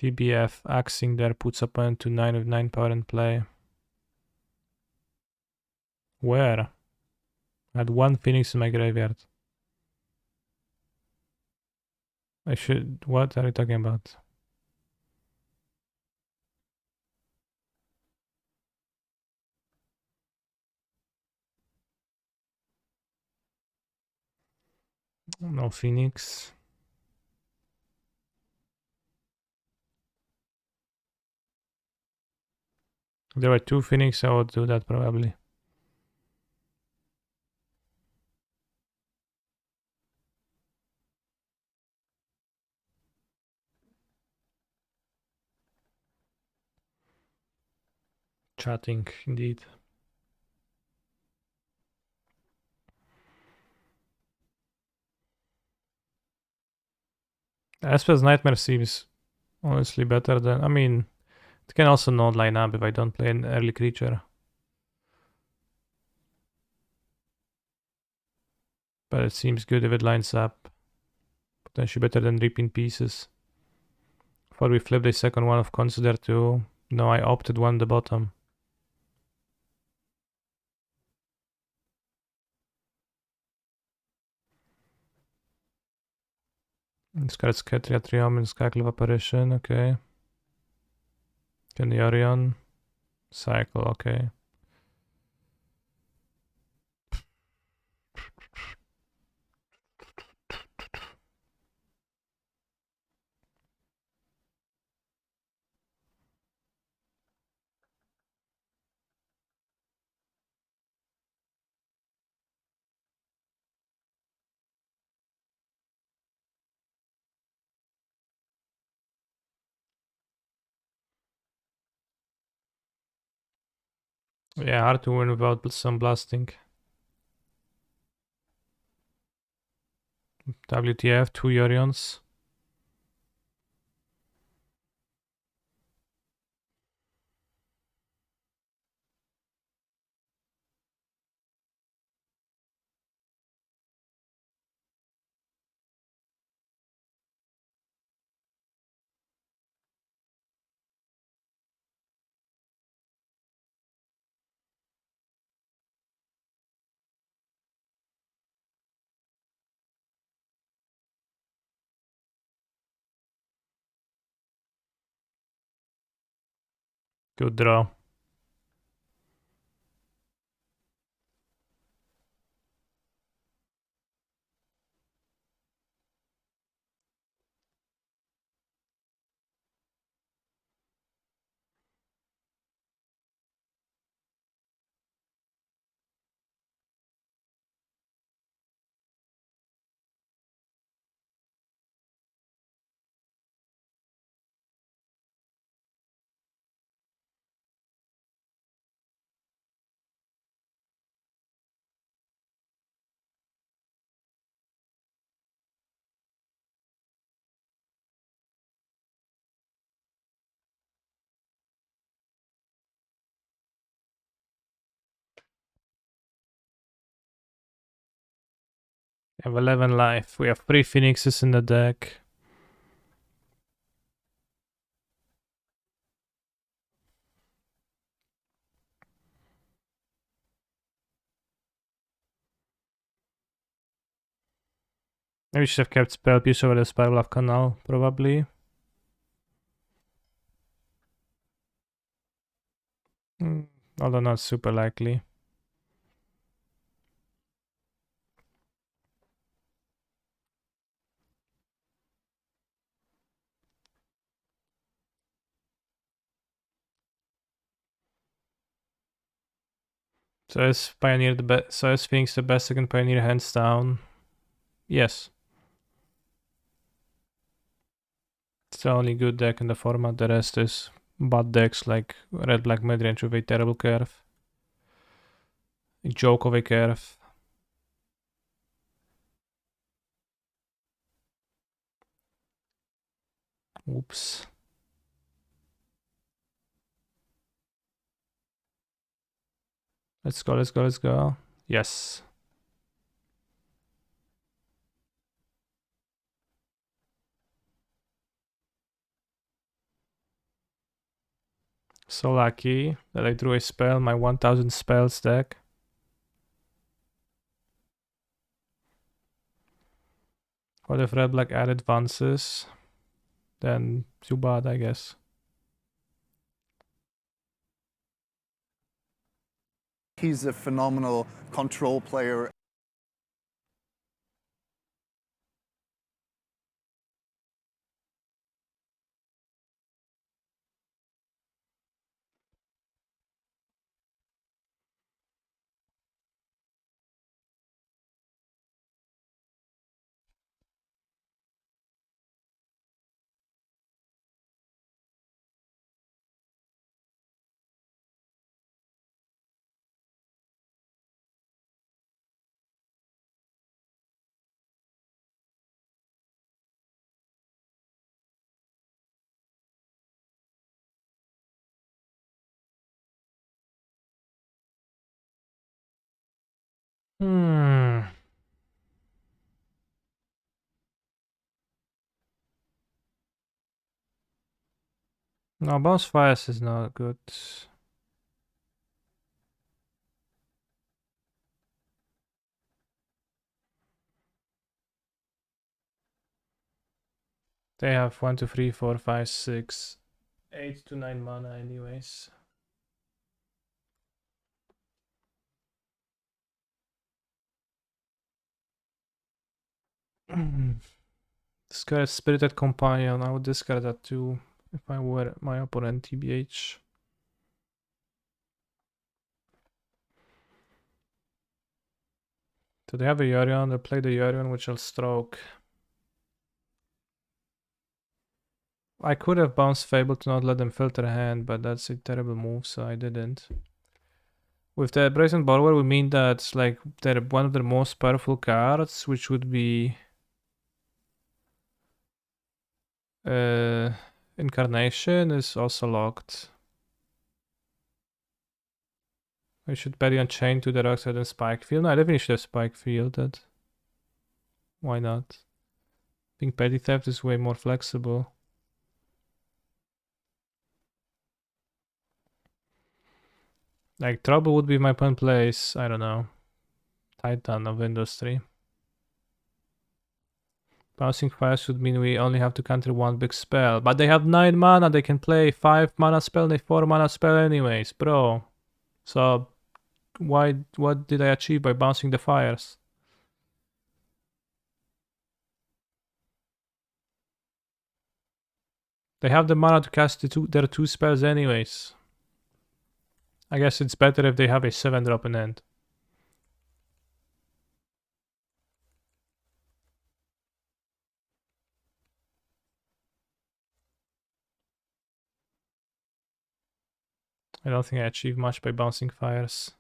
TBF axing there puts opponent to 9 with 9 power in play. Where? I had one Phoenix in my graveyard. I should. What are you talking about? No Phoenix. If there were two Phoenix, I would do that probably. Chatting, indeed. Asper's Nightmare seems honestly better than. I mean, it can also not line up if I don't play an early creature. But it seems good if it lines up. Potentially better than Reaping Pieces. Before we flip the second one of Consider too. No, I opted one at the bottom. Discard Scatria Triumph and Skycle of Apparition, okay. Kendiorion. Cycle, okay. Yeah, hard to win without some blasting. WTF, 2 Yorions. Good draw. We have 11 life. We have 3 Phoenixes in the deck. Maybe we should have kept Spell Pierce over the Spirograph Canal, probably. Although not super likely. So is Pioneer the best? So is Phoenix the best second Pioneer hands down? Yes. It's the only good deck in the format. The rest is bad decks like Red Black Midrange with a terrible curve, a joke of a curve. Oops. Let's go, let's go, let's go. Yes. So lucky that I drew a spell, my 1000 spells deck. What if Red Black add advances? Then too bad, I guess. He's a phenomenal control player. Hmm. No, Bounce Fires is not good. They have 1, 2, 3, 4, 5, 6, 8 to 9 mana anyways. Discard Spirited Companion. I would discard that too if I were my opponent, TBH. Do they have a Yorion? They play the Yorion, which I'll stroke. I could have bounced Fable to not let them filter a hand, but that's a terrible move, so I didn't. With the Brazen Borrower, we mean that like they're one of their most powerful cards, which would be Incarnation, is also locked. I should bet you Unchained to the Rockside and Spike Field. No, I definitely should have Spike Fielded. Why not? I think Petty Theft is way more flexible. Like, Trouble would be my pen place, I don't know. Titan of Industry. Bouncing Fires would mean we only have to counter one big spell. But they have 9 mana, they can play 5 mana spell and a 4 mana spell anyways, bro. So, what did I achieve by bouncing the fires? They have the mana to cast their 2 spells anyways. I guess it's better if they have a 7-drop in end. I don't think I achieved much by bouncing fires.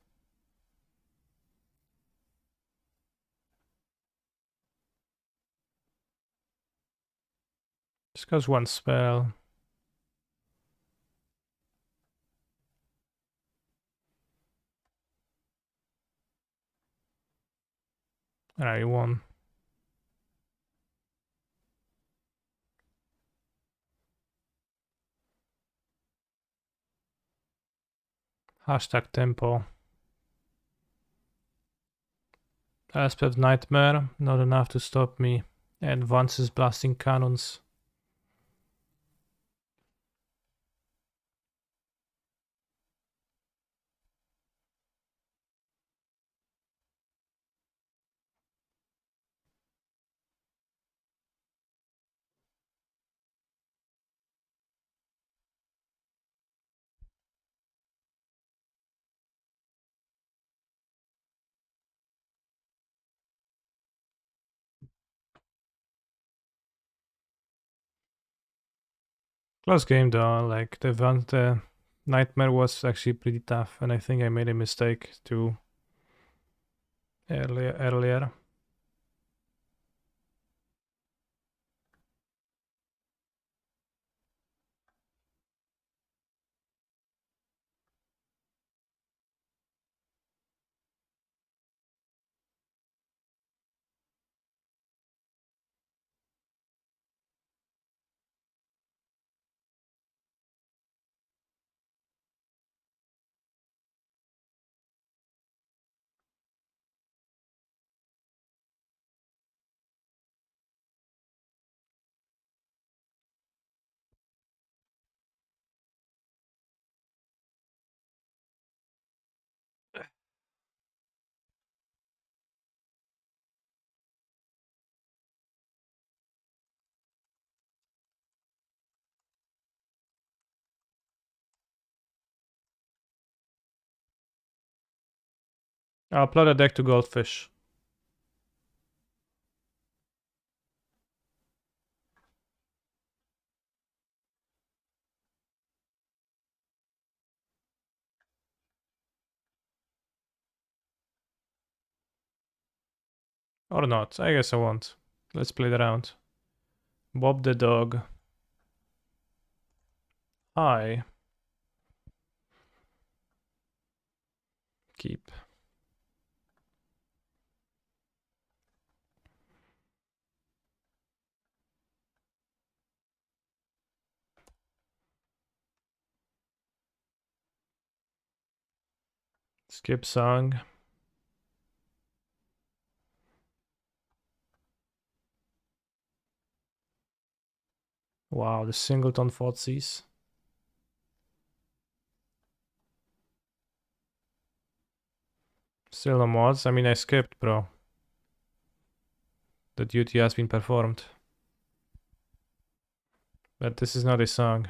Just cause one spell. I won. Hashtag tempo. Elspeth Nightmare, not enough to stop me. And Vance is blasting cannons. Close game though, like the nightmare was actually pretty tough, and I think I made a mistake too earlier. I'll upload a deck to Goldfish. Or not, I guess I won't. Let's play the round. Bob the dog. Hi. Keep. Skip song. Wow, the singleton Fotsies. Still no mods? I mean, I skipped, bro. The duty has been performed. But this is not a song.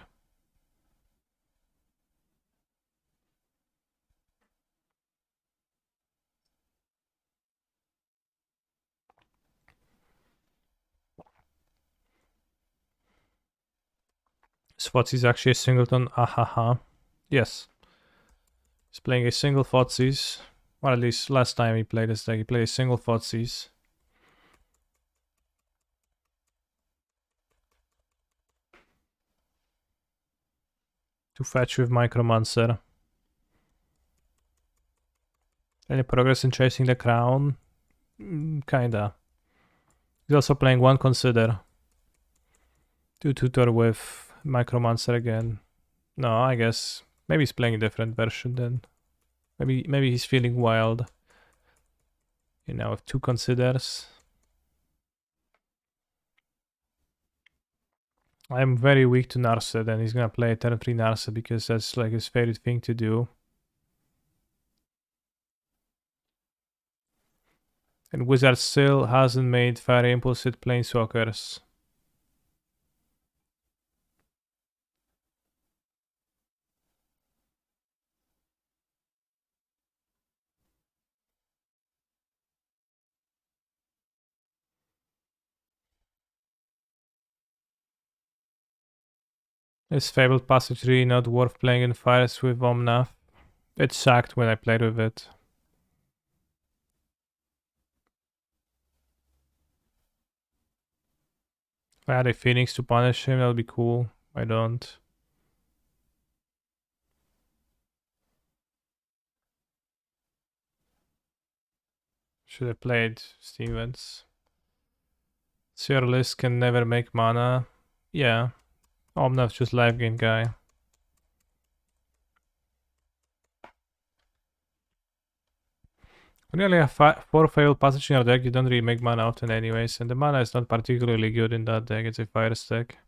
Spots is actually a singleton. Ahaha. Yes. He's playing a single Fotsies. Or at least last time he played this deck, he played a single Fotsies. To fetch with Micromancer. Any progress in chasing the crown? Kinda. He's also playing one Consider. To tutor with Micromancer again. No, I guess maybe he's playing a different version then. Maybe he's feeling wild. You know, with two Considers. I'm very weak to Narset, and he's gonna play turn 3 Narset because that's like his favorite thing to do. And Wizard still hasn't made Fire Impulse with Planeswalkers. Is Fabled Passage really not worth playing in Fires with Omnath? It sucked when I played with it. If I had a Phoenix to punish him, that would be cool. I don't. Should have played Stevens. So your list can never make mana. Yeah. Omnath's just life gain guy. When you only have 4 failed passage in your deck, you don't really make mana often anyways, and the mana is not particularly good in that deck, it's a fire stack.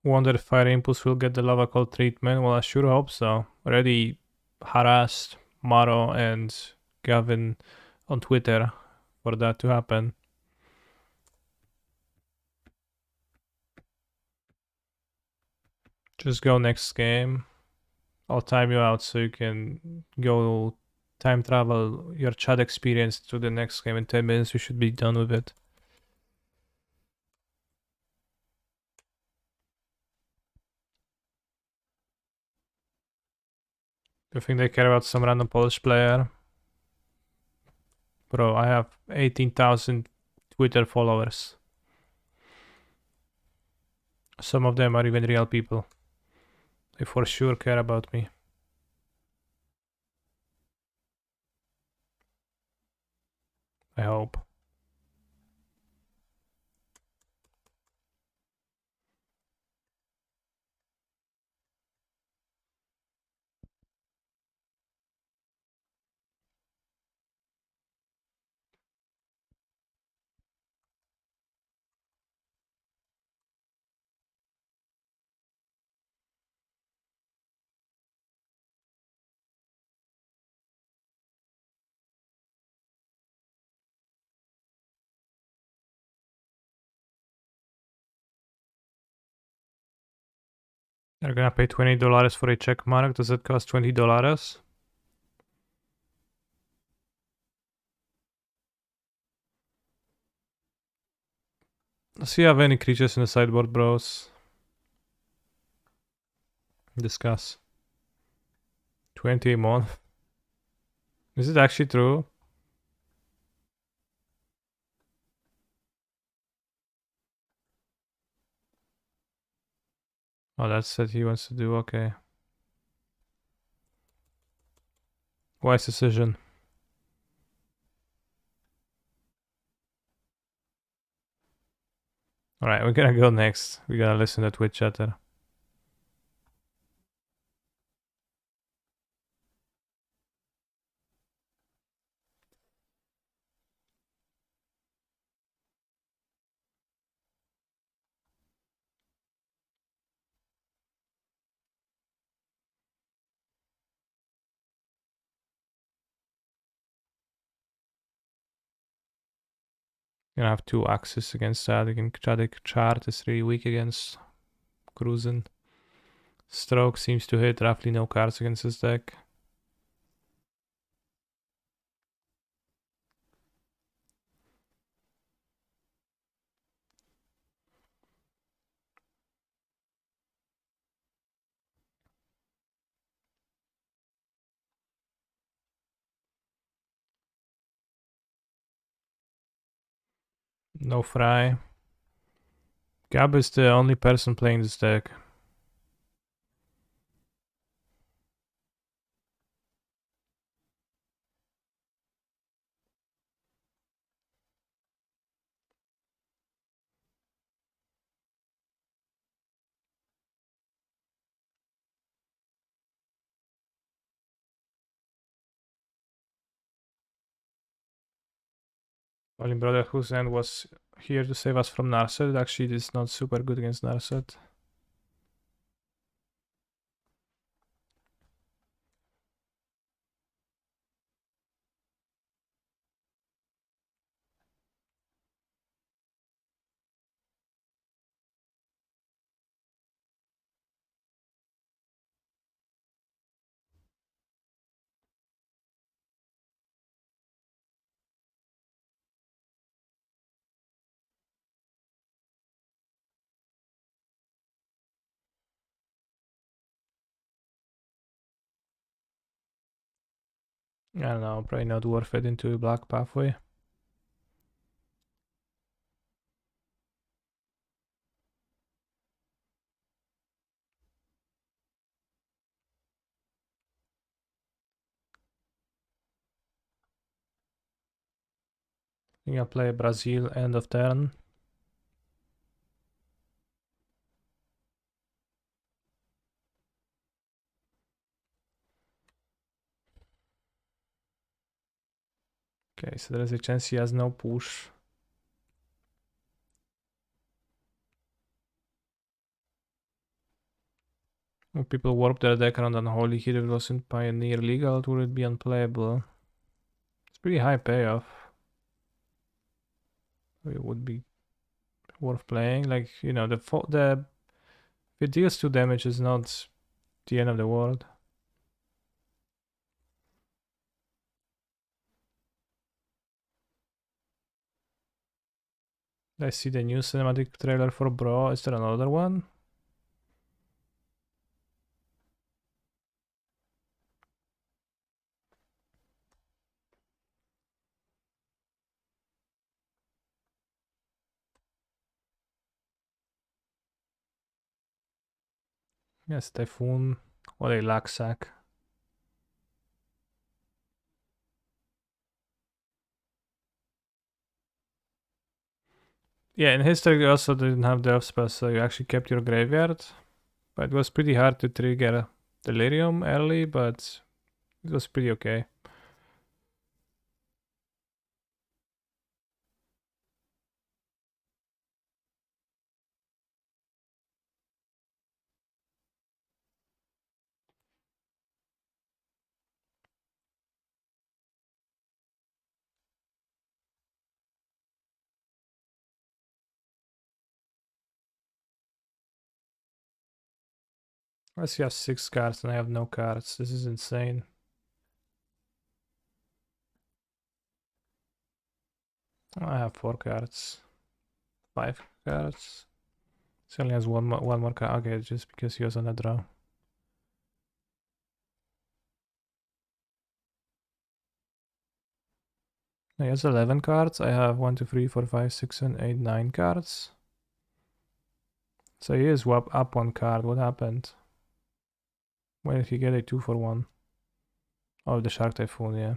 Wonder if Fire Impulse will get the Lava Cold treatment? Well, I sure hope so. Already harassed Maro and Gavin on Twitter for that to happen. Just go next game. I'll time you out so you can go time travel your chat experience to the next game. In 10 minutes, we should be done with it. Do you think they care about some random Polish player? Bro, I have 18,000 Twitter followers. Some of them are even real people. They for sure care about me. I hope. They're gonna pay $20 for a check mark. Does it cost $20? Does he have any creatures in the sideboard, bros? Discuss. 20 a month. Is it actually true? Oh, that's what he wants to do. Okay. Wise decision. Alright, we're gonna go next. We're gonna listen to Twitch chatter. Gonna have two axes against that. Tragic chart is really weak against cruising. Stroke seems to hit roughly no cards against his deck. No fry. Gab is the only person playing this deck. Only brother whose end was here to save us from Narset. Actually, it's not super good against Narset. I don't know, probably not worth it into a black pathway. I think I'll play Brazil end of turn. Okay, so there is a chance he has no push. When people warp their deck around Unholy Hit, if it wasn't Pioneer legal, it would be unplayable. It's pretty high payoff. It would be worth playing. Like, you know, if it deals 2 damage is not the end of the world. I see the new cinematic trailer for Bro. Is there another one? Yes, Typhoon. What a luck sack. Yeah, in history you also didn't have the spell, so you actually kept your graveyard. But it was pretty hard to trigger Delirium early, but it was pretty okay. I see, have 6 cards and I have no cards. This is insane. I have 4 cards. 5 cards. He only has one more card. Okay, just because he was on a draw. He has 11 cards. I have 1, 2, 3, 4, 5, 6, 7, 8, 9 cards. So he is up 1 card. What happened? Where did he get a 2 for 1? Oh, the Shark Typhoon, yeah.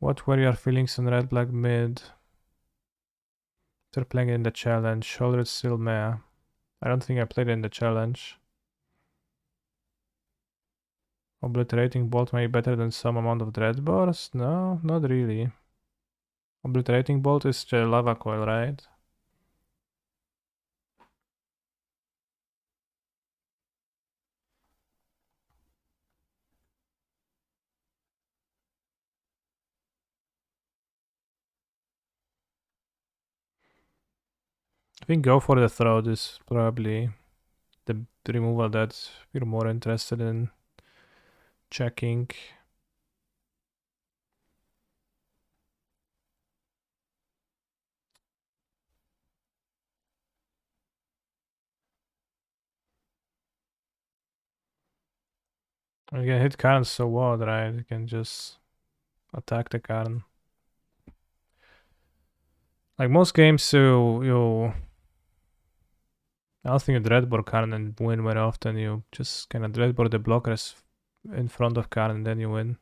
What were your feelings on Red Black mid? They're playing in the challenge. Shoulder still meh. I don't think I played in the challenge. Obliterating Bolt may be better than some amount of Dreadbores? No, not really. Obliterating Bolt is the Lava Coil, right? I think Go for the Throat is probably the removal that we're more interested in checking. You can hit Karn so what, right? You can just attack the Karn. Like most games, so you I don't think you Dreadbore Karn and win very often. You just kind of Dreadbore the blockers in front of Karn and then you win.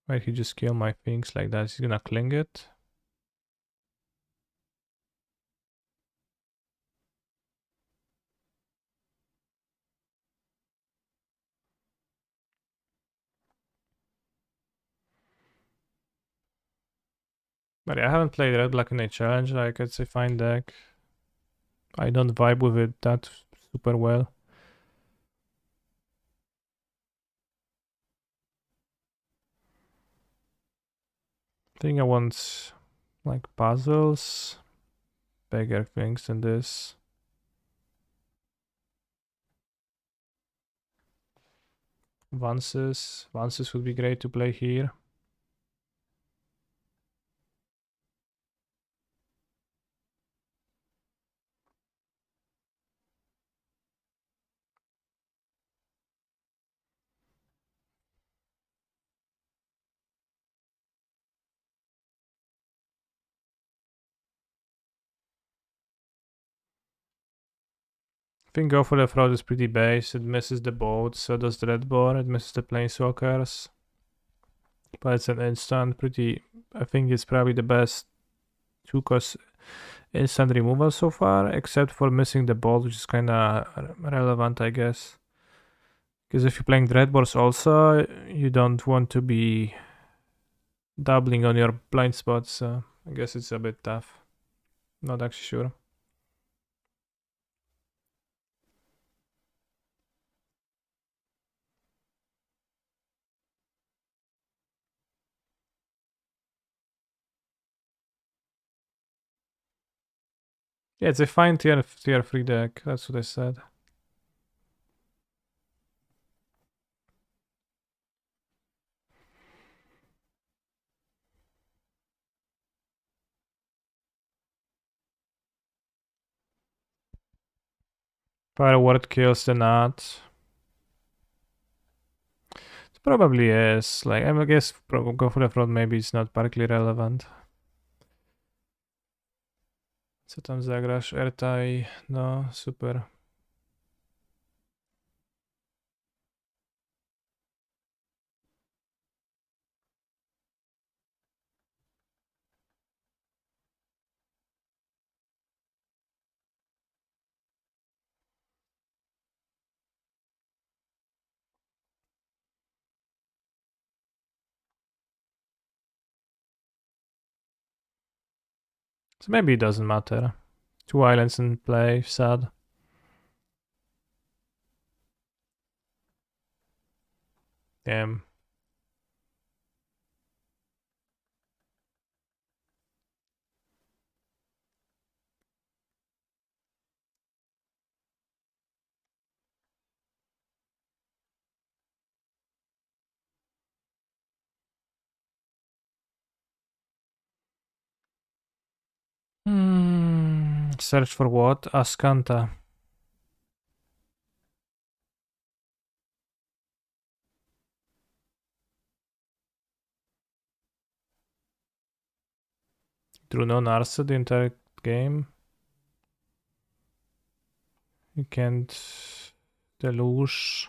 Wait, he just killed my things like that. He's gonna cling it. But I haven't played Red Black in a challenge. Like it's a fine deck. I don't vibe with it that super well. I think I want like puzzles, bigger things than this. Vances would be great to play here. I think Go for the Fraud is pretty base. It misses the boat, so does the Red Boar. It misses the Planeswalkers. But it's an instant, I think it's probably the best 2-cost instant removal so far, except for missing the bolt, which is kinda relevant, I guess. Because if you're playing Dreadboars also, you don't want to be doubling on your blind spots, so I guess it's a bit tough. Not actually sure. Yeah, it's a fine tier 3 deck, that's what I said. Fireward kills the knot. It probably is. Like, I guess Go for the Fraud maybe it's not particularly relevant. Co tam zagrasz? Airtie, no super. So maybe it doesn't matter. 2 islands in play, sad. Damn. Search for what? Ascanta. Drew no Narsa the entire game. You can't deluge.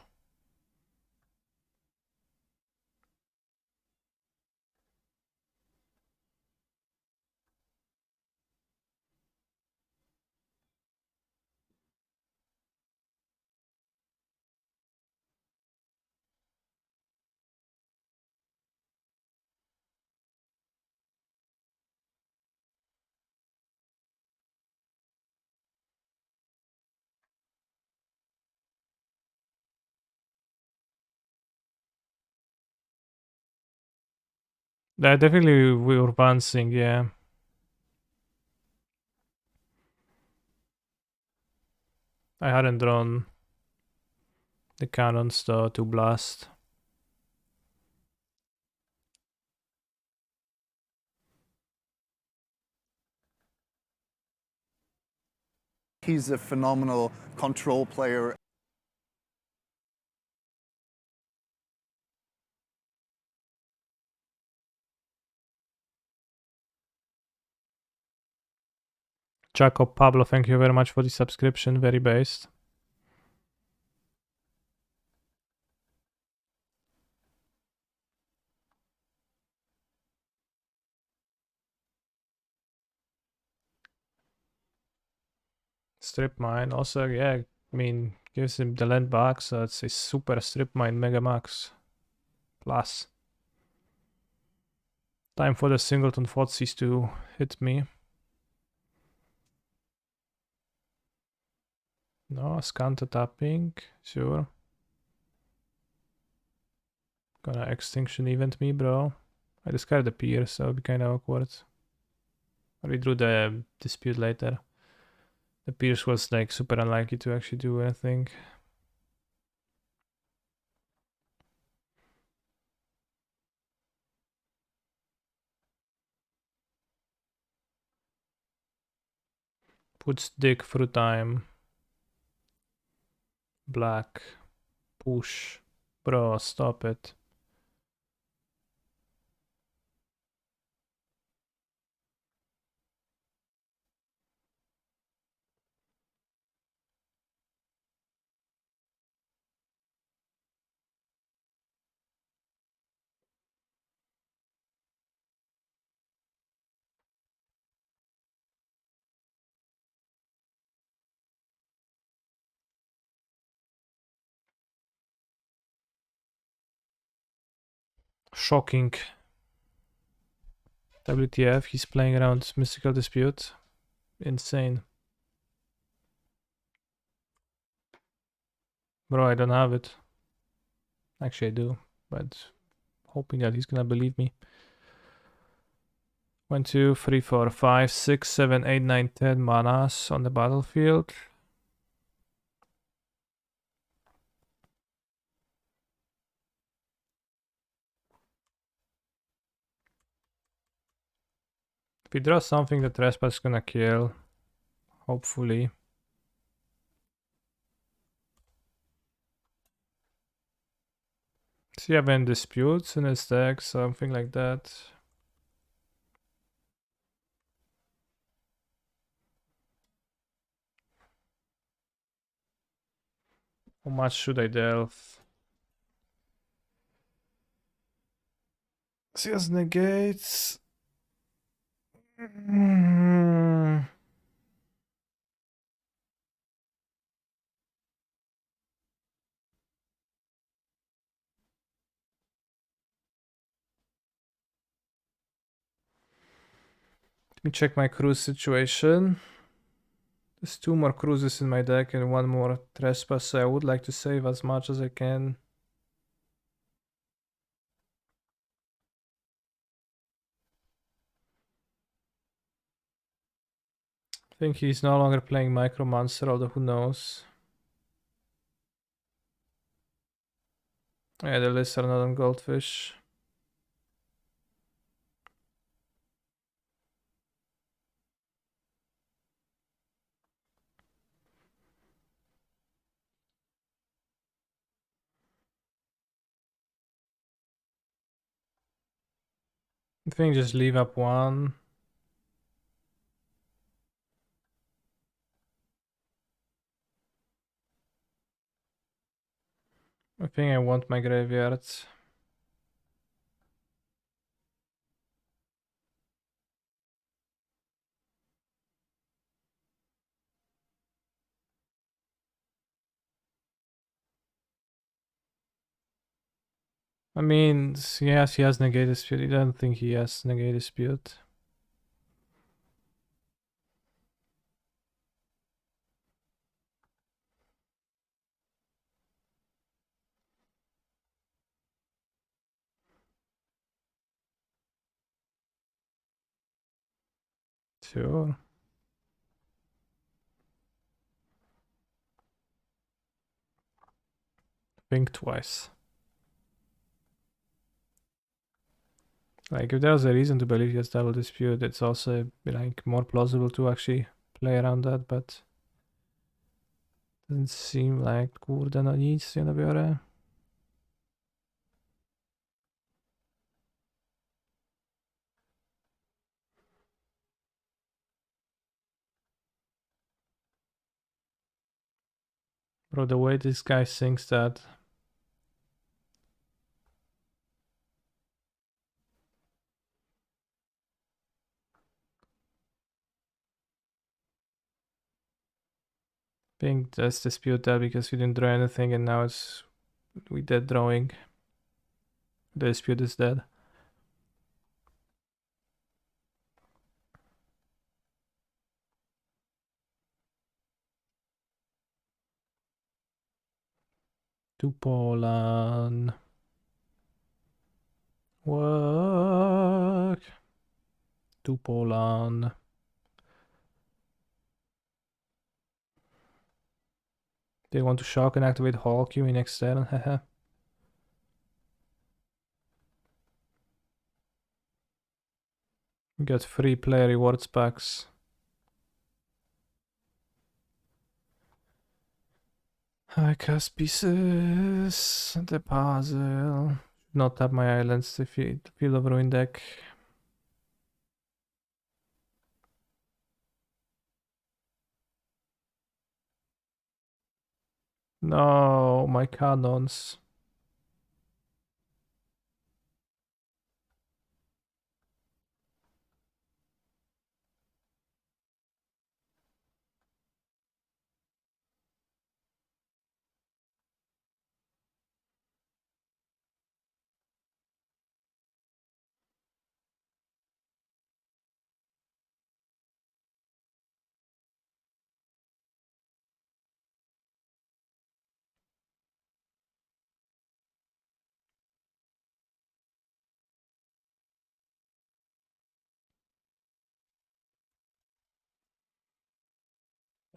Definitely we were advancing, yeah. I hadn't drawn the cannons though to blast. He's a phenomenal control player. Jacob Pablo, thank you very much for the subscription, very based. Strip mine, also, yeah, I mean, gives him the land back, so it's a super strip mine Mega Max. Plus. Time for the singleton Fotsis to hit me. No, Scanta tapping, sure. Gonna extinction event me, bro. I discarded the pier, so it'll be kinda awkward. But we drew the dispute later. The Pierce was like super unlikely to actually do anything. Puts dick through time. Black. Push. Bro, stop it. Shocking. WTF, he's playing around Mystical Dispute. Insane. Bro, I don't have it. Actually, I do, but hoping that he's gonna believe me. 1, 2, 3, 4, 5, 6, 7, 8, 9, 10 manas on the battlefield. If he draws something, the trespass is gonna kill. Hopefully. Does he have any disputes in his deck? Something like that. How much should I delve? CS negates. Let me check my cruise situation. There's 2 more cruises in my deck and 1 more trespass, so I would like to save as much as I can. I think he's no longer playing Micromancer, although who knows. Yeah, the lists are not on Goldfish. I think just leave up 1. I think I want my graveyard. I mean, yes, he has Negate Dispute. I don't think he has Negate Dispute. Sure. Think twice. Like, if there's a reason to believe he has Double Dispute, it's also, like, more plausible to actually play around that, but... Doesn't seem like, kurde, no nic, nie nabiorę. Bro, the way this guy thinks that... think let's dispute that because we didn't draw anything and now it's... we dead drawing. The dispute is dead. To Poland. Work. To Poland. They want to shock and activate Hulk, you mean next turn? Haha. We got free player rewards packs. I cast pieces. The puzzle. Not tap my islands. The Field of Ruin deck. No, my cannons.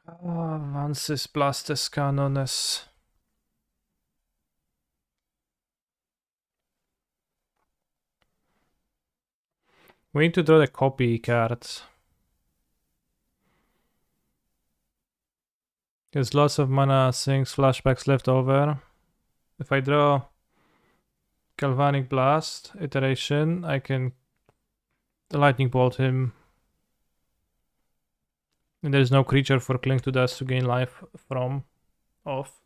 Avances Blastes Canones. We need to draw the copy cards. There's lots of mana sinks, flashbacks left over. If I draw Galvanic Blast, iteration, I can lightning bolt him. And there's no creature for Cling to Dust to gain life from off.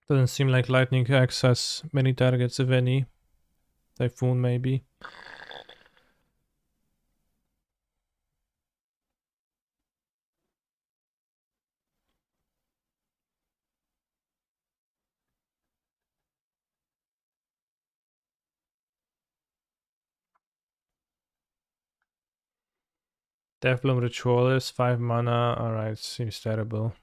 Doesn't seem like Lightning Axe has many targets, if any. Typhoon, maybe. Deathbloom Ritualist, 5 mana. Alright, seems terrible.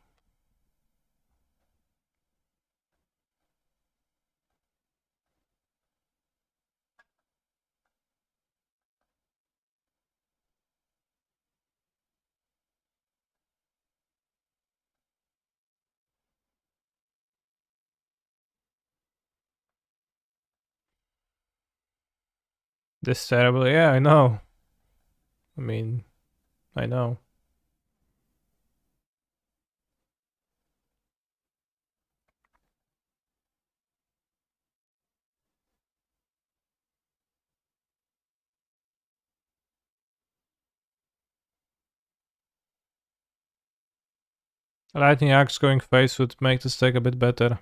This terrible. Yeah, I know. I mean, I know. Lightning Axe going face would make this deck a bit better.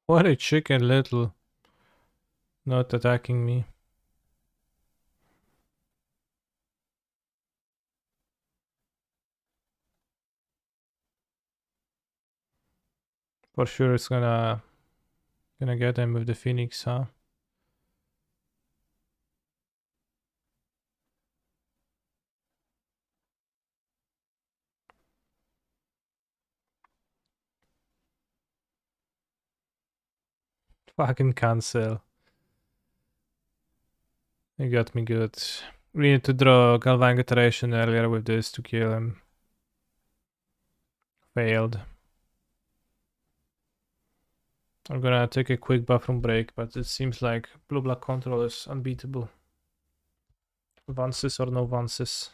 What a chicken little. Not attacking me. For sure it's gonna get him with the Phoenix, huh? Fucking cancel. You got me good. We need to draw Galvan Iteration earlier with this to kill him. Failed. I'm gonna take a quick bathroom break, but it seems like blue-black control is unbeatable. Vances or no Vances.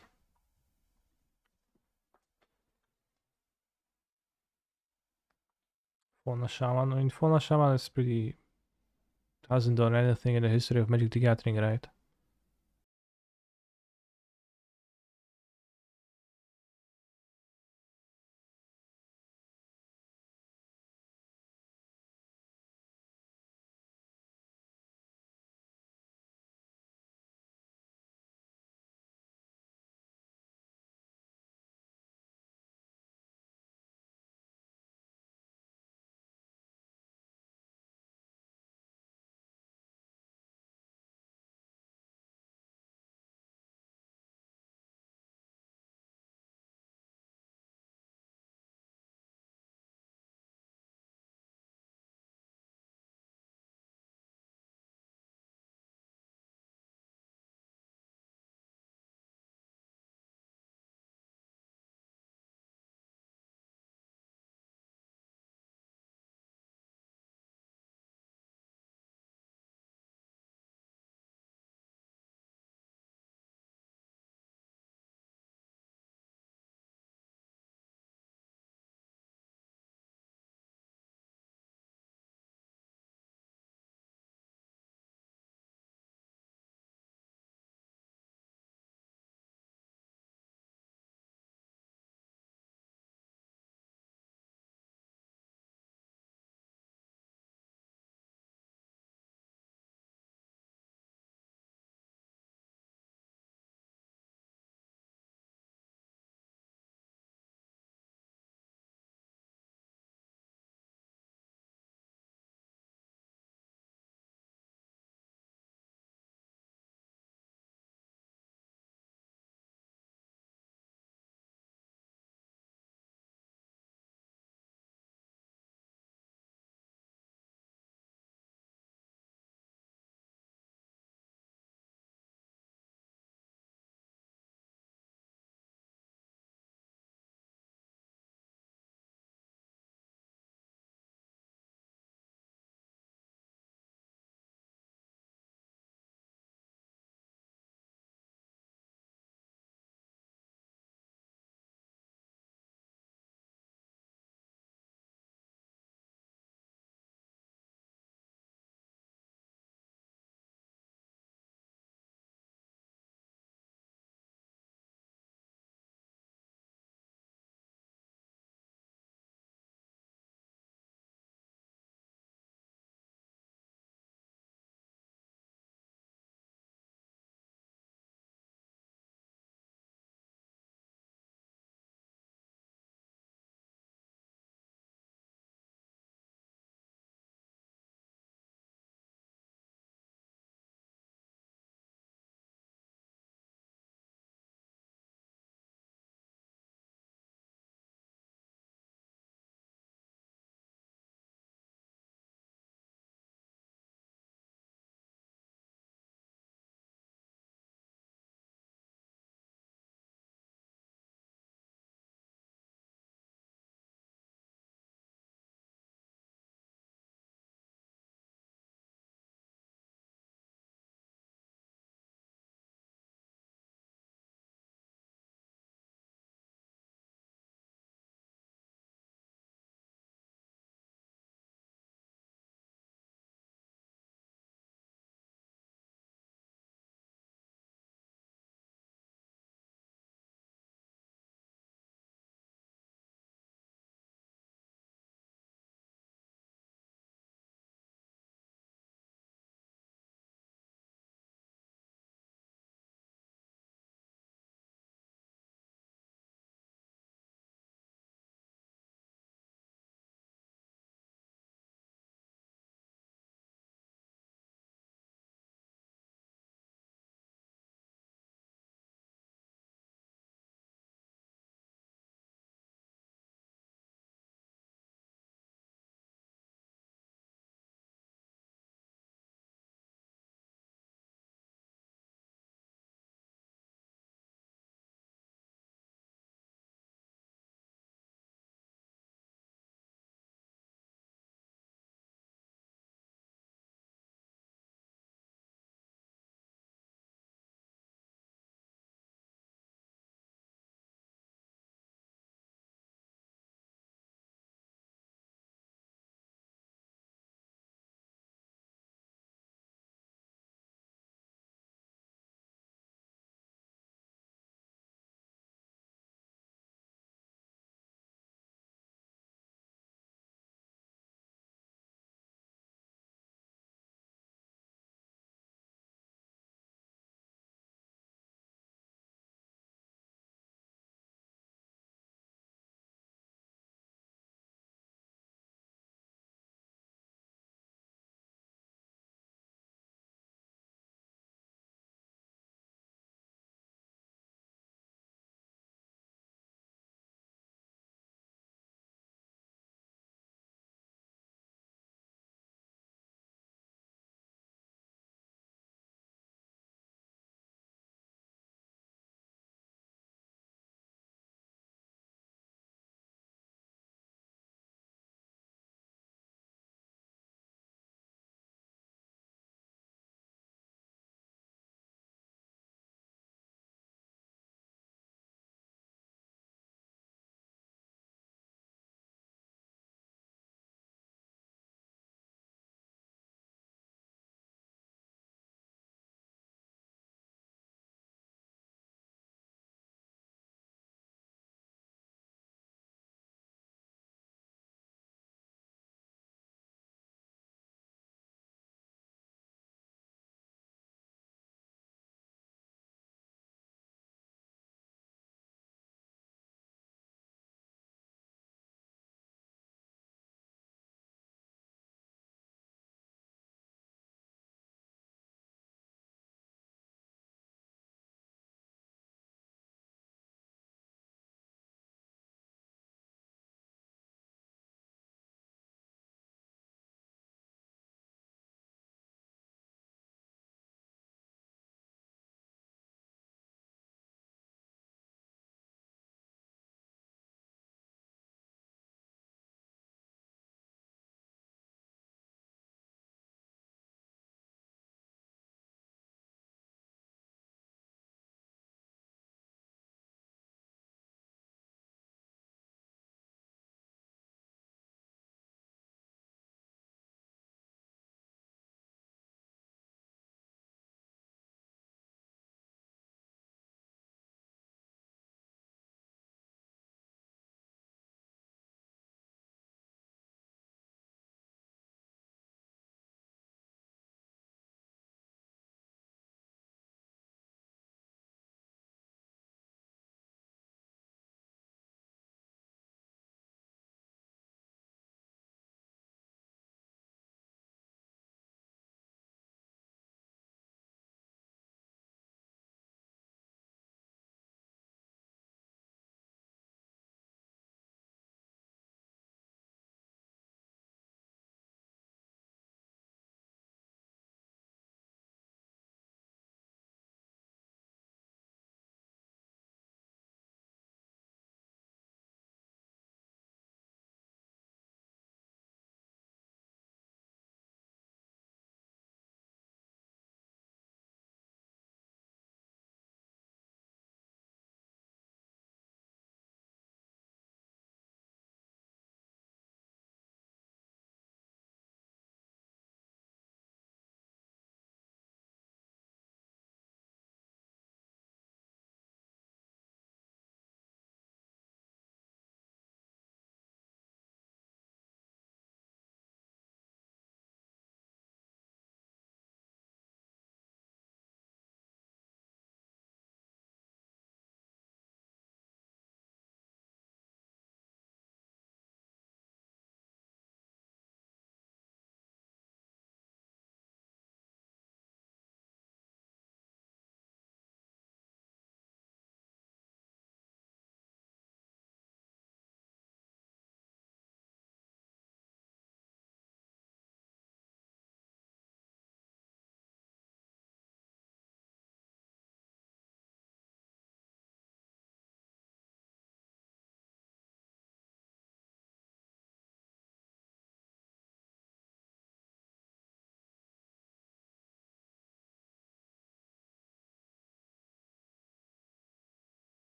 Fauna Shaman. I mean, Fauna Shaman is pretty... hasn't done anything in the history of Magic the Gathering, right?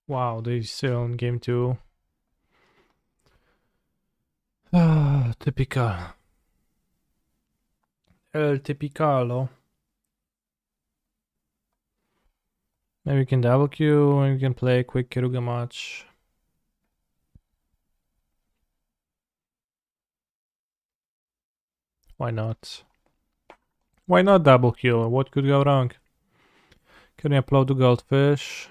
Wow, they still on game 2. Ah, typical. El Tipicalo. Maybe we can double queue, maybe we can play a quick Kiruga match. Why not? Why not double queue? What could go wrong? Can we upload the goldfish?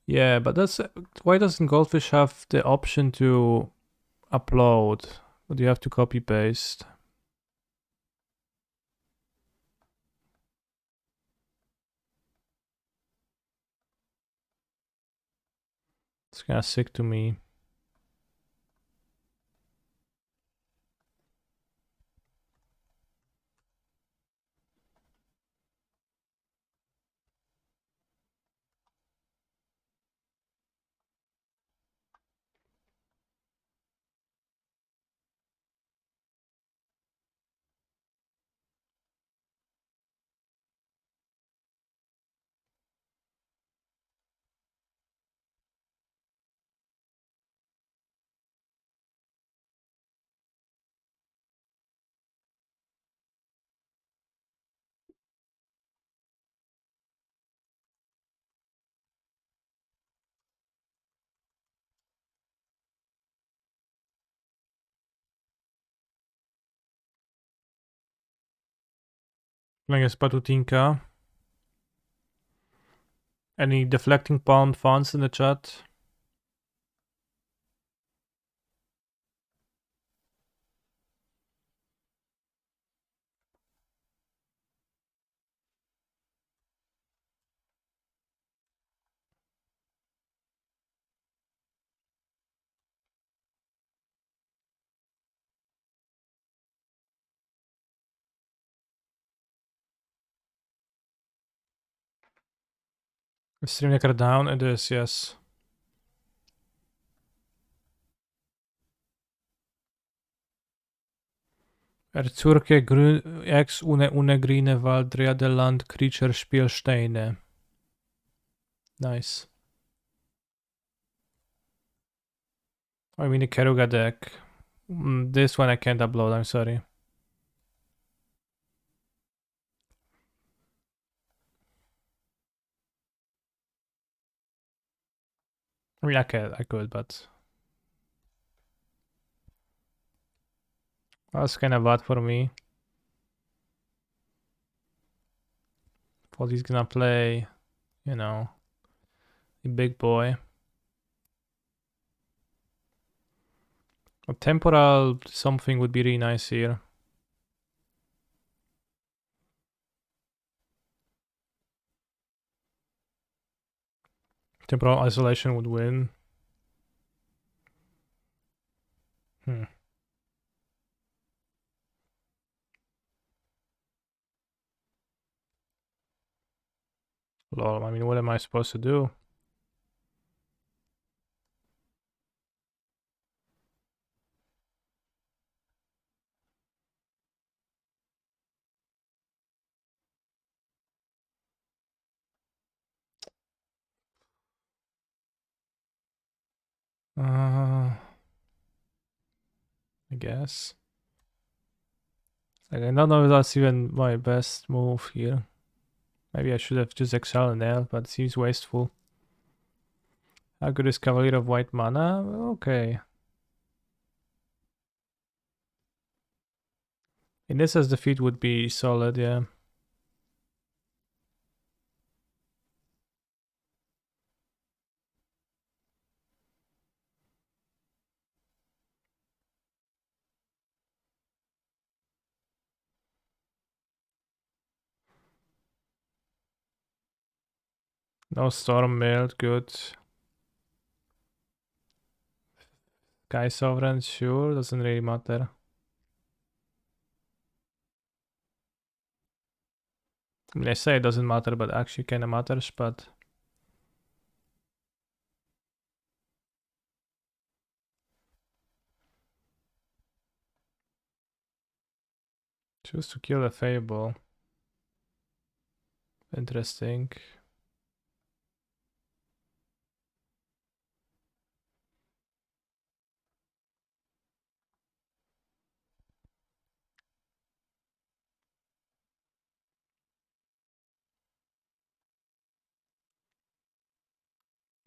Yeah, but that's why doesn't goldfish have the option to upload? But you have to copy paste. It's kind of sick to me. Playing as Patutinka. Any deflecting palm fonts in the chat? Stream lekker down, it is, yes. Erzurke ex une grine Valdria de Land Creature Spielsteine. Nice. I mean the Keruga deck. This one I can't upload, I'm sorry. I mean, I could, but that's kind of bad for me. Thought he's gonna play, you know, a big boy. A temporal something would be really nice here. Temporal isolation would win. Lol, I mean, what am I supposed to do? I guess. Like, I don't know if that's even my best move here. Maybe I should have just Excel and L, but it seems wasteful. How good is Cavalier of White Mana? Okay. In this as defeat would be solid, yeah. No Storm Mailed, good. Sky Sovereign, sure, doesn't really matter. I mean, I say it doesn't matter, but actually kinda matters, but... Choose to kill a Fable. Interesting.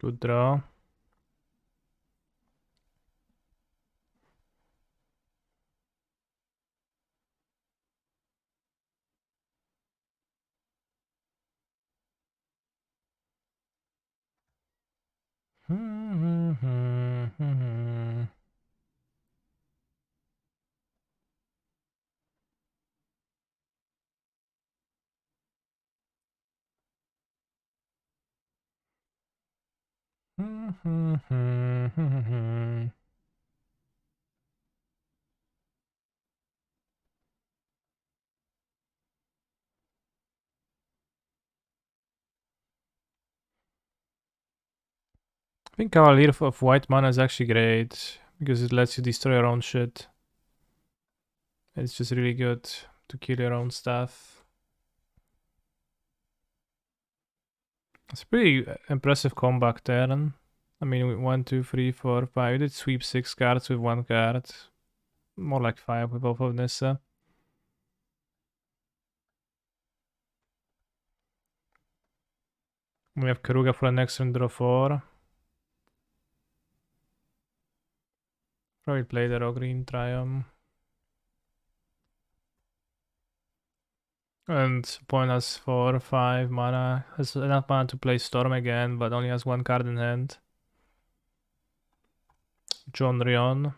Good draw. I think Cavalier of white mana is actually great because it lets you destroy your own shit. It's just really good to kill your own stuff. It's a pretty impressive comeback turn. I mean, 1, 2, 3, 4, 5. We did sweep 6 cards with 1 card. More like 5 with both of Nissa. We have Karuga for the next turn, draw 4. Probably play the raw green Triumph. And opponent has 4, 5 mana. Has enough mana to play Storm again, but only has 1 card in hand. John Rion.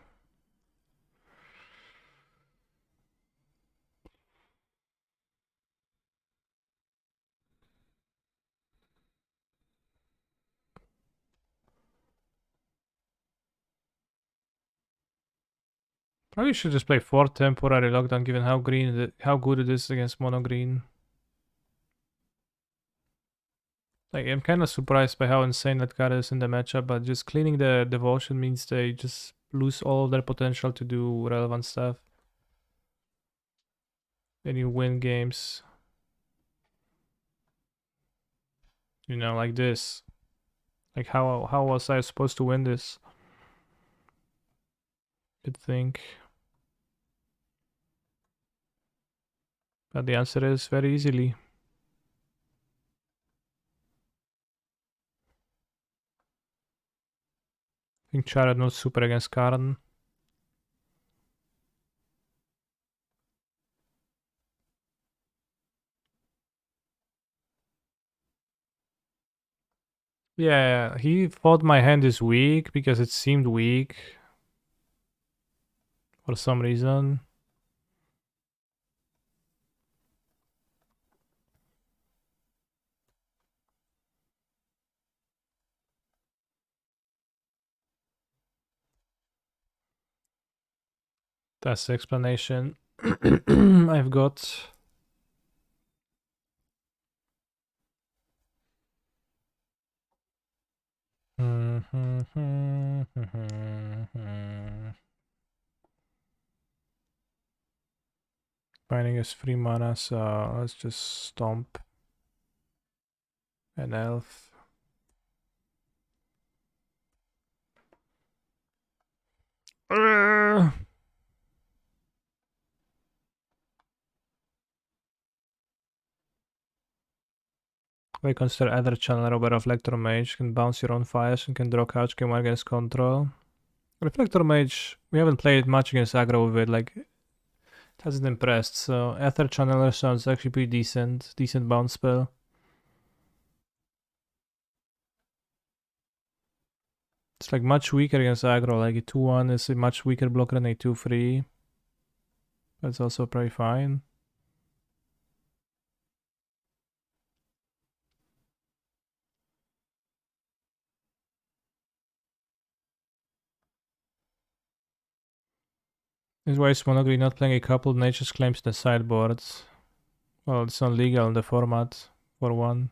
Probably should just play 4 temporary lockdown given how how good it is against mono green. Like, I'm kind of surprised by how insane that card is in the matchup, but just cleaning the devotion means they just lose all of their potential to do relevant stuff. And you win games. You know, like this. Like, how was I supposed to win this? You'd think. But the answer is very easily. I think Charad not super against Karn. Yeah, he thought my hand is weak because it seemed weak for some reason. That's the explanation I've got. Binding is 3 mana, so let's just stomp an elf. We consider either channel or Reflector Mage, can bounce your own fires and can draw couch game against control. Reflector Mage, we haven't played much against aggro with it, like, it hasn't impressed, so Ether Channeler sounds actually pretty decent bounce spell. It's like much weaker against aggro, like a 2-1 is a much weaker blocker than a 2-3. That's also pretty fine. This is why is Monogreen not playing a couple Nature's Claims in the sideboards. Well, it's not legal in the format, for one.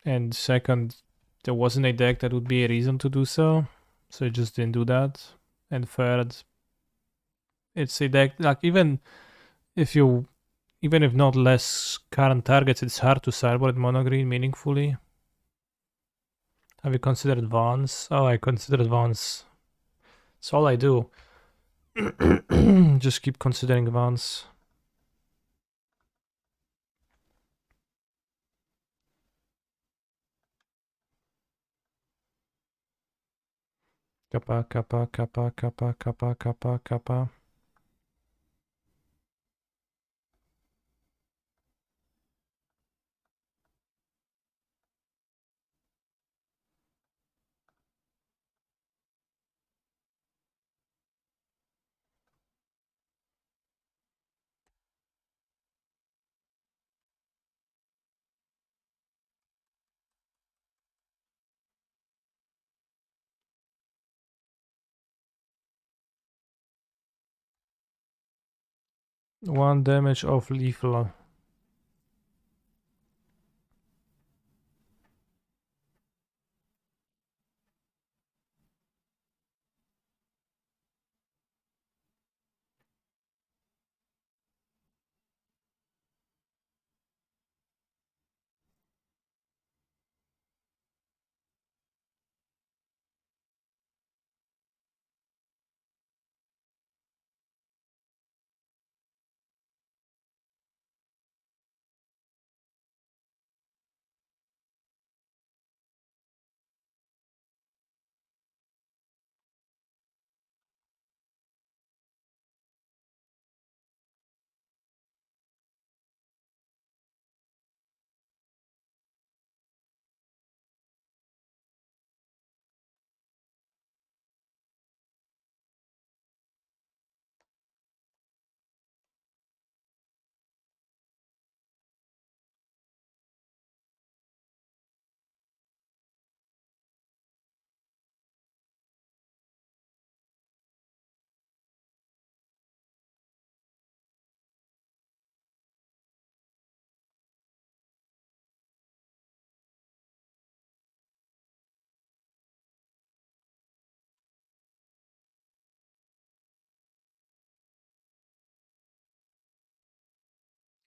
And second, there wasn't a deck that would be a reason to do so, so I just didn't do that. And third, It's a deck like even if not less current targets, it's hard to sideboard mono green meaningfully. Have you considered Vons? Oh, I considered Vons. That's all I do. Just keep considering Vons. Kappa, kappa, kappa, kappa, kappa, kappa, kappa. One damage off lethal.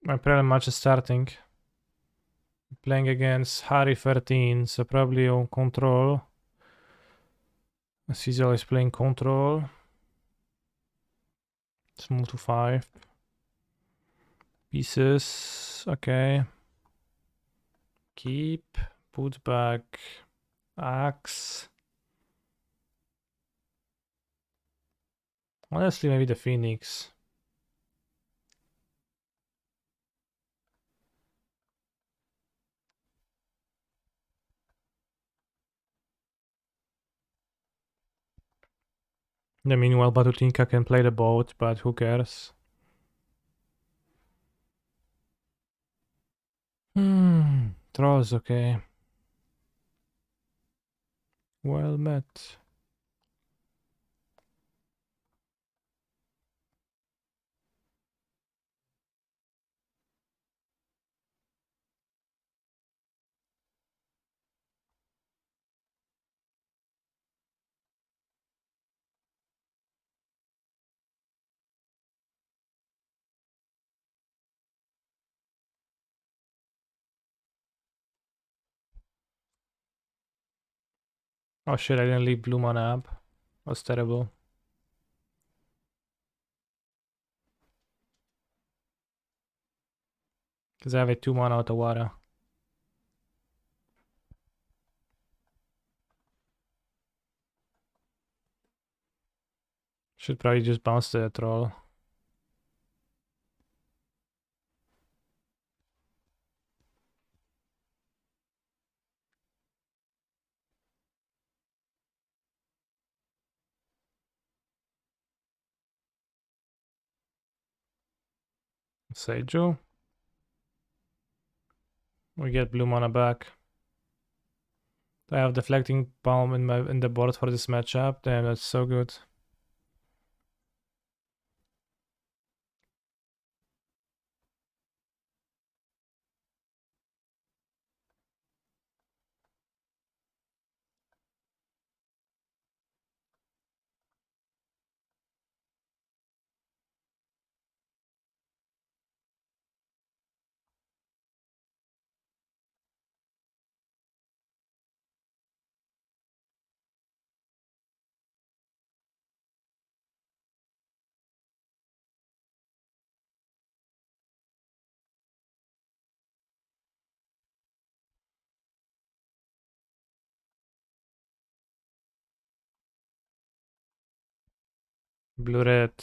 My problem match is starting. Playing against Harry 13, so probably on control. Cecil is playing control. Small to 5. Pieces. Okay. Keep. Put back. Axe. Honestly, maybe the Phoenix. Yeah, meanwhile, Batutinka can play the boat, but who cares? Trolls, okay. Well met. Oh shit, I didn't leave blue mana up. That's terrible. Because I have a 2 mana Otawara. Should probably just bounce the troll. Seijo. We get blue mana back. I have deflecting palm in the board for this matchup. Damn, that's so good. Blue red.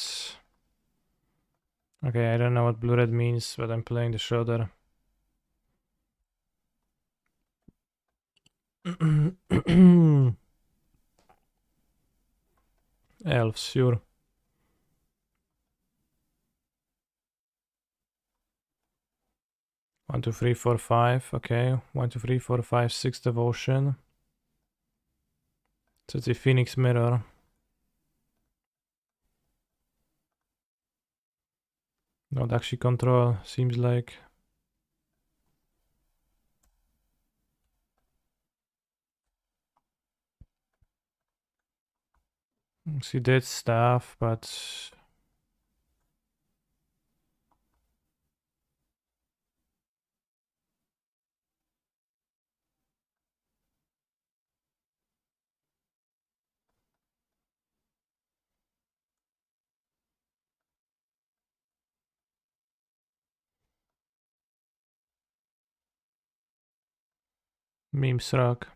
Okay, I don't know what blue red means, but I'm playing the shoulder. Elves, sure. 1, 2, 3, 4, 5. Okay. 1, 2, 3, 4, 5, 6 devotion. So it's a Phoenix mirror. Not actually control, seems like. She did stuff, but memes rock.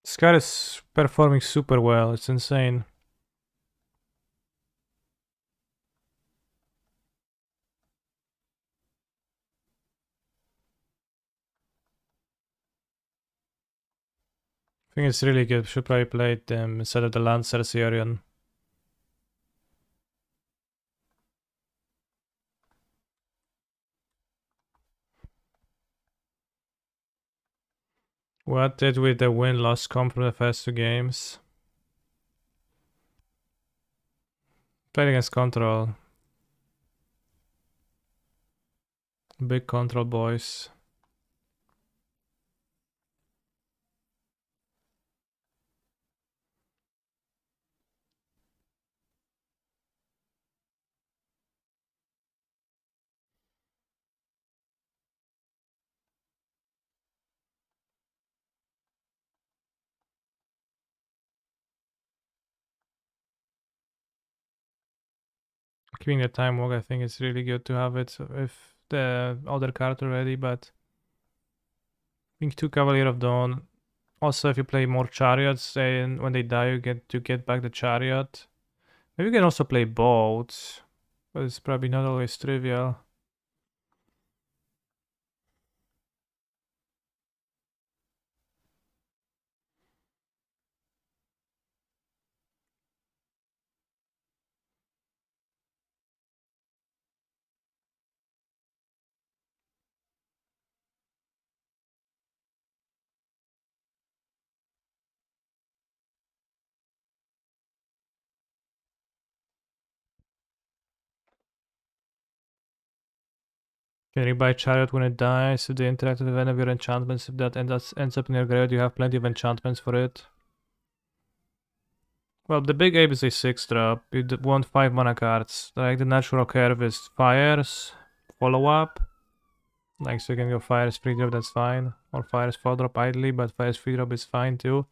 This guy is performing super well, it's insane. I think it's really good. Should probably play them instead of the Lancer Sirion. What did with the win-loss come from the first two games? Played against Control. Big Control boys. Keeping the time walk, I think it's really good to have it with the other card already, but I think 2 Cavalier of Dawn. Also, if you play more chariots, then when they die, you get to get back the chariot. Maybe you can also play boats, but it's probably not always trivial. Can you buy chariot when it dies? If they interact with one of your enchantments, if that ends up in your graveyard, you have plenty of enchantments for it. Well, the big ape is a 6-drop. You want 5 mana cards. Like the natural curve is fires, follow up. Like so you can go fires 3-drop, that's fine. Or fires 4-drop idly, but fires 3-drop is fine too.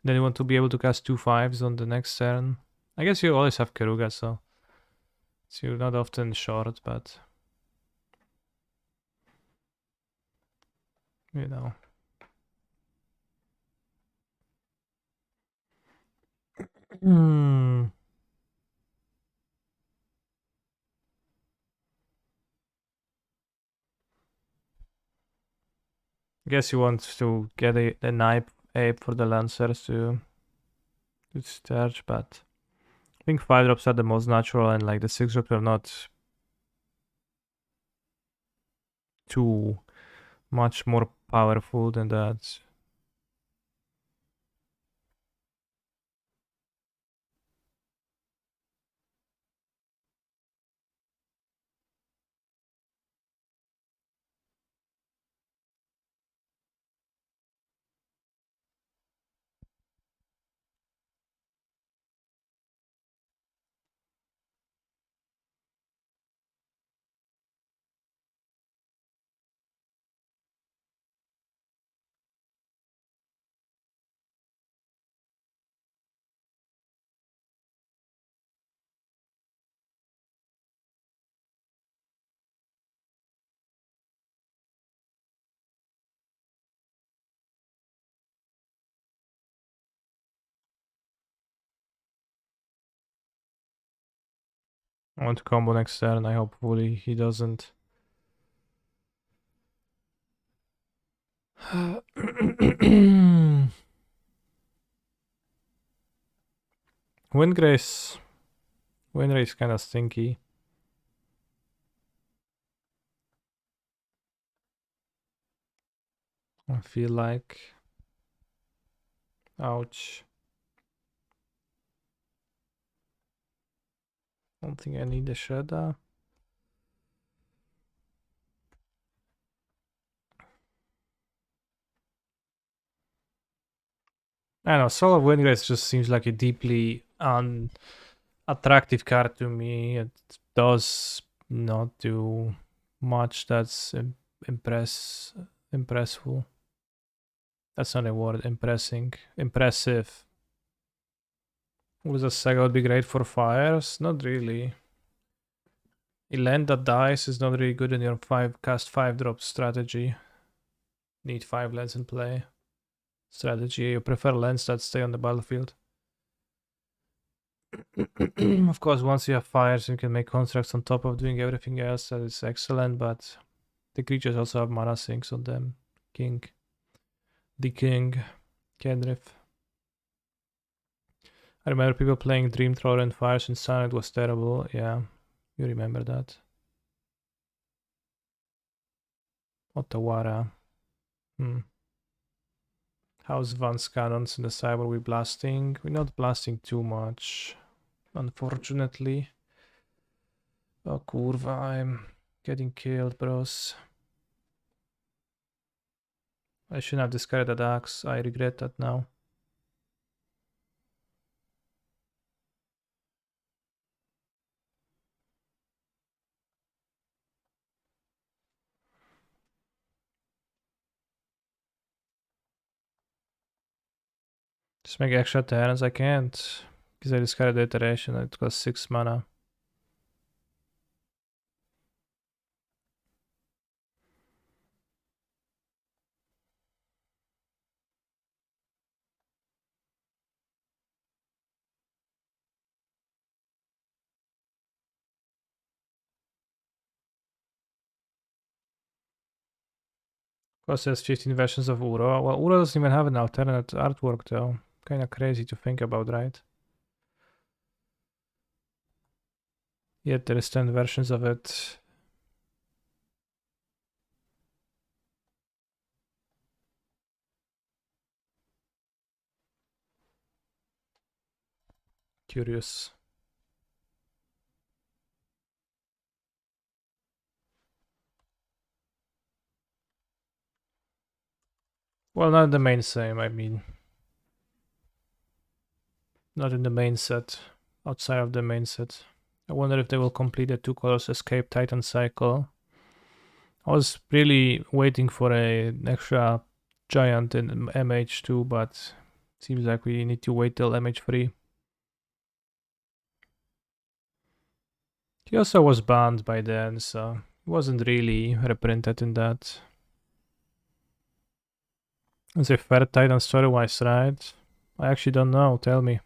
Then you want to be able to cast 2 5s on the next turn. I guess you always have Keruga, so you're not often short, but you know. Hmm. I guess you want to get a knife ape for the lancers to charge, but I think 5-drops are the most natural, and like the 6-drops are not too much more powerful than that. I want to combo next turn. I hopefully he doesn't. Windgrace. Windgrace kind of stinky. I feel like. Ouch. Don't think I need the shredder. I don't know, Solar Windgrace just seems like a deeply unattractive card to me. It does not do much that's impressful. That's not a word. Impressive. Was a saga would be great for fires? Not really. A land that dies is not really good in your cast 5-drop strategy. Need 5 lands in play. Strategy. You prefer lands that stay on the battlefield. Of course, once you have fires, you can make constructs on top of doing everything else. That is excellent, but the creatures also have mana sinks on them. The king, Kedrith. I remember people playing Dream Thrower and Fires in Sun. It was terrible. Yeah, you remember that. Otawara. How's Van's cannons in the cyber we blasting? We're not blasting too much, unfortunately. Oh kurva, I'm getting killed, bros. I shouldn't have discarded that axe. I regret that now. Just make extra turns. I can't. Because I discarded the iteration. It costs 6 mana. Of course, there's 15 versions of Uro. Well, Uro doesn't even have an alternate artwork, though. Kinda crazy to think about, right? Yet there is 10 versions of it. Curious. Well, not the main same, I mean. Not in the main set. Outside of the main set. I wonder if they will complete the 2 colors Escape Titan cycle. I was really waiting for an extra giant in MH2, but seems like we need to wait till MH3. He also was banned by then, so he wasn't really reprinted in that. It's a fair Titan story-wise, right? I actually don't know, tell me.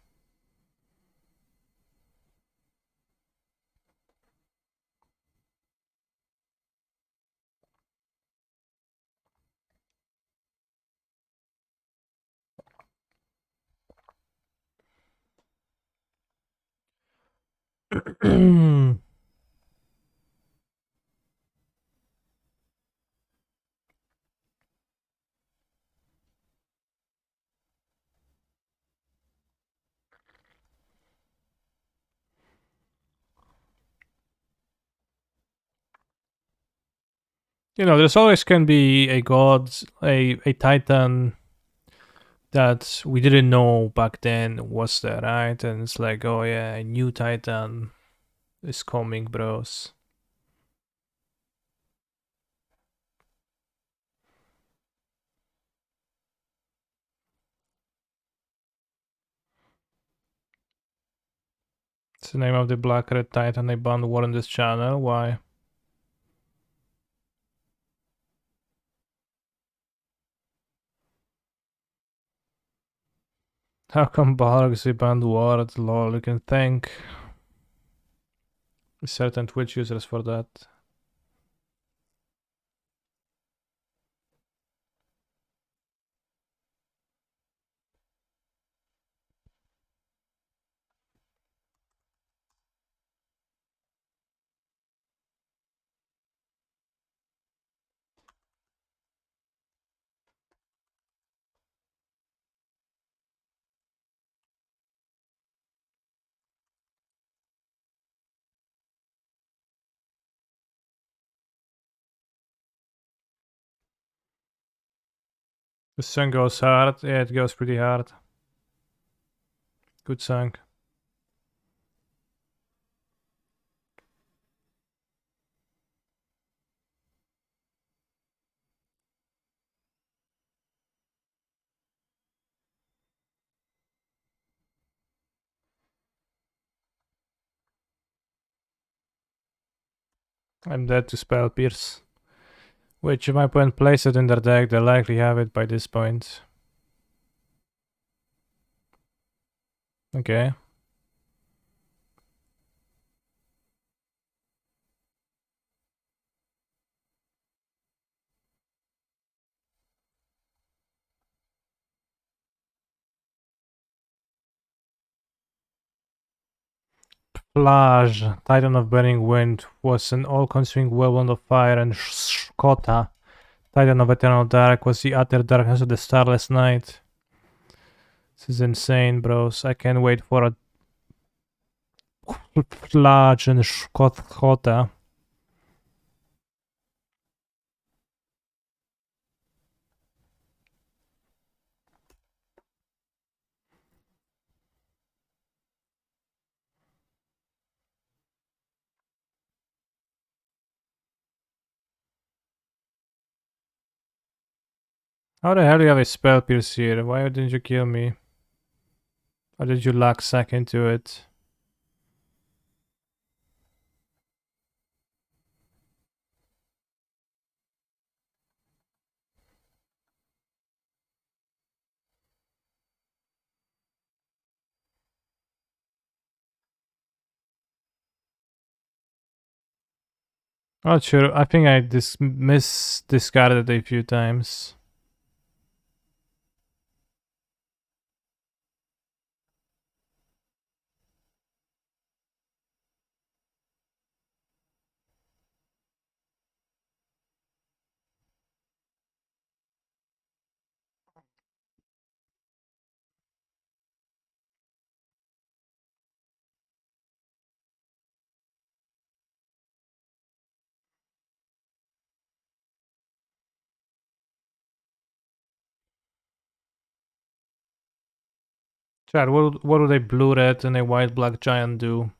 You know, there's always can be a god, a Titan that we didn't know back then was there, right? And it's like, oh yeah, a new Titan is coming, bros. It's the name of the Black Red Titan I banned war on this channel. Why? How come Balrog is a banned ward? Lol, you can thank certain Twitch users for that. The song goes hard. Yeah, it goes pretty hard. Good song. I'm dead to Spell Pierce. Which if my opponent plays it in their deck, they likely have it by this point. Okay. Plage, Titan of Burning Wind, was an all-consuming whirlwind of fire, and Shkota, Titan of Eternal Dark, was the utter darkness of the starless night. This is insane, bros. I can't wait for a Plage and Shkota. How the hell do you have a Spell Pierce here? Why didn't you kill me? Or did you luck sack into it? Not sure. I think I discarded a few times. Chad, what would a blue red and a white black giant do?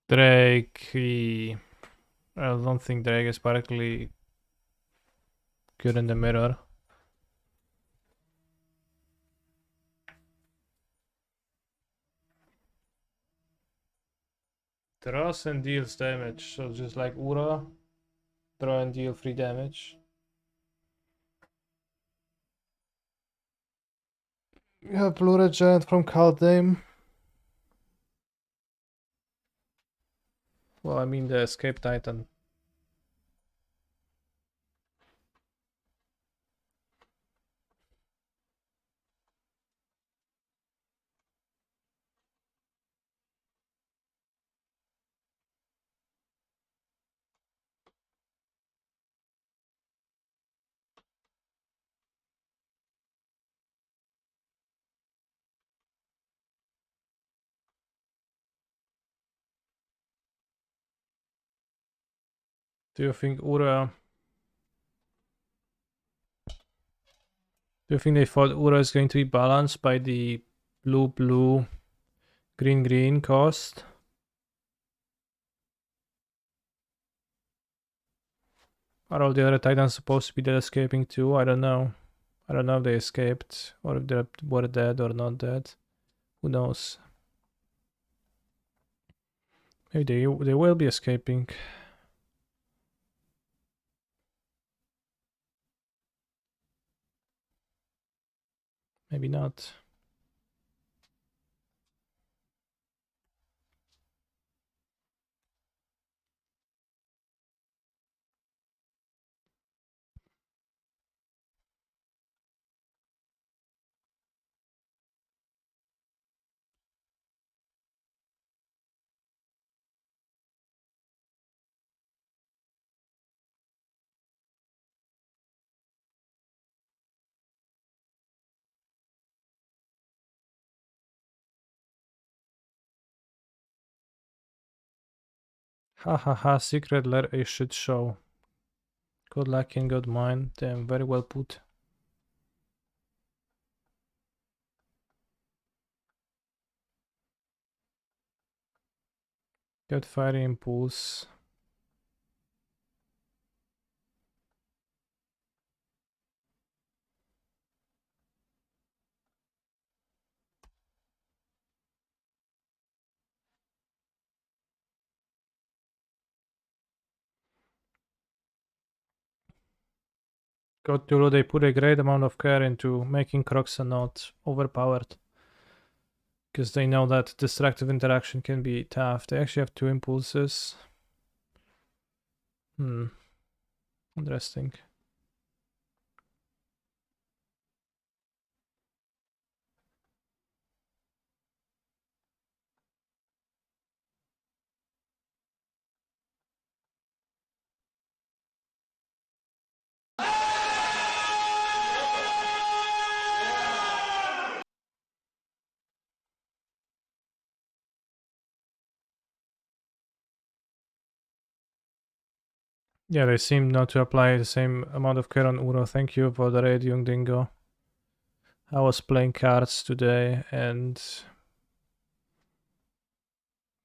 Drake. I don't think Drake is particularly good in the mirror. Draws and deals damage, so just like Ura, draw and deal 3 damage. You have blue red giant from Kaldheim. Well, I mean the Escape Titan. Do you think Ura... Do you think they thought Ura is going to be balanced by the blue, green cost? Are all the other Titans supposed to be dead escaping too? I don't know. I don't know if they escaped or if they were dead or not dead. Who knows? Maybe they will be escaping. Maybe not. Ha ha ha, secret letter a shit show. Good luck and good mind. Damn, very well put. Good fire impulse. Got to they put a great amount of care into making Croxa not overpowered. Because they know that destructive interaction can be tough. They actually have 2 impulses. Interesting. Yeah, they seem not to apply the same amount of care on Uro. Thank you for the raid, Young Dingo. I was playing cards today and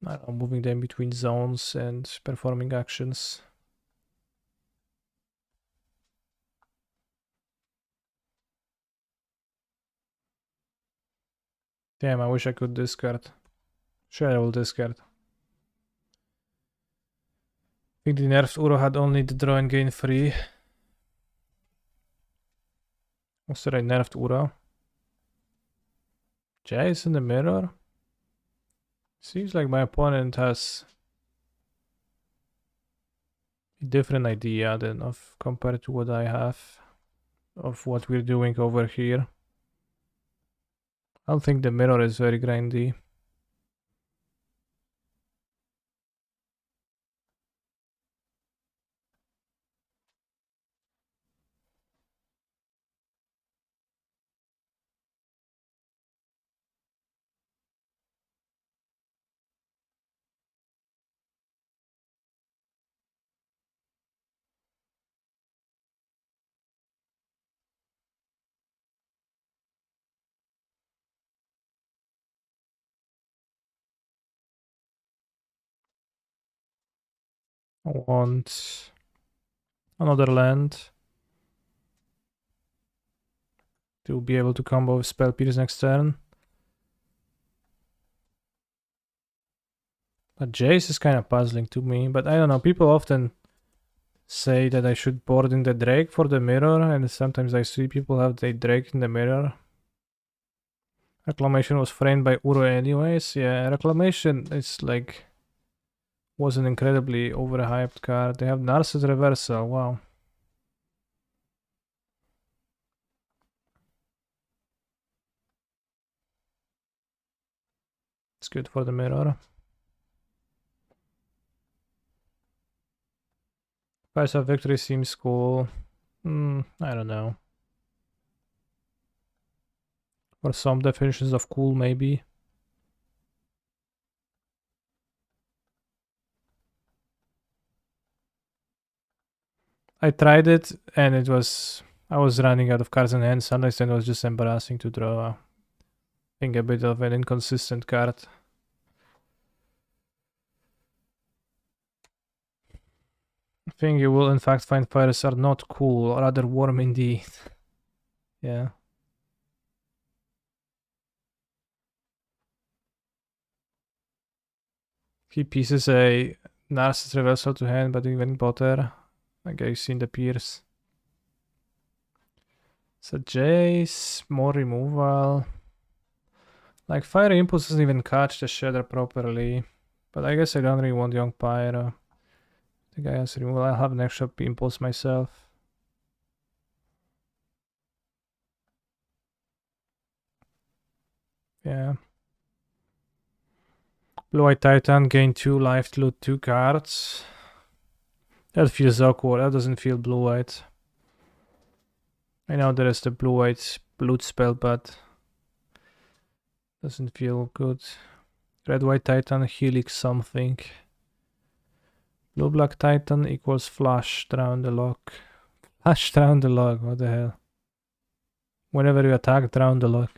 I don't know, moving them between zones and performing actions. Damn, I wish I could discard. Sure, I will discard. I think the nerfed Uro had only the draw and gain 3. Also, I nerfed Uro. Jay is in the mirror? Seems like my opponent has a different idea than of compared to what I have of what we're doing over here. I don't think the mirror is very grindy. I want another land to be able to combo with Spell Pierce next turn. But Jace is kind of puzzling to me, but I don't know, people often say that I should board in the Drake for the mirror, and sometimes I see people have the Drake in the mirror. Reclamation was framed by Uro anyways. Yeah, Reclamation is like was an incredibly overhyped card. They have Narset Reversal, wow. It's good for the mirror. Price of Victory seems cool. I don't know. For some definitions of cool, maybe. I tried it and it was... I was running out of cards in hand. Sometimes it was just embarrassing to draw. I think a bit of an inconsistent card. I think you will in fact find fires are not cool, or rather warm indeed. Yeah. Key pieces a Narcissus reversal to hand, but even better. I guess in the Pierce. So Jace, more removal. Like Fire Impulse doesn't even catch the Shatter properly. But I guess I don't really want Young Pyro. The guy has removal. I'll have an extra Impulse myself. Yeah. Blue-White Titan, gain 2 life to loot 2 cards. That feels awkward. That doesn't feel blue-white. I know there is the blue-white loot spell, but doesn't feel good. Red-White Titan, Helix something. Blue-Black Titan equals flush down the lock. Flush down the lock, what the hell? Whenever you attack, drown the lock.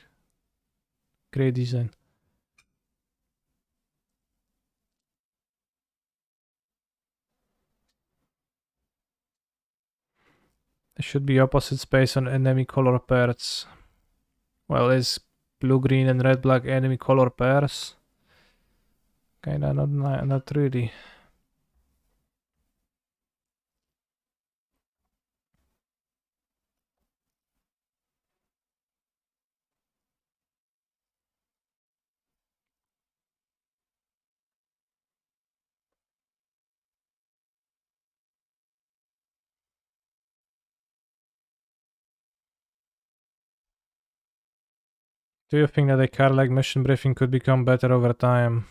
Great design. There should be opposite space on enemy color pairs. Well, is blue-green and red-black enemy color pairs? Kinda not really. Do you think that a card like Mission Briefing could become better over time?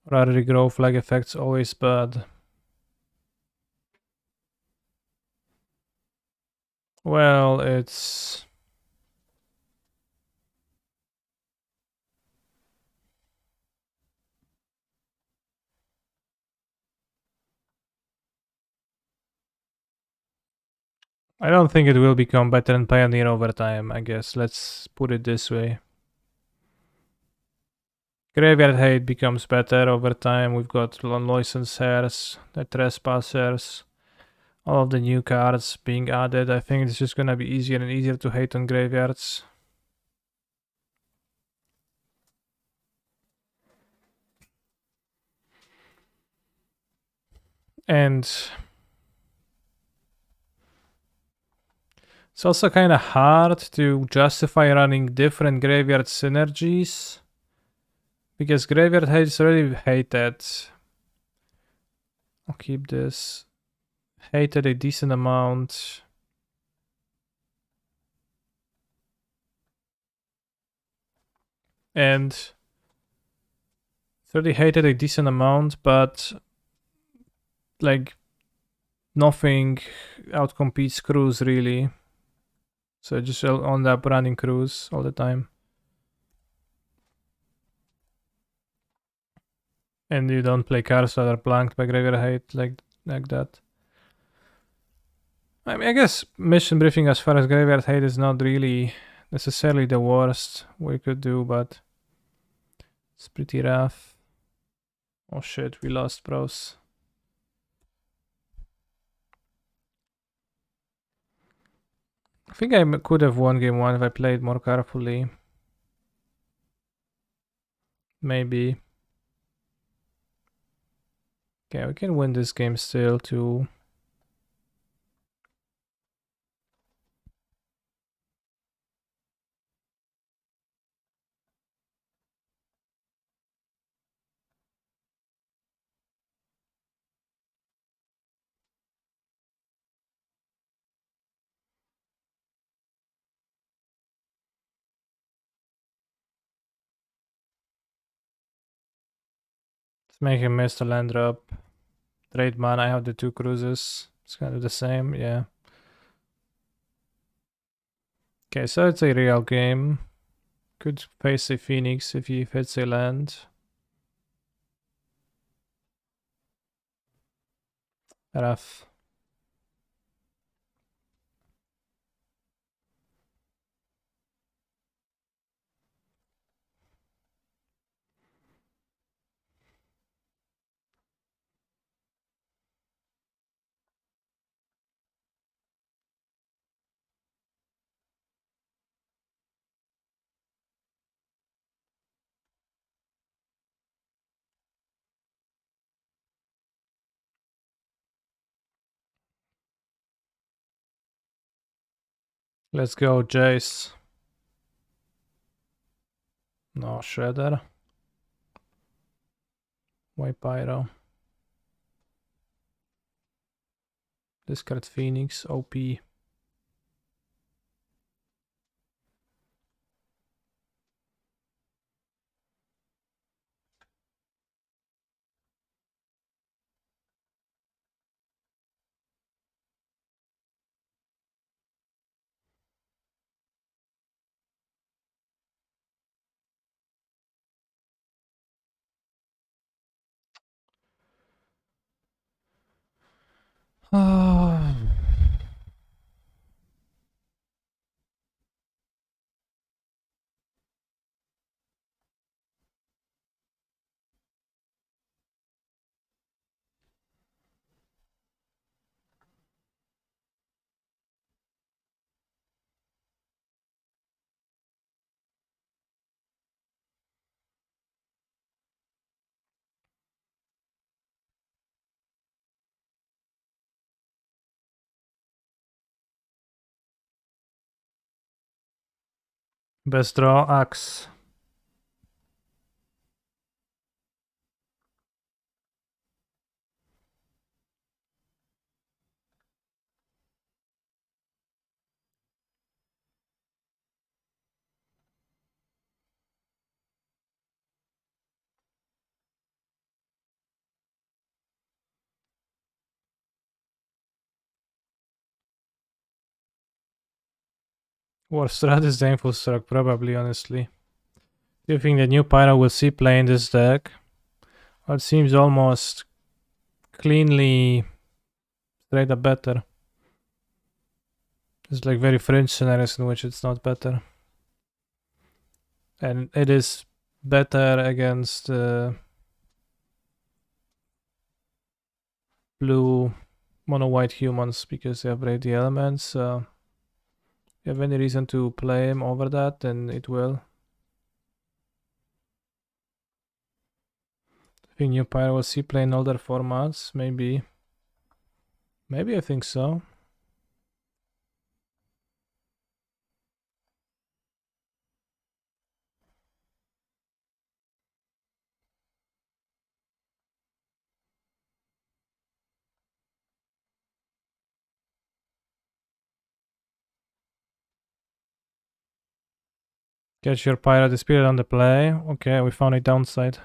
Or are regrow flag effects always bad? Well, it's... I don't think it will become better in Pioneer over time, I guess. Let's put it this way. Graveyard Hate becomes better over time. We've got Unlicensed Hairs, the Trespassers, all of the new cards being added. I think it's just gonna be easier and easier to hate on graveyards. And it's also kind of hard to justify running different graveyard synergies, because graveyard hate is already hated. I'll keep this. Hated a decent amount. And 30 hated a decent amount, but like nothing outcompetes Cruise really. So I just end up running Cruise all the time. And you don't play cards that are blanked by Graveyard Hate like that. I mean, I guess Mission Briefing as far as Graveyard Hate is not really necessarily the worst we could do, but it's pretty rough. Oh shit, we lost bros. I think I could have won game 1 if I played more carefully. Maybe. Okay, we can win this game still too. Let's make him miss the land drop. Trade mana, I have the 2 cruises. It's kind of the same, yeah. Okay, so it's a real game. Could face a Phoenix if he hits a land. Rough. Let's go, Jace. No, Shredder. Why Pyro? Discard Phoenix, OP. Best draw, Axe. Worst strat is the Info Struck, probably, honestly. Do you think the new Pyro will see play in this deck? Well, it seems almost cleanly straight up better. There's like very fringe scenarios in which it's not better. And it is better against blue mono-white humans because they have Brave the Elements. If you have any reason to play him over that, then it will. I think new Pyro will see play in older formats, maybe. Maybe I think so. Catch your Pyro the Spirit on the play. Okay, we found a downside.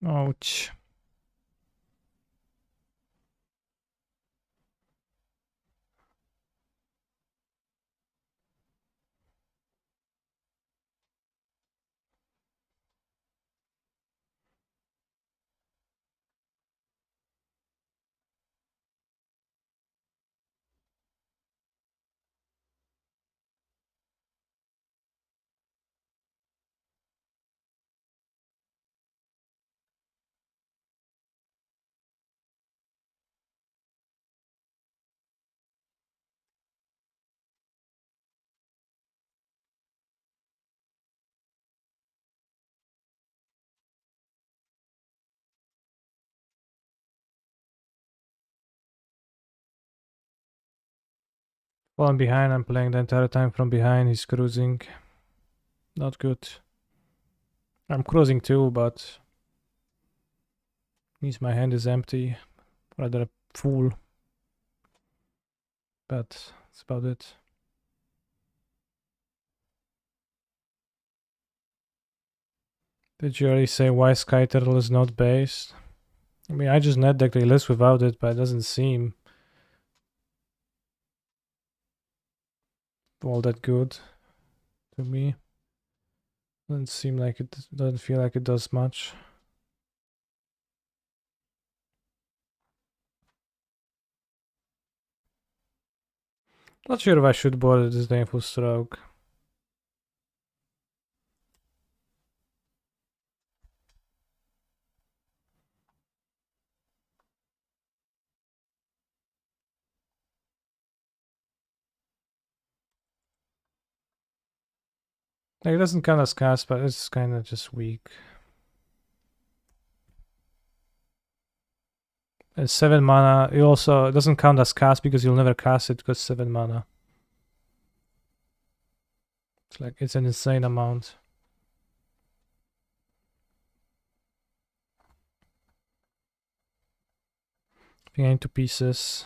Ouch. Falling behind, I'm playing the entire time from behind, he's cruising. Not good. I'm cruising too, but means my hand is empty. Rather full. But that's about it. Did you already say why Sky Turtle is not based? I mean, I just net decked a list without it, but it doesn't seem all that good to me. Doesn't seem like it, doesn't feel like it does much. Not sure if I should board this Daneful Stroke. Like, it doesn't count as cast, but it's kind of just weak. It's 7 mana. It also it doesn't count as cast because you'll never cast it because 7 mana. It's like it's an insane amount. Into pieces.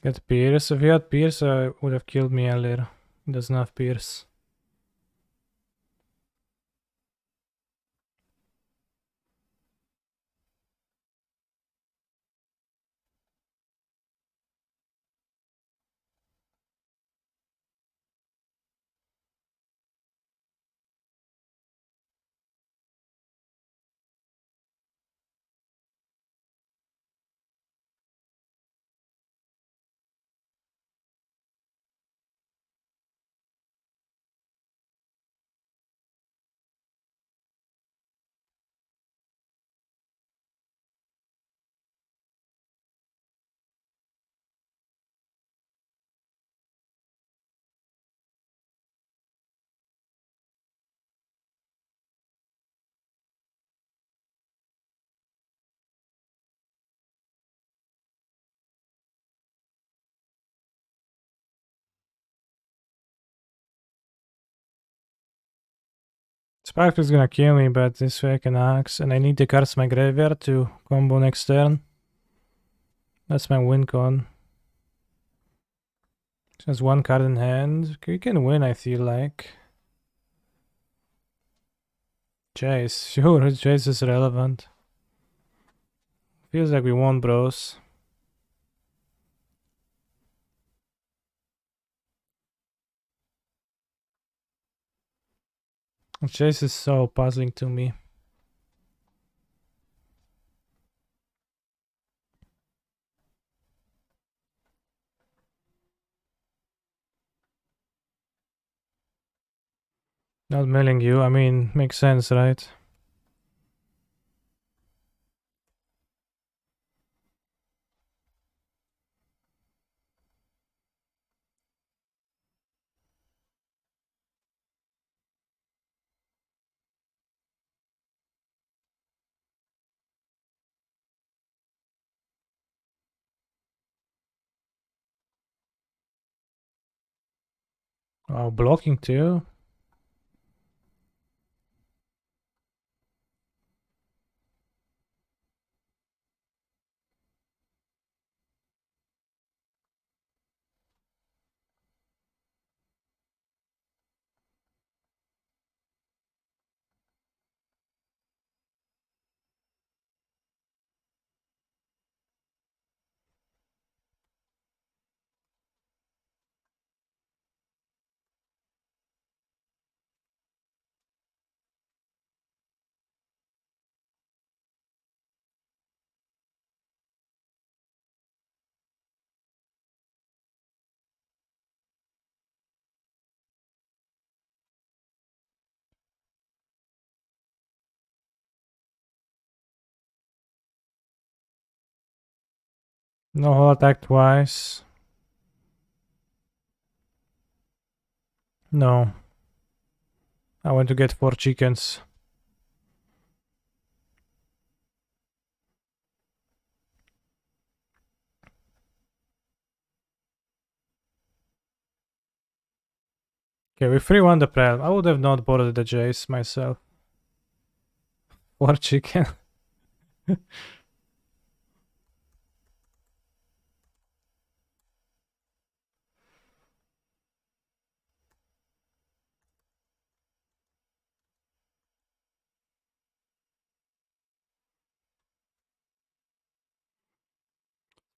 Get Pierce. If he had Pierce, I would have killed me earlier. He doesn't have Pierce. Spark is gonna kill me, but this way I can axe, and I need the cards in my graveyard to combo next turn. That's my win con. Just one card in hand. We can win, I feel like. Jace. Sure, Jace is relevant. Feels like we won, bros. Jace is so puzzling to me. Not milling you, I mean, makes sense, right? Oh, blocking too? No whole attack twice. No. I want to get 4 chickens. Okay, we 3-1 the prem. I would have not boarded the Jace myself. 4 chicken.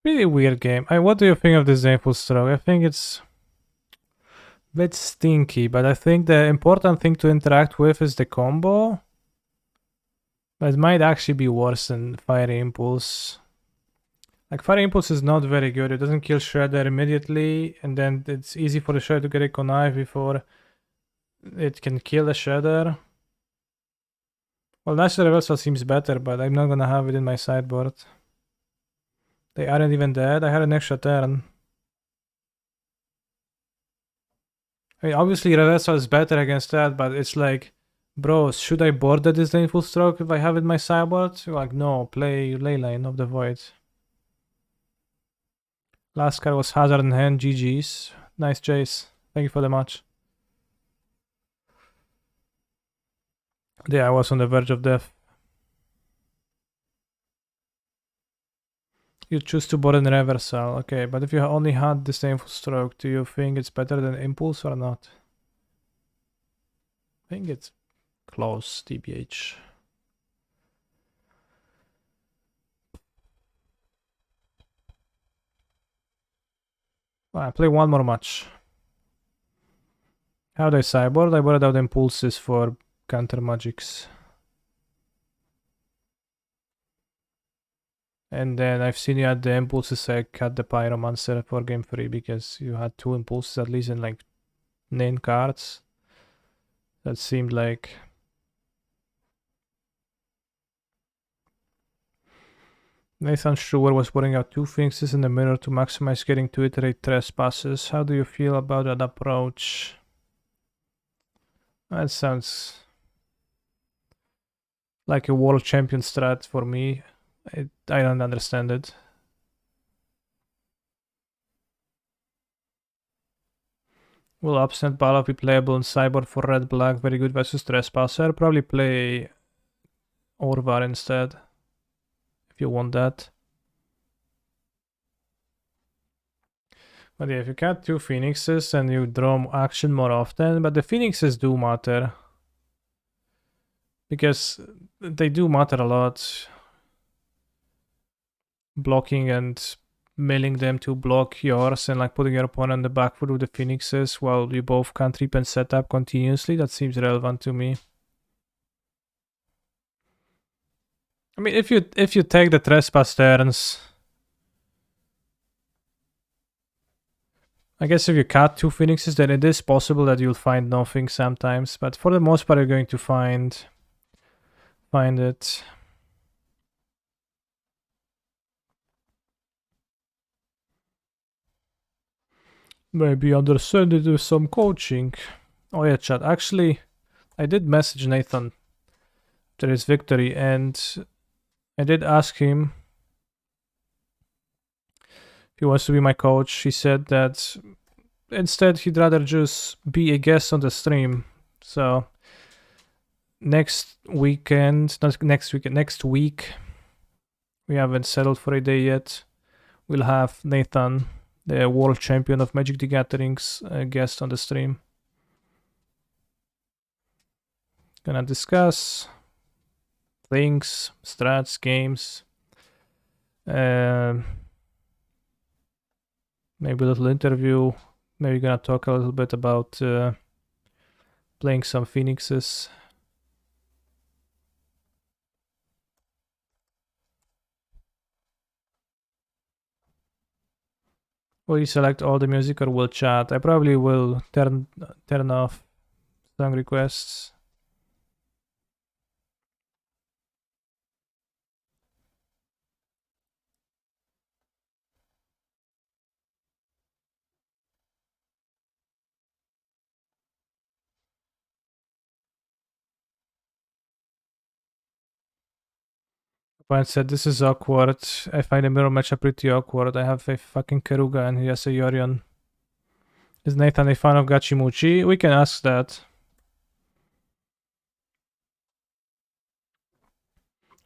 Really weird game. What do you think of this Full Stroke? I think it's a bit stinky, but I think the important thing to interact with is the combo. But it might actually be worse than Fire Impulse. Like, Fire Impulse is not very good. It doesn't kill Shredder immediately, and then it's easy for the Shredder to get a connive before it can kill the Shredder. Well, Natural Reversal seems better, but I'm not gonna have it in my sideboard. They aren't even dead. I had an extra turn. I mean, obviously Reversal is better against that, but it's like, bro, should I board the Disdainful Stroke if I have it in my sideboard? Like, no, play Leyline of the Void. Last card was Hazard in hand, GG's. Nice chase. Thank you for the match. Yeah, I was on the verge of death. You choose to board in Reversal. Okay, but if you only had Disdainful Stroke, do you think it's better than Impulse or not? I think it's close, TBH. I play one more match. How do I sideboard? I boarded out Impulses for counter magics. And then I've seen you had the Impulses, I cut the Pyromancer for game 3 because you had 2 Impulses at least in like 9 cards. That seemed like... Nathan Schrewer was putting out 2 Phoenixes in the mirror to maximize getting 2 iterate trespasses. How do you feel about that approach? That sounds like a world champion strat for me. I don't understand it. Will Absent Bala be playable in sideboard for red black? Very good versus Trespasser. Probably play Orvar instead if you want that. But yeah, if you cut 2 Phoenixes and you draw action more often, but the Phoenixes do matter. Because they do matter a lot. Blocking and milling them to block yours and like putting your opponent on the back foot with the Phoenixes while you both can't reap and set up continuously, that seems relevant to me. I mean, if you take the trespass turns, I guess if you cut 2 Phoenixes, then it is possible that you'll find nothing sometimes, but for the most part you're going to find it. Maybe understand it with some coaching. Oh yeah, chat. Actually, I did message Nathan after his victory, and I did ask him if he wants to be my coach. He said that instead he'd rather just be a guest on the stream. So next week, we haven't settled for a day yet. We'll have Nathan, the world champion of Magic the Gathering's guest on the stream. Gonna discuss things, strats, games, maybe a little interview. Maybe gonna talk a little bit about playing some Phoenixes. Will you select all the music or will chat? I probably will turn off song requests. Opponent said this is awkward. I find a mirror matchup pretty awkward. I have a fucking Keruga and he has a Yorion. Is Nathan a fan of Gachimuchi? We can ask that.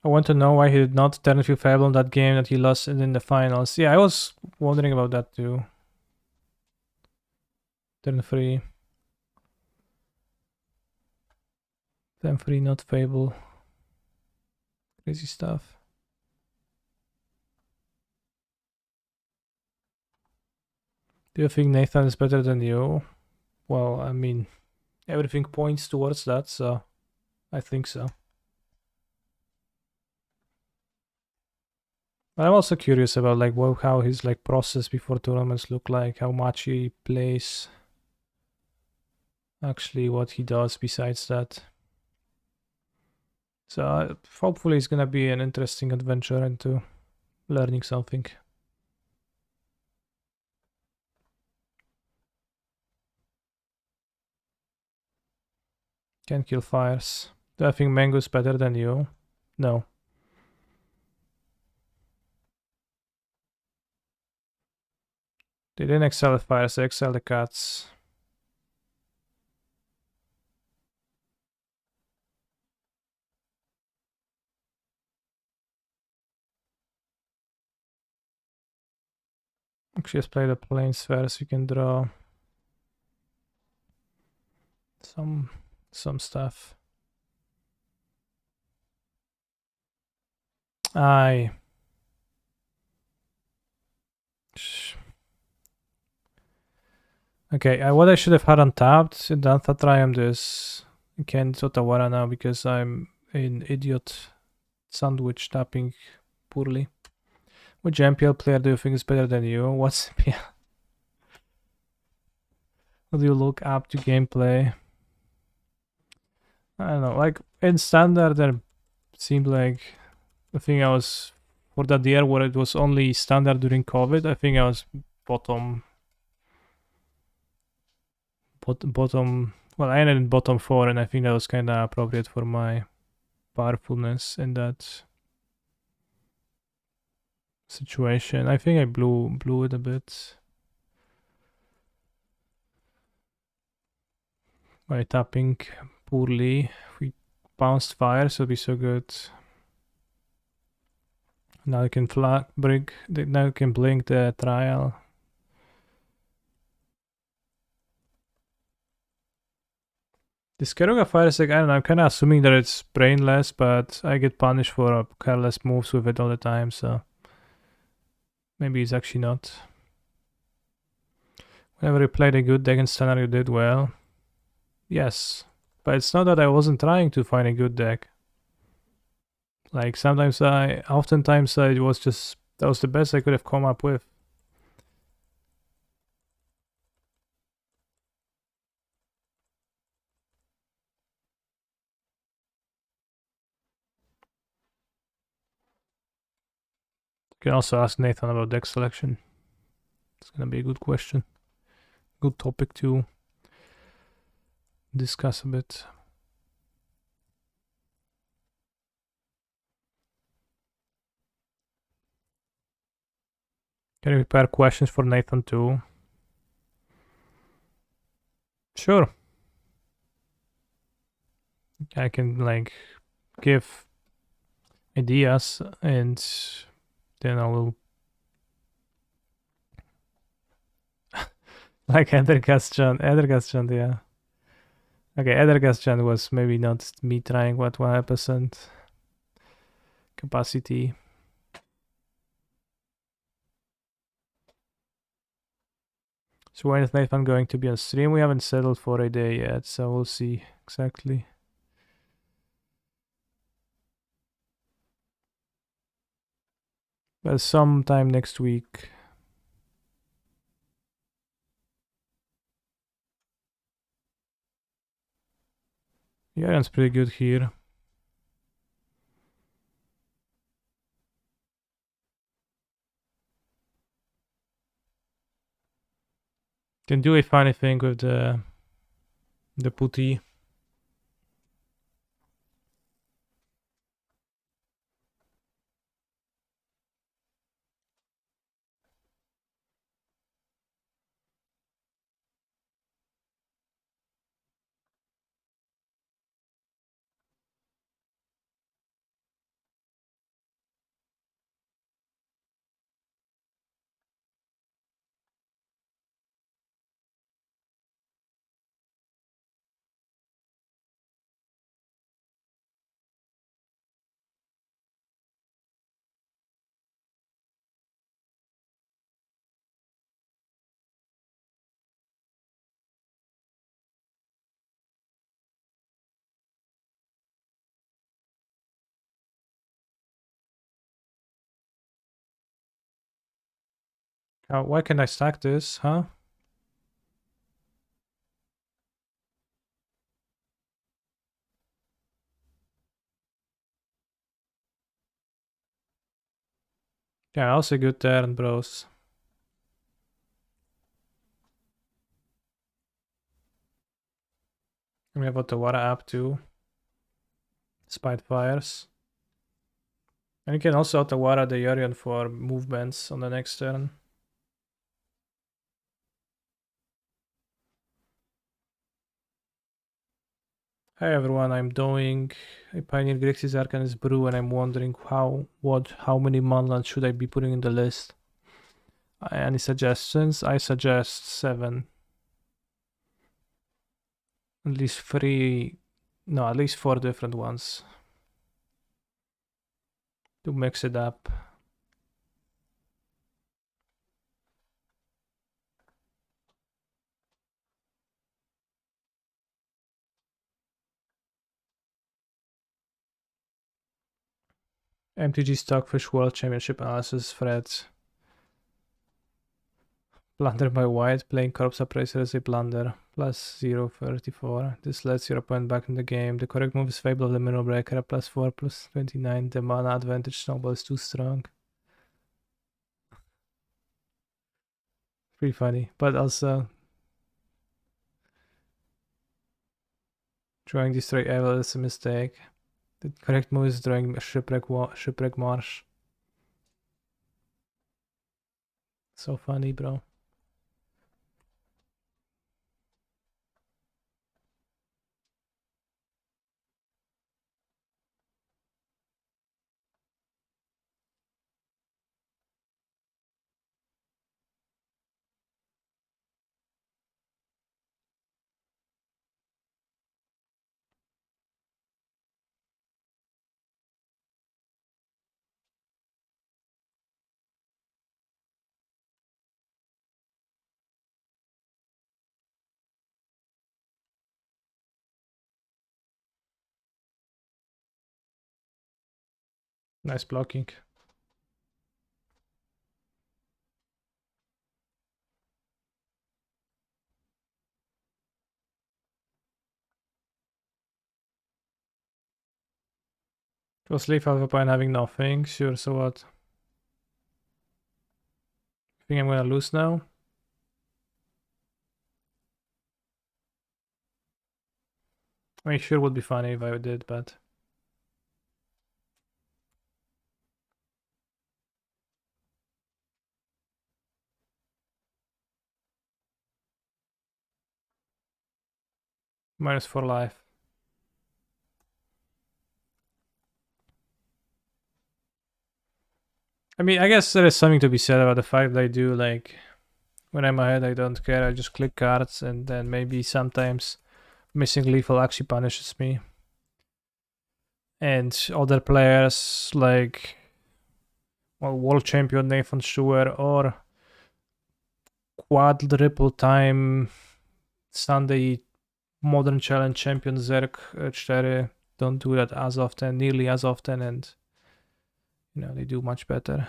I want to know why he did not turn favorable in that game that he lost in the finals. Yeah, I was wondering about that too. Turn 3. Turn 3, not Fable. Crazy stuff. Do you think Nathan is better than you? Well, I mean, everything points towards that, so I think so. But I'm also curious about like how his like process before tournaments look like, how much he plays, actually what he does besides that. So hopefully it's gonna be an interesting adventure into learning something. Can kill fires. Do I think Mango's better than you? No. They didn't excel at fires, they excel at cats. Actually, let's play the plains first. We can draw some stuff. Aye. Okay, what I should have had untapped in the Alpha Triumph is I can't Otawara now because I'm an idiot sandwich tapping poorly. Which MPL player do you think is better than you? What's what do you look up to gameplay? I don't know, like in standard there seemed like I think I was for that year where it was only standard during COVID, I think I was bottom well, I ended in bottom 4 and I think that was kinda appropriate for my powerfulness in that situation. I think I blew it a bit by tapping poorly. If we bounced fire, so it'd be so good. Now I can now I can blink the trial. This Keruga fire is like, I don't know, I'm kinda assuming that it's brainless, but I get punished for careless moves with it all the time, so maybe it's actually not. Whenever you played a good deck in standard, you did well. Yes, but it's not that I wasn't trying to find a good deck. Like oftentimes I was just, that was the best I could have come up with. You can also ask Nathan about deck selection. It's gonna be a good question. Good topic to discuss a bit. Can you prepare questions for Nathan too? Sure. I can like give ideas and then I will like Edergastjan, yeah. Okay, Edergastjan was maybe not me trying what 100% capacity. So when is Nathan going to be on stream? We haven't settled for a day yet, so we'll see exactly. But sometime next week. Yaren's pretty good here. Can do a funny thing with the putty. Why can't I stack this, huh? Yeah, also good turn, bros. We have Otawara app too. Spite Fires. And you can also Otawara the Yorion for movements on the next turn. Hi everyone, I'm doing a Pioneer Grixis Arcanist brew and I'm wondering how many Manlands should I be putting in the list? Any suggestions? I suggest 7. At least 3, no, at least 4 different ones to mix it up. MTG Stockfish World Championship analysis threads. Blunder by white, playing Corpse Appraiser as a blunder. Plus 0.34. This lets your opponent back in the game. The correct move is Fable of the Mirror Breaker, plus 4, plus 29. The mana advantage snowball is too strong. Pretty funny, but also drawing Destroy Evil is a mistake. The correct move is drawing Shipwreck Marsh. So funny, bro. Nice blocking. It was leave Alpha Pine having nothing. Sure, so what? Think I'm gonna lose now? I mean, sure would be funny if I did, but -4 life. I mean, I guess there is something to be said about the fact that I do, like, when I'm ahead, I don't care. I just click cards, and then maybe sometimes missing lethal actually punishes me. And other players, like, well, world champion Nathan Schuer or quadruple time Sunday modern challenge champion Zerk 4 don't do that as often, nearly as often, and they do much better.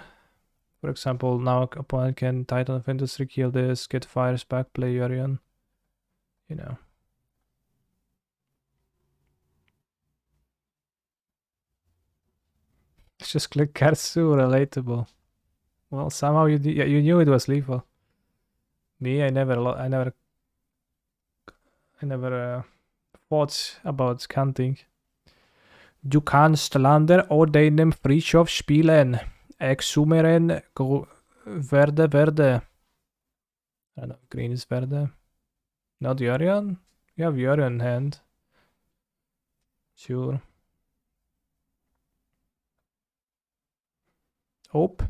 For example, now opponent can Titan of Industry kill this, get fires back, play Yorion. It's just click cards so relatable. Well, somehow you knew it was lethal. Me, I never thought about counting. Du kannst Lander oder deinem Friedhof spielen. Exumeren Verde. I don't know, green is Verde. Not Yorion? You have Yorion in hand. Sure. Hope.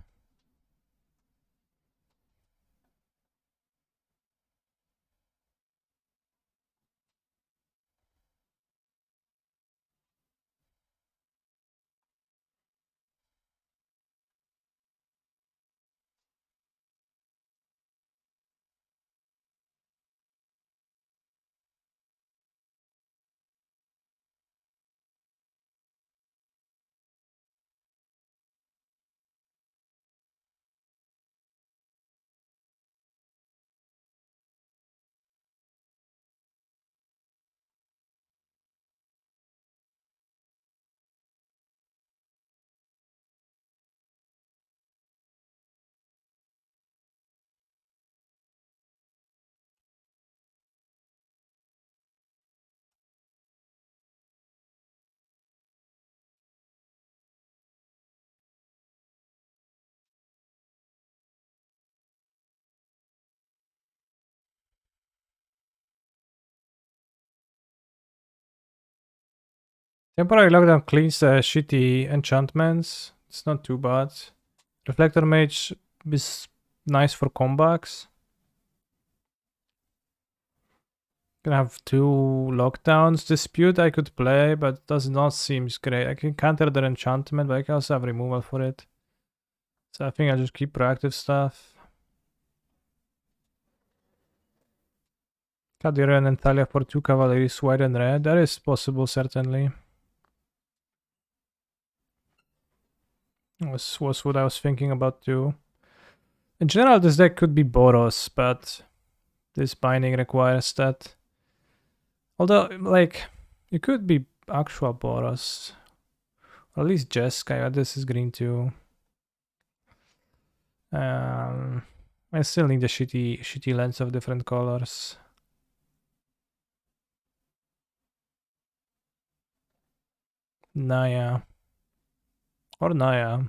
Temporary lockdown cleans the shitty enchantments. It's not too bad. Reflector Mage is nice for comebacks. Gonna have 2 lockdowns. Dispute I could play, but does not seem great. I can counter their enchantment, but I can also have removal for it. So I think I'll just keep proactive stuff. Kadira and Thalia for 2 Cavaliers, white and red. That is possible, certainly. Was what I was thinking about too. In general, this deck could be Boros, but this binding requires that. Although, like, it could be actual Boros. Or at least Jeskai. This is green too. I still need the shitty lens of different colors. Naya. Or Naya.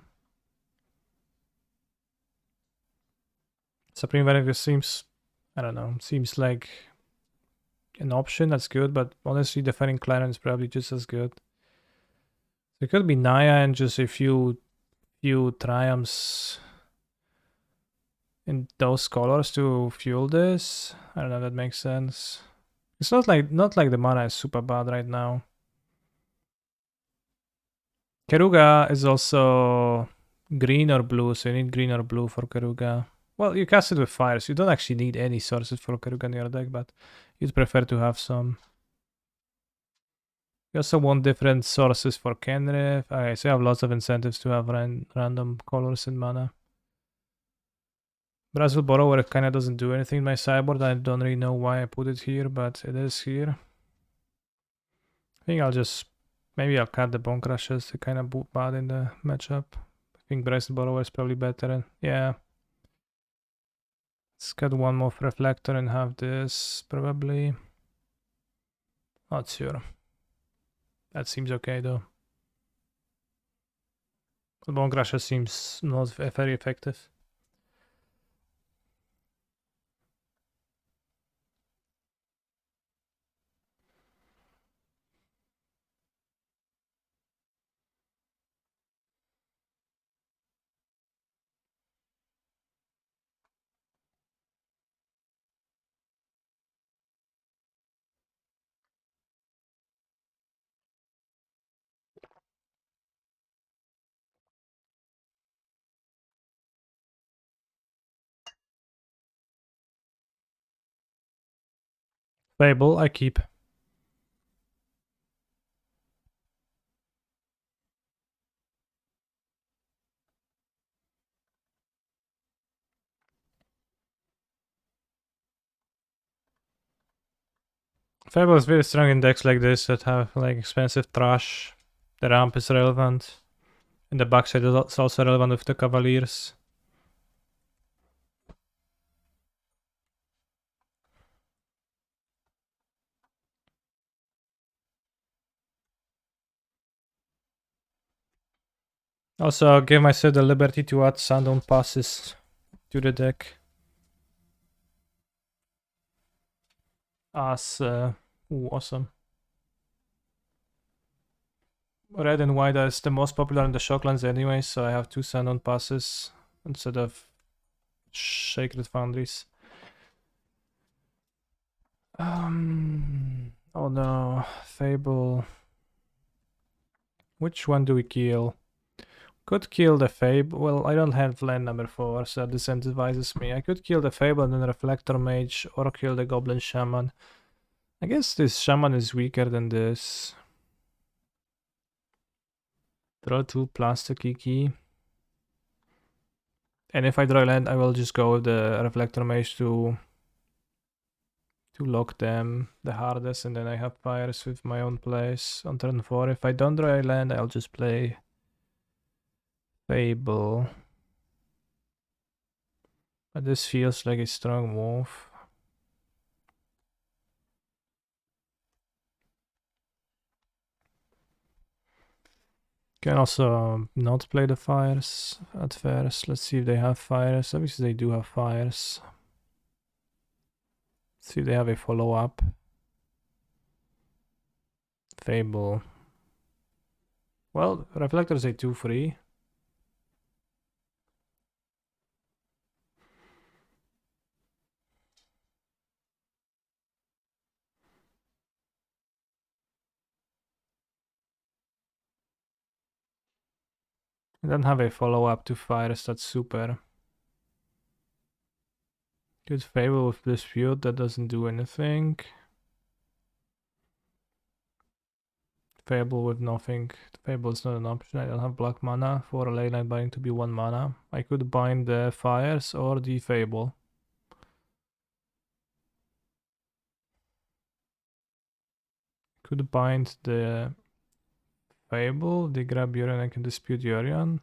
Supreme Value seems, I don't know, seems like an option that's good, but honestly, defending Claren is probably just as good. It could be Naya and just a few triumphs in those colors to fuel this. I don't know if that makes sense. It's not like the mana is super bad right now. Keruga is also green or blue, so you need green or blue for Keruga. Well, you cast it with fire, so you don't actually need any sources for Keruga in your deck, but you'd prefer to have some. You also want different sources for Kenrith. Okay, so you have lots of incentives to have random colors in mana. Brazil Borrower kinda doesn't do anything in my sideboard. I don't really know why I put it here, but it is here. I think I'll just... Maybe I'll cut the Bone Crushes. They're kinda bad in the matchup. I think Brazil Borrower is probably better. Yeah. Let's cut one more Reflector and have this, probably. Not sure. That seems okay, though. The Bone Crusher seems not very effective. Fable, I keep. Fable is very strong in decks like this that have like expensive trash. The ramp is relevant. And the backside is also relevant with the Cavaliers. Also, I'll give myself the liberty to add Sundown passes to the deck. As, awesome. Red and white is the most popular in the Shocklands anyway, so I have 2 Sundown passes instead of Sacred Foundries. Oh no, Fable. Which one do we kill? Could kill the Fable. Well, I don't have land number 4, so that disincentivizes me. I could kill the Fable and then Reflector Mage, or kill the Goblin Shaman. I guess this Shaman is weaker than this. Draw 2 Plastic Key. And if I draw land, I will just go with the Reflector Mage to lock them the hardest, and then I have fires with my own plays on turn 4. If I don't draw a land, I'll just play Fable. But this feels like a strong move. Can also not play the fires at first. Let's see if they have fires. Obviously they do have fires. Let's see if they have a follow-up. Fable. Well, reflectors a 2-free. I don't have a follow-up to fires, that's super. Good Fable with Dispute, that doesn't do anything. Fable with nothing. Fable is not an option. I don't have black mana for a leyline binding to be 1 mana. I could bind the fires or the Fable. Could bind the Fable, they grab Yorion, I can dispute Yorion. I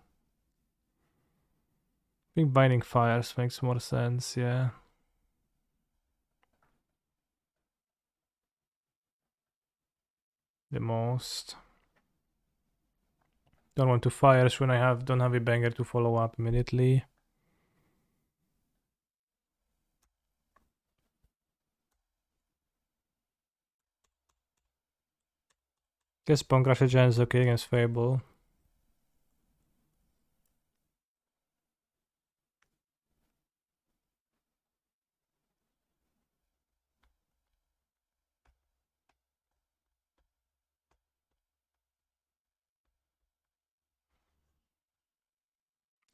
think binding fires makes more sense, yeah. The most. Don't want to fires when I don't have a banger to follow up immediately. Guess Pancrasher Giant is okay against Fable.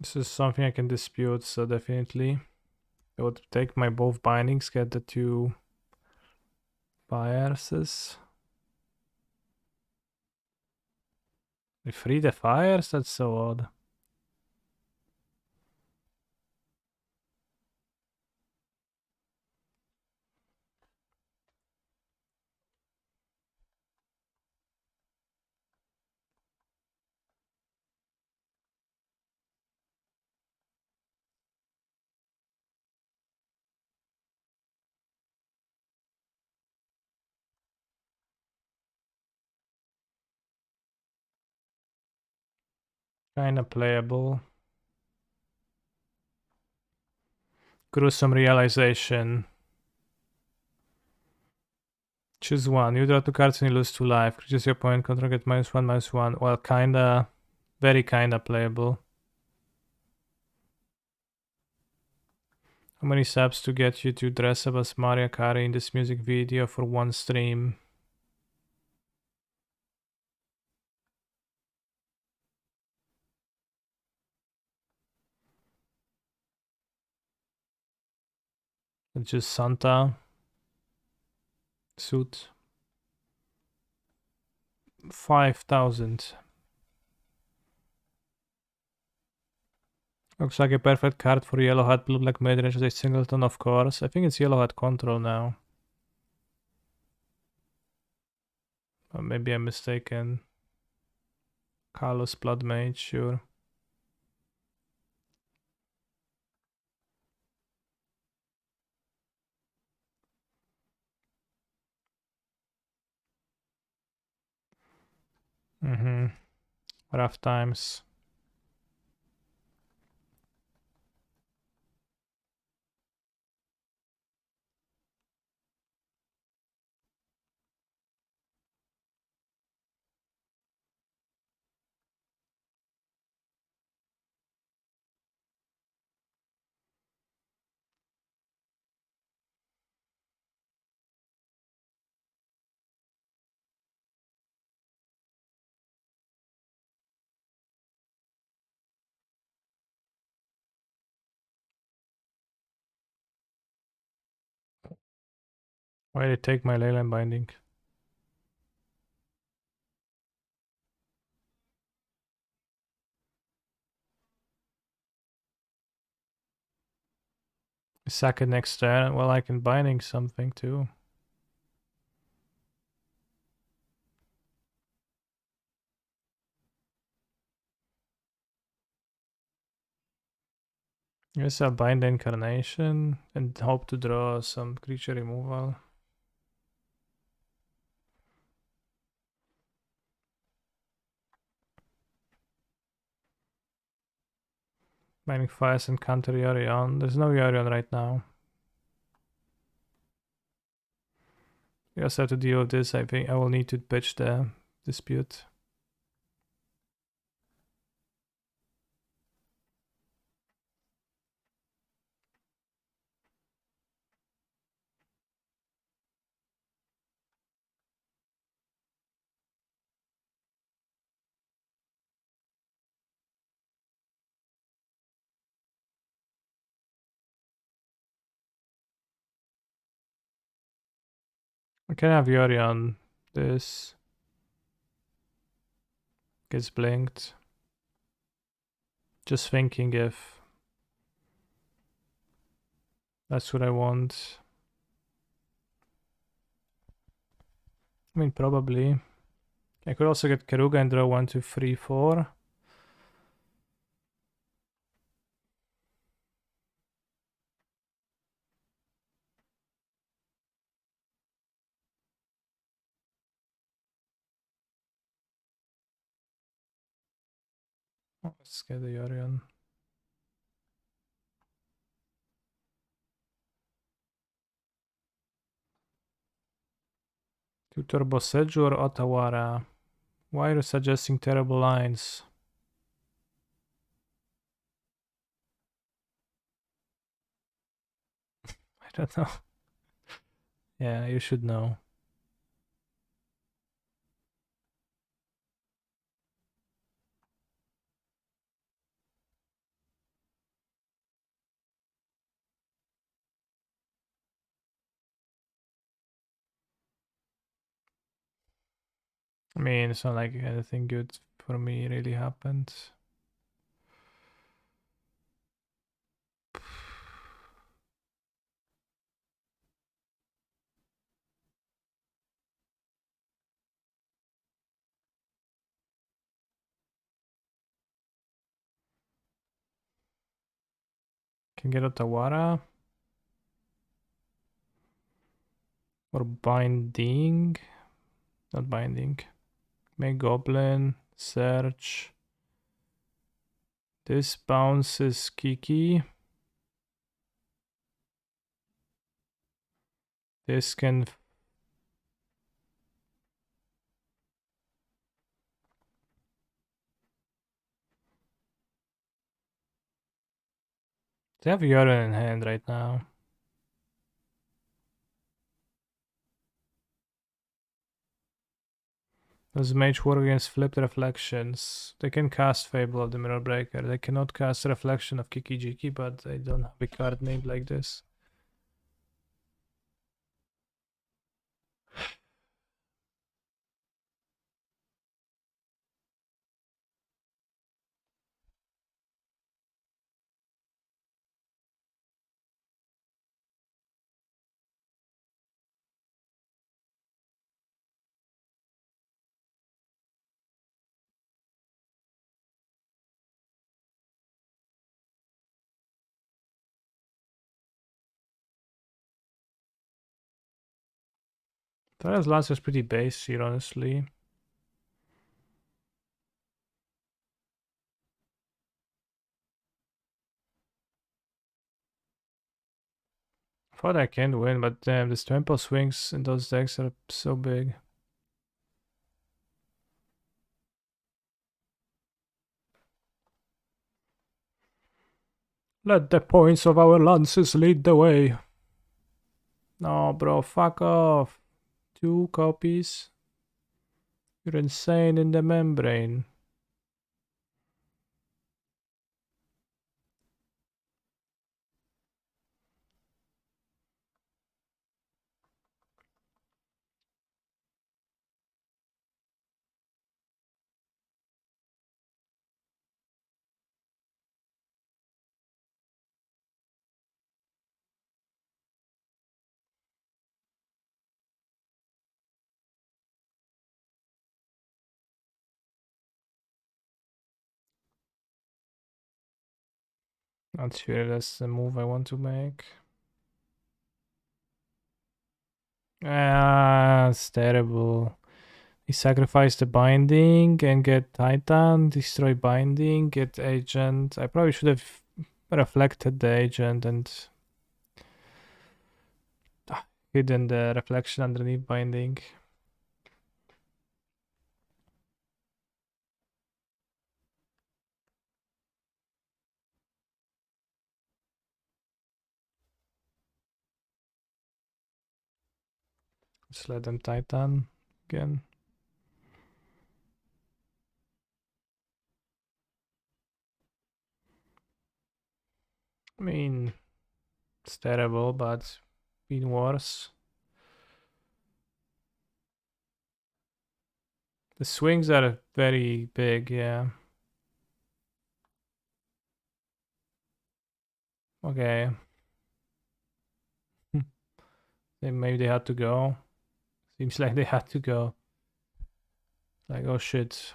This is something I can dispute, so definitely. I would take my both bindings, get the 2 fires. We free the fires? That's so odd. Kinda playable. Gruesome realization. Choose one. You draw 2 cards and you lose 2 life. Creatures your opponent control get -1/-1. Well, kinda, very kinda playable. How many subs to get you to dress up as Maria Carey in this music video for 1 stream? Just Santa suit. 5,000. Looks like a perfect card for yellow hat, blue black midrange as a singleton, of course. I think it's yellow hat control now. Or maybe I'm mistaken. Carlos Blood Mage, sure. Rough times. Why did I take my Leyline Binding? Sack it next turn. Well, I can binding something too. Guess I'll bind the Incarnation and hope to draw some creature removal. Binding Fires and counter Yorion. There's no Yorion right now. We also have to deal with this. I think I will need to pitch the dispute. I can have Yori on this. Gets blinked. Just thinking if that's what I want. I mean, probably. I could also get Keruga and draw 1, 2, 3, 4. Let's get the Yori on. To Turbo Seju or Otawara? Why are you suggesting terrible lines? I don't know. Yeah, you should know. I mean, it's not like anything good for me really happened. Can get Otawara. Or Binding. Not Binding. Make Goblin. Search. This bounces Kiki. This can... They have Yorin in hand right now. Does Mage work against flipped reflections? They can cast Fable of the Mirror Breaker. They cannot cast Reflection of Kiki Jiki, but they don't have a card named like this. Tara's last is pretty base here, honestly. Thought I can win, but damn, the tempo swings in those decks are so big. Let the points of our lances lead the way. No, bro, fuck off. 2 copies? You're insane in the membrane. Not sure that's the move I want to make. Ah, it's terrible. He sacrificed the binding and get Titan, destroy binding, get agent. I probably should have reflected the agent and hidden the reflection underneath binding. Just let them Titan again. I mean, it's terrible, but been worse. The swings are very big, yeah. Okay. Maybe they had to go. Seems like they had to go. Like, oh shit.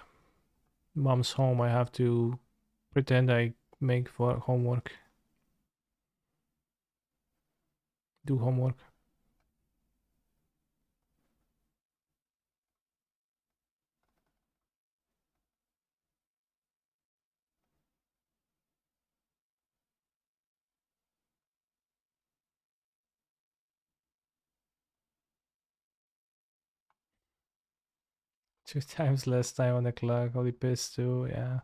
Mom's home, I have to pretend I make for homework. Do homework. Two times less time on the clock. Holy piss too, yeah.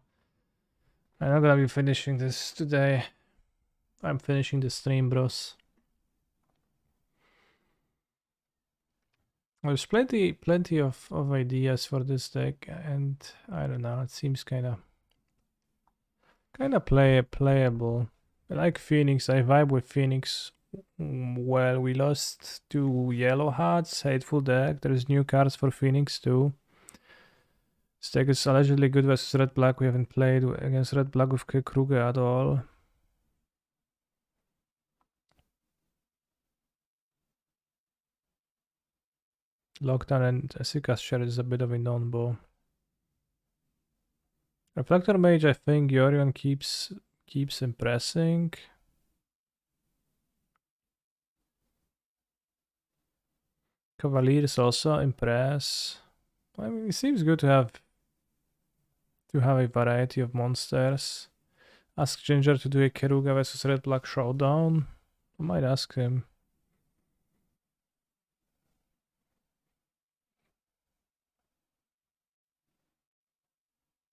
I'm not gonna be finishing this today. I'm finishing the stream, bros. There's plenty of ideas for this deck, and I don't know, it seems kinda playable. I like Phoenix, I vibe with Phoenix. Well, we lost to Yellow Hearts, Hateful deck. There's new cards for Phoenix too. This deck is allegedly good versus Red Black. We haven't played against Red Black with Kruger at all. Lockdown and Esika's share is a bit of a non-bow. Reflector Mage, I think Yorion keeps impressing. Cavaliers also impress. I mean, it seems good to have a variety of monsters. Ask Ginger to do a Keruga versus Red Black showdown. I might ask him.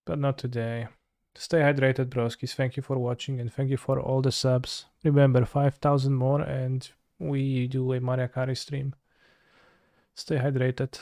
But not today. Stay hydrated, broskies. Thank you for watching and thank you for all the subs. Remember, 5,000 more and we do a Mariakari stream. Stay hydrated.